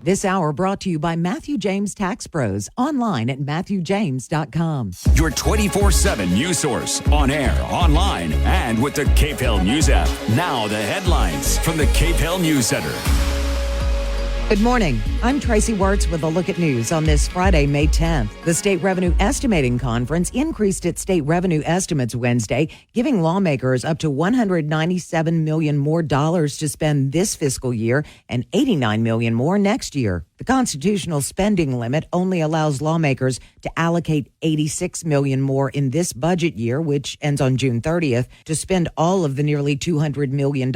This hour brought to you by Matthew James Tax Pros, online at MatthewJames.com. Your 24/7 news source, on air, online, and with the KPEL News app. Now the headlines from the KPEL News Center. Good morning. I'm Tracy Wirtz with a look at news on this Friday, May 10th. The State Revenue Estimating Conference increased its state revenue estimates Wednesday, giving lawmakers up to $197 million more dollars to spend this fiscal year and $89 million more next year. The constitutional spending limit only allows lawmakers to allocate $86 million more in this budget year, which ends on June 30th. To spend all of the nearly $200 million,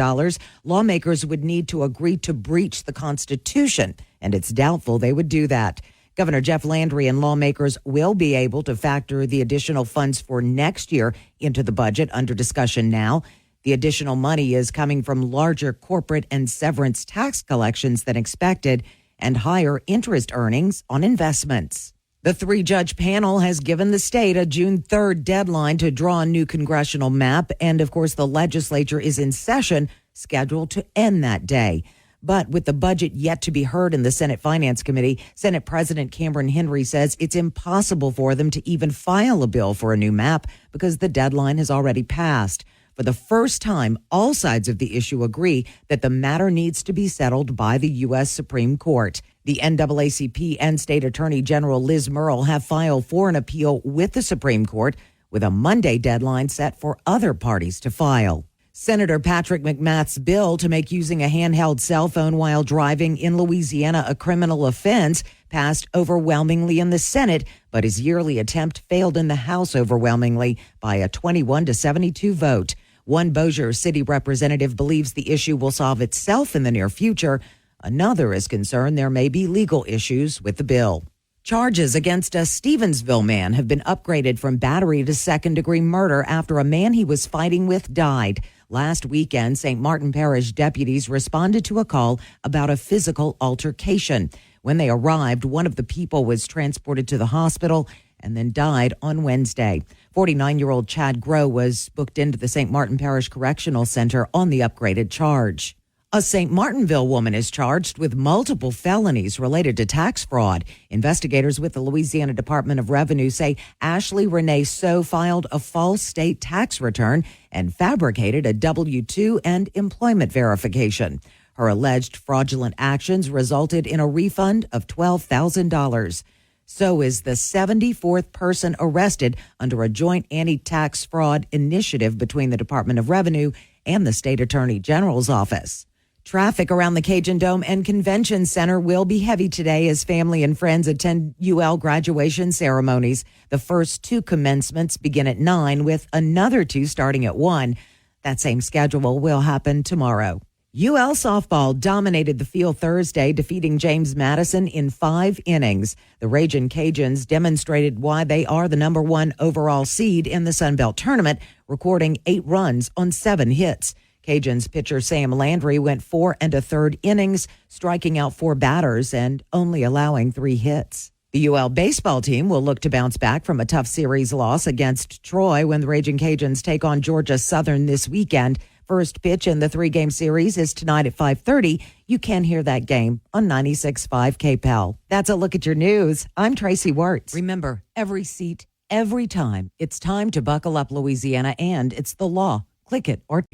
lawmakers would need to agree to breach the Constitution, and it's doubtful they would do that. Governor Jeff Landry and lawmakers will be able to factor the additional funds for next year into the budget under discussion now. The additional money is coming from larger corporate and severance tax collections than expected and higher interest earnings on investments. The 3-judge panel has given the state a June 3rd deadline to draw a new congressional map. And of course, the legislature is in session, scheduled to end that day. But with the budget yet to be heard in the Senate Finance Committee, Senate President Cameron Henry says it's impossible for them to even file a bill for a new map because the deadline has already passed. For the first time, all sides of the issue agree that the matter needs to be settled by the U.S. Supreme Court. The NAACP and State Attorney General Liz Murrill have filed for an appeal with the Supreme Court, with a Monday deadline set for other parties to file. Senator Patrick McMath's bill to make using a handheld cell phone while driving in Louisiana a criminal offense passed overwhelmingly in the Senate, but his yearly attempt failed in the House overwhelmingly by a 21-72 vote. One Bossier City representative believes the issue will solve itself in the near future. Another is concerned there may be legal issues with the bill. Charges against a Stevensville man have been upgraded from battery to second-degree murder after a man he was fighting with died. Last weekend, St. Martin Parish deputies responded to a call about a physical altercation. When they arrived, one of the people was transported to the hospital and then died on Wednesday. 49-year-old Chad Groh was booked into the St. Martin Parish Correctional Center on the upgraded charge. A St. Martinville woman is charged with multiple felonies related to tax fraud. Investigators with the Louisiana Department of Revenue say Ashley Renee So filed a false state tax return and fabricated a W-2 and employment verification. Her alleged fraudulent actions resulted in a refund of $12,000. So is the 74th person arrested under a joint anti-tax fraud initiative between the Department of Revenue and the State Attorney General's office. Traffic around the Cajun Dome and Convention Center will be heavy today as family and friends attend UL graduation ceremonies. The first 2 commencements begin at 9, with another 2 starting at 1. That same schedule will happen tomorrow. UL softball dominated the field Thursday, defeating James Madison in 5 innings. The Ragin' Cajuns demonstrated why they are the number 1 overall seed in the Sun Belt Tournament, recording 8 runs on 7 hits. Cajuns pitcher Sam Landry went 4 1/3 innings, striking out 4 batters and only allowing 3 hits. The UL baseball team will look to bounce back from a tough series loss against Troy when the Ragin' Cajuns take on Georgia Southern this weekend. First pitch in the 3-game series is tonight at 5:30. You can hear that game on 96.5 KPEL. That's a look at your news. I'm Tracy Wirtz. Remember, every seat, every time. It's time to buckle up, Louisiana, and it's the law. Click it or...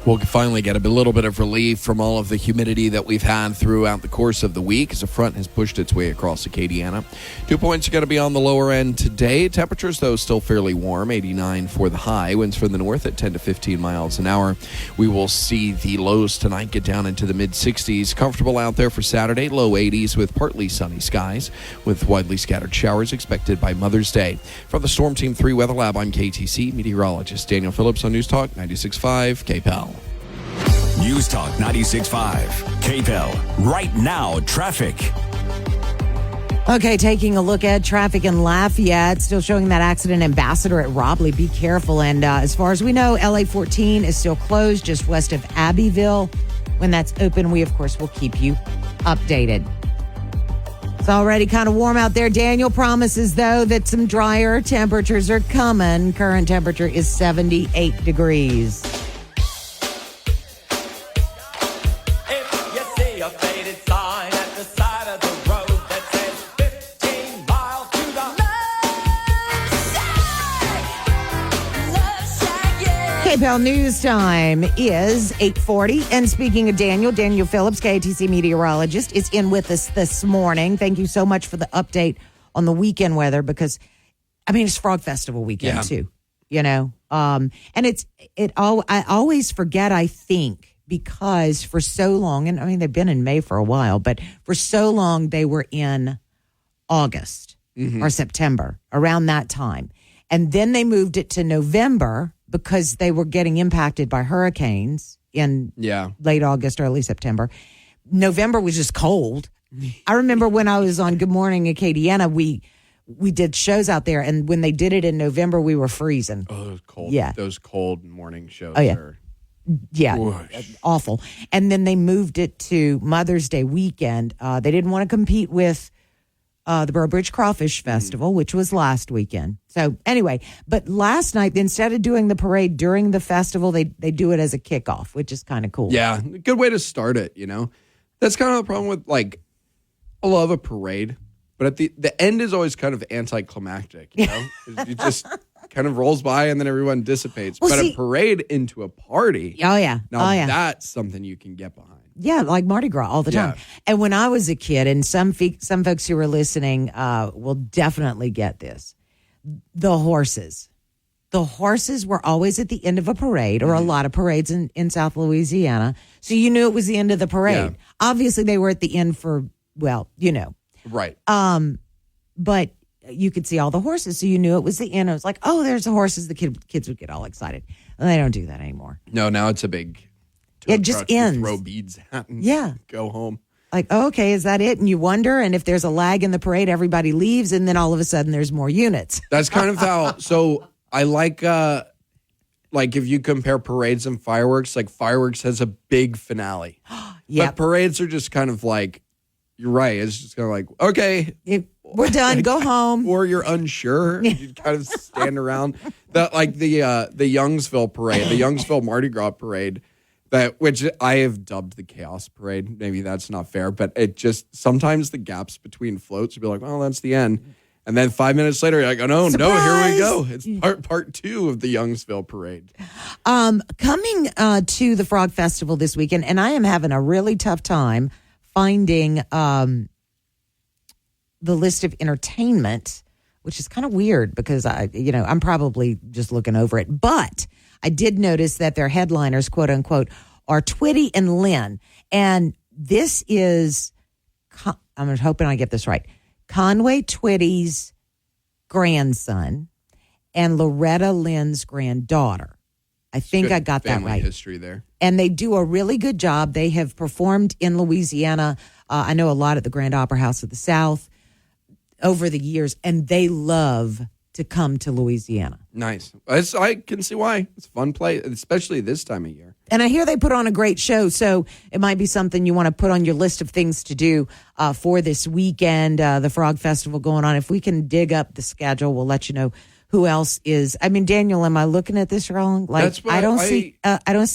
We'll finally get a little bit of relief from all of the humidity that we've had throughout the course of the week as a front has pushed its way across Acadiana. 2 points are going to be on the lower end today. Temperatures, though, still fairly warm, 89 for the high. Winds from the north at 10 to 15 miles an hour. We will see the lows tonight get down into the mid-60s. Comfortable out there for Saturday, low 80s with partly sunny skies with widely scattered showers expected by Mother's Day. From the Storm Team 3 Weather Lab, I'm KTC meteorologist Daniel Phillips on News Talk 96.5 KPEL. News Talk 96.5 KPEL. Right now, traffic. Okay, taking a look at traffic in Lafayette, still showing that accident. Ambassador at Robley, be careful. And as far as we know, LA 14 is still closed just west of Abbeville. When that's open, we, of course, will keep you updated. It's already kind of warm out there. Daniel promises, though, that some drier temperatures are coming. Current temperature is 78 degrees. KPEL News Time is 8:40. And speaking of Daniel Phillips, KATC meteorologist, is in with us this morning. Thank you so much for the update on the weekend weather because, I mean, it's Frog Festival weekend too, you know. And I always forget, I think, because for so long, and I mean, they've been in May for a while, but for so long they were in August or September, around that time. And then they moved it to November because they were getting impacted by hurricanes in late August, early September. November was just cold. I remember when I was on Good Morning Acadiana, we did shows out there, and when they did it in November, we were freezing. Oh, those cold. Yeah. Those cold morning shows. Oh, yeah. Are Awful. And then they moved it to Mother's Day weekend. They didn't want to compete with the Burbridge Crawfish Festival, which was last weekend. So anyway, but last night, instead of doing the parade during the festival, they do it as a kickoff, which is kind of cool. Yeah, good way to start it, That's kind of the problem with, I love a parade, but at the end is always kind of anticlimactic, It just kind of rolls by and then everyone dissipates. Well, but see, a parade into a party, oh yeah, that's something you can get behind. Yeah, like Mardi Gras all the time. And when I was a kid, and some folks who are listening will definitely get this, the horses. The horses were always at the end of a parade, or a lot of parades in South Louisiana. So you knew it was the end of the parade. Yeah. Obviously, they were at the end for, Right. But you could see all the horses, so you knew it was the end. It was like, oh, there's the horses. The kids would get all excited. And they don't do that anymore. No, now it's a big... It just ends. Throw beads at and go home. Like, oh, okay, is that it? And you wonder, and if there's a lag in the parade, everybody leaves, and then all of a sudden there's more units. That's kind of how... So I like if you compare parades and fireworks, fireworks has a big finale. Yeah. But parades are just kind of you're right. It's just kind of okay. We're done. Go home. Or you're unsure. You kind of stand around. The Youngsville parade, the Youngsville Mardi Gras parade, which I have dubbed the Chaos Parade. Maybe that's not fair, but it just sometimes the gaps between floats would be like, well, that's the end. And then 5 minutes later, you're like, oh, no, here we go. It's part 2 of the Youngsville parade. Coming to the Frog Festival this weekend, and I am having a really tough time finding the list of entertainment, which is kind of weird because I'm probably just looking over it. But I did notice that their headliners, quote unquote, are Twitty and Lynn. And this is, I'm hoping I get this right, Conway Twitty's grandson and Loretta Lynn's granddaughter. I think I got that right. History there. And they do a really good job. They have performed in Louisiana. I know a lot at the Grand Opera House of the South over the years, and they love to come to Louisiana. Nice. I can see why. It's a fun play, especially this time of year. And I hear they put on a great show, so it might be something you want to put on your list of things to do for this weekend, the Frog Festival going on. If we can dig up the schedule, we'll let you know who else is. I mean, Daniel, am I looking at this wrong? I don't see a link. I haven't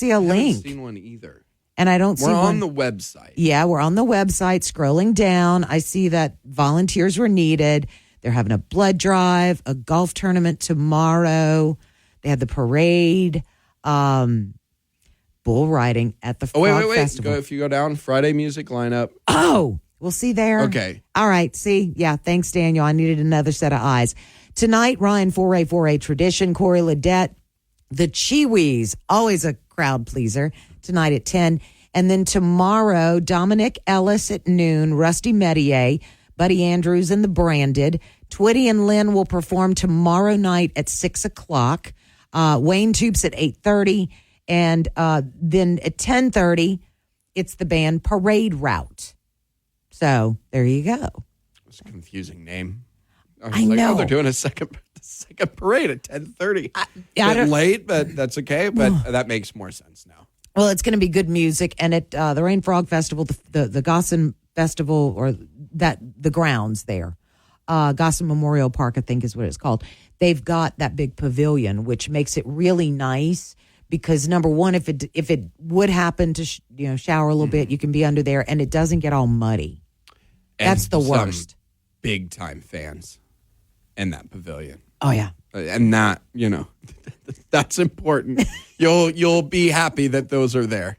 seen one either. And I don't see We're one. on the website. Yeah, we're on the website. Scrolling down, I see that volunteers were needed. They're having a blood drive, a golf tournament tomorrow. They had the parade, bull riding at the Frog Festival. If you go down, Friday music lineup. Oh, we'll see there. Okay. All right. See? Yeah. Thanks, Daniel. I needed another set of eyes. Tonight, Ryan Foray Tradition, Corey Ledette, the Chiwis, always a crowd pleaser, tonight at 10. And then tomorrow, Dominic Ellis at noon, Rusty Metier, Buddy Andrews and the Branded. Twitty and Lynn will perform tomorrow night at 6 o'clock. Wayne Toops at 8:30. And then at 10:30, it's the band Parade Route. So there you go. It's a confusing name. I know. Oh, they're doing a second parade at 10:30. Bit late, but that's okay. But that makes more sense now. Well, it's going to be good music. And at the Rain Frog Festival, the Gossan Festival, or the grounds there, Gossan Memorial Park, I think is what it's called. They've got that big pavilion, which makes it really nice because, number one, if it would happen to shower a little bit, you can be under there and it doesn't get all muddy. That's the worst. Big time fans in that pavilion. Oh yeah. And that, that's important. You'll be happy that those are there.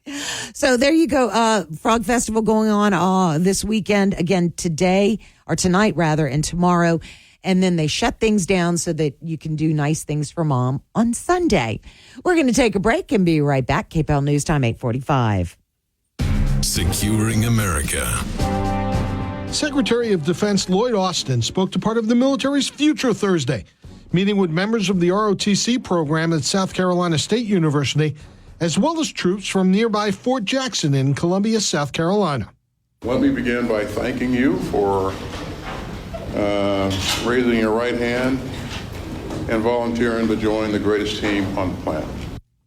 So there you go. Frog Festival going on this weekend again tonight rather, and tomorrow. And then they shut things down so that you can do nice things for mom on Sunday. We're going to take a break and be right back. KPEL News Time 8:45. Securing America. Secretary of Defense Lloyd Austin spoke to part of the military's future Thursday, meeting with members of the ROTC program at South Carolina State University, as well as troops from nearby Fort Jackson in Columbia, South Carolina. Let me begin by thanking you for raising your right hand and volunteering to join the greatest team on the planet.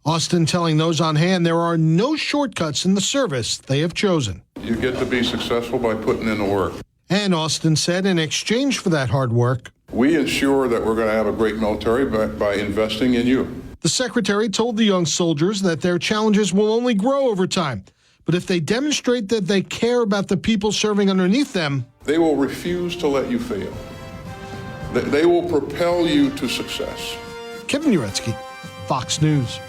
Austin telling those on hand there are no shortcuts in the service they have chosen. You get to be successful by putting in the work. And Austin said in exchange for that hard work, we ensure that we're going to have a great military by investing in you. The secretary told the young soldiers that their challenges will only grow over time. But if they demonstrate that they care about the people serving underneath them, they will refuse to let you fail. They will propel you to success. Kevin Uretsky, Fox News.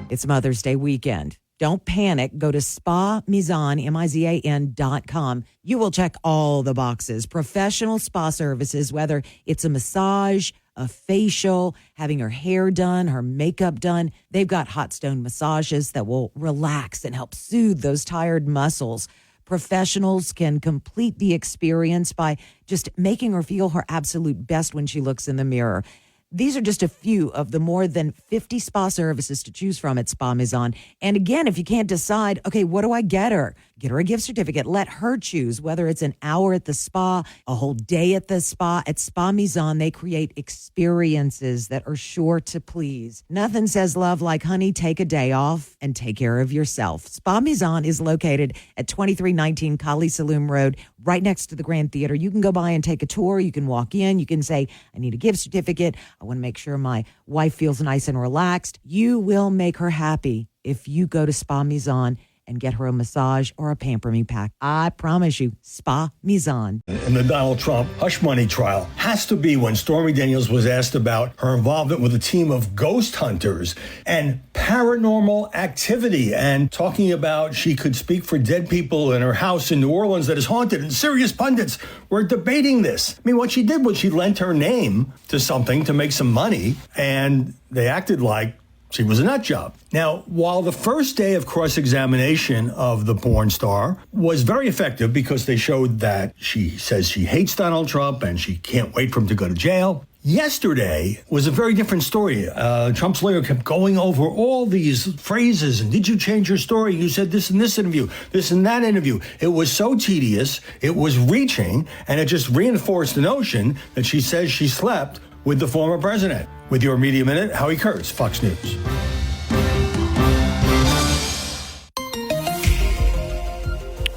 It's Mother's Day weekend. Don't panic. Go to SpaMizan, MIZAN.com. You will check all the boxes. Professional spa services, whether it's a massage, a facial, having her hair done, her makeup done. They've got hot stone massages that will relax and help soothe those tired muscles. Professionals can complete the experience by just making her feel her absolute best when she looks in the mirror. These are just a few of the more than 50 spa services to choose from at SpaMizan. And again, if you can't decide, okay, what do I get her? Get her a gift certificate. Let her choose whether it's an hour at the spa, a whole day at the spa. At SpaMizan, they create experiences that are sure to please. Nothing says love like, honey, take a day off and take care of yourself. SpaMizan is located at 2319 Kali Saloom Road, right next to the Grand Theater. You can go by and take a tour. You can walk in. You can say, I need a gift certificate. I want to make sure my wife feels nice and relaxed. You will make her happy if you go to SpaMizan and get her a massage or a Pamper Me pack. I promise you, SpaMizan. In the Donald Trump hush money trial has to be when Stormy Daniels was asked about her involvement with a team of ghost hunters and paranormal activity, and talking about she could speak for dead people in her house in New Orleans that is haunted. And serious pundits were debating this. I mean, what she did was she lent her name to something to make some money, and they acted like she was a nut job. Now, while the first day of cross-examination of the porn star was very effective because they showed that she says she hates Donald Trump and she can't wait for him to go to jail, yesterday was a very different story. Trump's lawyer kept going over all these phrases, and did you change your story? You said this in this interview, this in that interview. It was so tedious, it was reaching, and it just reinforced the notion that she says she slept with the former president. With your Media Minute, Howie Kurtz, Fox News.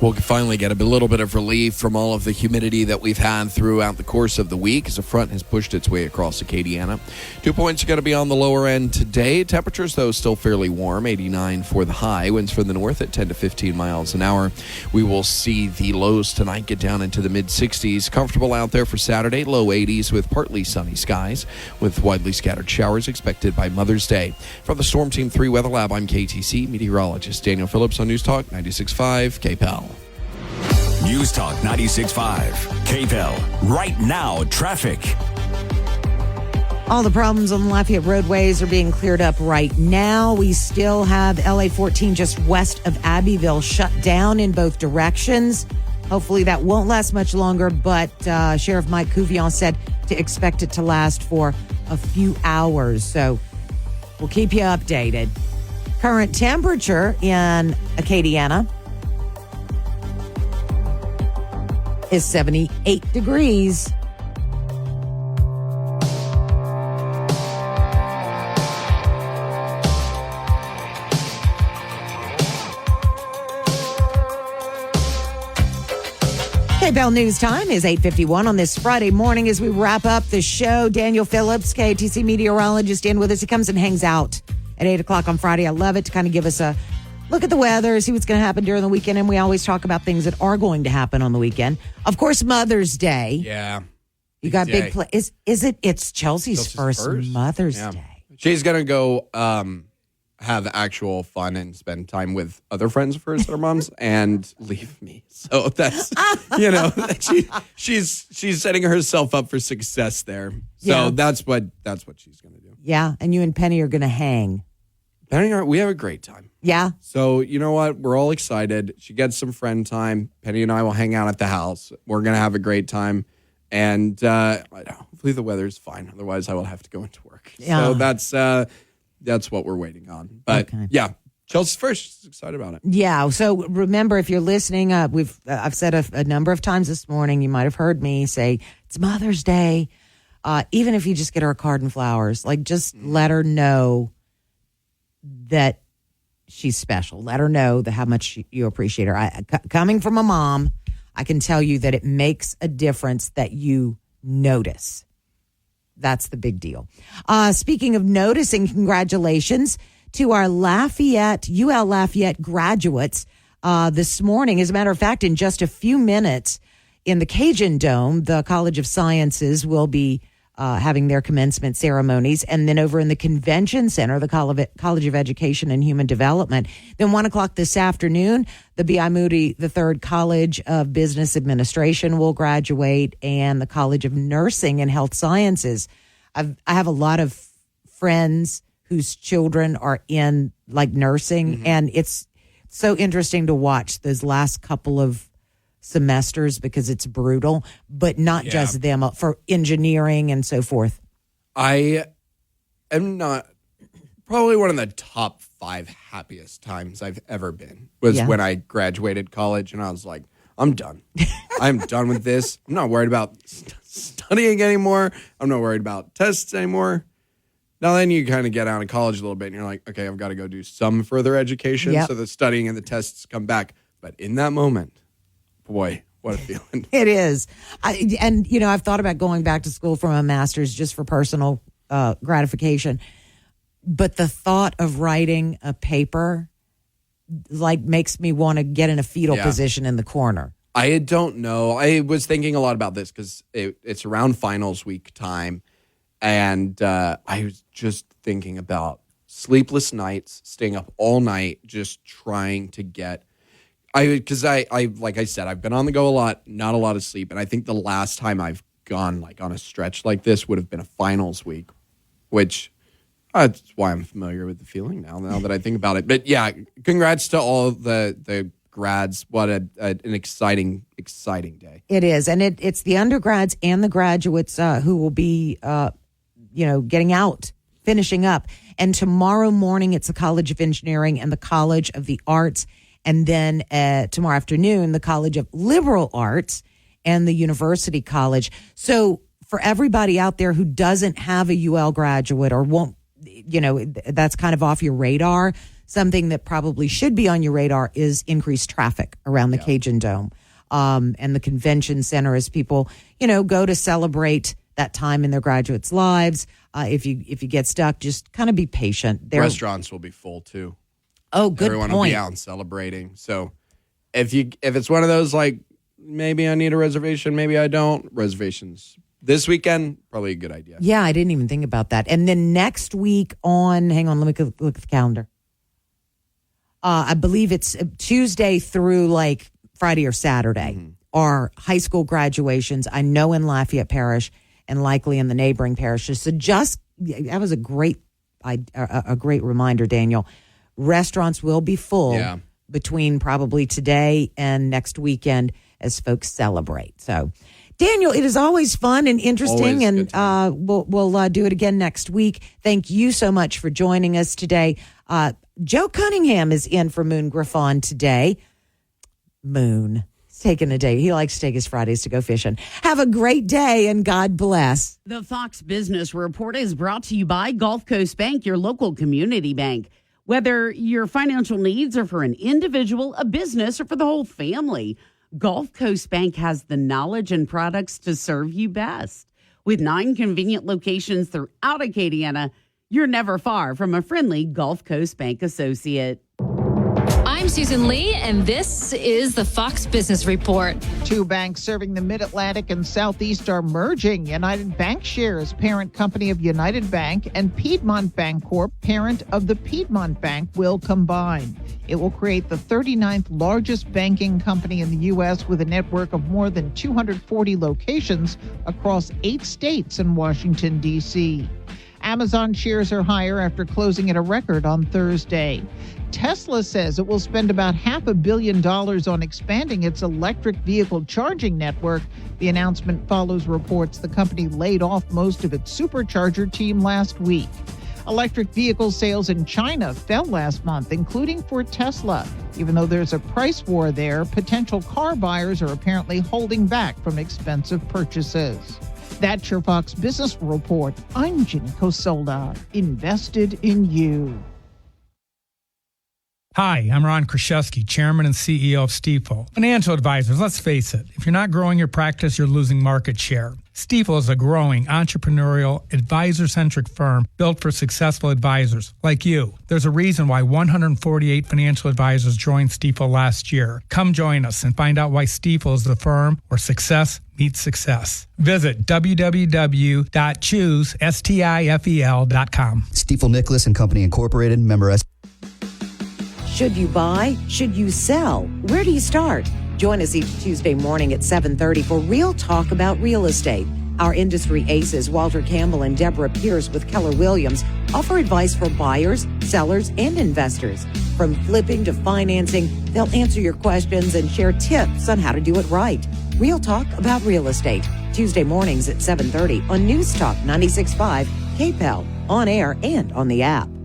We'll finally get a little bit of relief from all of the humidity that we've had throughout the course of the week as a front has pushed its way across Acadiana. 2 points are going to be on the lower end today. Temperatures, though, still fairly warm, 89 for the high. Winds from the north at 10 to 15 miles an hour. We will see the lows tonight get down into the mid-60s. Comfortable out there for Saturday, low 80s with partly sunny skies with widely scattered showers expected by Mother's Day. From the Storm Team 3 Weather Lab, I'm KTC meteorologist Daniel Phillips on News Talk 96.5 KPEL. News Talk 96.5 KPEL. Right now, traffic. All the problems on Lafayette roadways are being cleared up right now. We still have LA 14 just west of Abbeville shut down in both directions. Hopefully that won't last much longer, but Sheriff Mike Couvion said to expect it to last for a few hours. So we'll keep you updated. Current temperature in Acadiana is 78 degrees. KPEL News Time is 8:51 on this Friday morning as we wrap up the show. Daniel Phillips, KTC meteorologist, in with us. He comes and hangs out at 8 o'clock on Friday. I love it to kind of give us a look at the weather, see what's going to happen during the weekend, and we always talk about things that are going to happen on the weekend. Of course, Mother's Day. Yeah. You got big play. Is it? It's Chelsea's first Mother's Day. She's going to go have actual fun and spend time with other friends of hers that are moms and leave me. So that's, she's setting herself up for success there. So that's what she's going to do. Yeah. And you and Penny are going to hang. Penny, we have a great time. Yeah. So you know what? We're all excited. She gets some friend time. Penny and I will hang out at the house. We're going to have a great time. And hopefully the weather's fine. Otherwise, I will have to go into work. Yeah. So that's what we're waiting on. But yeah, Chelsea's first. She's excited about it. Yeah. So remember, if you're listening, I've said a number of times this morning, you might have heard me say it's Mother's Day. Even if you just get her a card and flowers, like just let her know that she's special. Let her know how much you appreciate her. Coming from a mom, I can tell you that it makes a difference that you notice. That's the big deal. Speaking of noticing, congratulations to our UL Lafayette graduates this morning. As a matter of fact, in just a few minutes in the Cajun Dome, the College of Sciences will be having their commencement ceremonies. And then over in the Convention Center, the College of Education and Human Development. Then 1 o'clock this afternoon, the B.I. Moody III College of Business Administration will graduate, and the College of Nursing and Health Sciences. I have a lot of friends whose children are in like nursing, and it's so interesting to watch those last couple of semesters because it's brutal, but not just them, for engineering and so forth. I am not probably one of the top 5 happiest times I've ever been was when I graduated college, and I was like, I'm done. I'm done with this. I'm not worried about studying anymore. I'm not worried about tests anymore. Now then you kind of get out of college a little bit and you're like, okay, I've got to go do some further education so the studying and the tests come back. But in that moment, boy, what a feeling. It is. I've thought about going back to school for my master's just for personal gratification. But the thought of writing a paper makes me want to get in a fetal position in the corner. I don't know. I was thinking a lot about this because it's around finals week time. And I was just thinking about sleepless nights, staying up all night, just trying to get. Because I like I said, I've been on the go a lot, not a lot of sleep, and I think the last time I've gone like on a stretch like this would have been a finals week, which that's why I'm familiar with the feeling now that I think about it. But yeah, congrats to all the grads. What an exciting day. It is, and it's the undergrads and the graduates who will be. Getting out, finishing up. And tomorrow morning, it's the College of Engineering and the College of the Arts. And then tomorrow afternoon, the College of Liberal Arts and the University College. So for everybody out there who doesn't have a UL graduate or won't, that's kind of off your radar, something that probably should be on your radar is increased traffic around the Cajun Dome and the Convention Center as people, go to celebrate that time in their graduates' lives. If you get stuck, just kind of be patient. Restaurants will be full too. Oh, good Everyone point. will be out and celebrating. So if it's one of those like maybe I need a reservation, maybe I don't. Reservations this weekend, probably a good idea. Yeah, I didn't even think about that. And then next week hang on, let me look at the calendar. I believe it's Tuesday through like Friday or Saturday are high school graduations. I know in Lafayette Parish and likely in the neighboring parishes. So that was a great reminder, Daniel. Restaurants will be full between probably today and next weekend as folks celebrate. So, Daniel, it is always fun and interesting, and we'll do it again next week. Thank you so much for joining us today. Joe Cunningham is in for Moon Griffon today. Moon. Taking a day. He likes to take his Fridays to go fishing. Have a great day and God bless. The Fox Business Report is brought to you by Gulf Coast Bank, your local community bank. Whether your financial needs are for an individual, a business, or for the whole family, Gulf Coast Bank has the knowledge and products to serve you best. With 9 convenient locations throughout Acadiana, you're never far from a friendly Gulf Coast Bank associate. I'm Susan Lee, and this is the Fox Business Report. 2 banks serving the Mid-Atlantic and Southeast are merging. United Bankshares, parent company of United Bank, and Piedmont Bancorp, parent of the Piedmont Bank, will combine. It will create the 39th largest banking company in the U.S. with a network of more than 240 locations across 8 states and Washington, D.C. Amazon shares are higher after closing at a record on Thursday. Tesla says it will spend about $500 million on expanding its electric vehicle charging network. The announcement follows reports the company laid off most of its supercharger team last week. Electric vehicle sales in China fell last month, including for Tesla. Even though there's a price war there, potential car buyers are apparently holding back from expensive purchases. That's your Fox Business Report. I'm Ginny Cosolda, invested in you. Hi, I'm Ron Kraszewski, Chairman and CEO of Stifel. Financial advisors, let's face it, if you're not growing your practice, you're losing market share. Stifel is a growing, entrepreneurial, advisor-centric firm built for successful advisors like you. There's a reason why 148 financial advisors joined Stifel last year. Come join us and find out why Stifel is the firm where success meets success. Visit www.choosestifel.com. Stifel Nicholas and Company Incorporated, member S. Should you buy? Should you sell? Where do you start? Join us each Tuesday morning at 7:30 for Real Talk about real estate. Our industry aces, Walter Campbell and Deborah Pierce with Keller Williams, offer advice for buyers, sellers, and investors. From flipping to financing, they'll answer your questions and share tips on how to do it right. Real Talk about real estate, Tuesday mornings at 7:30 on News Talk 96.5, KPEL, on air and on the app.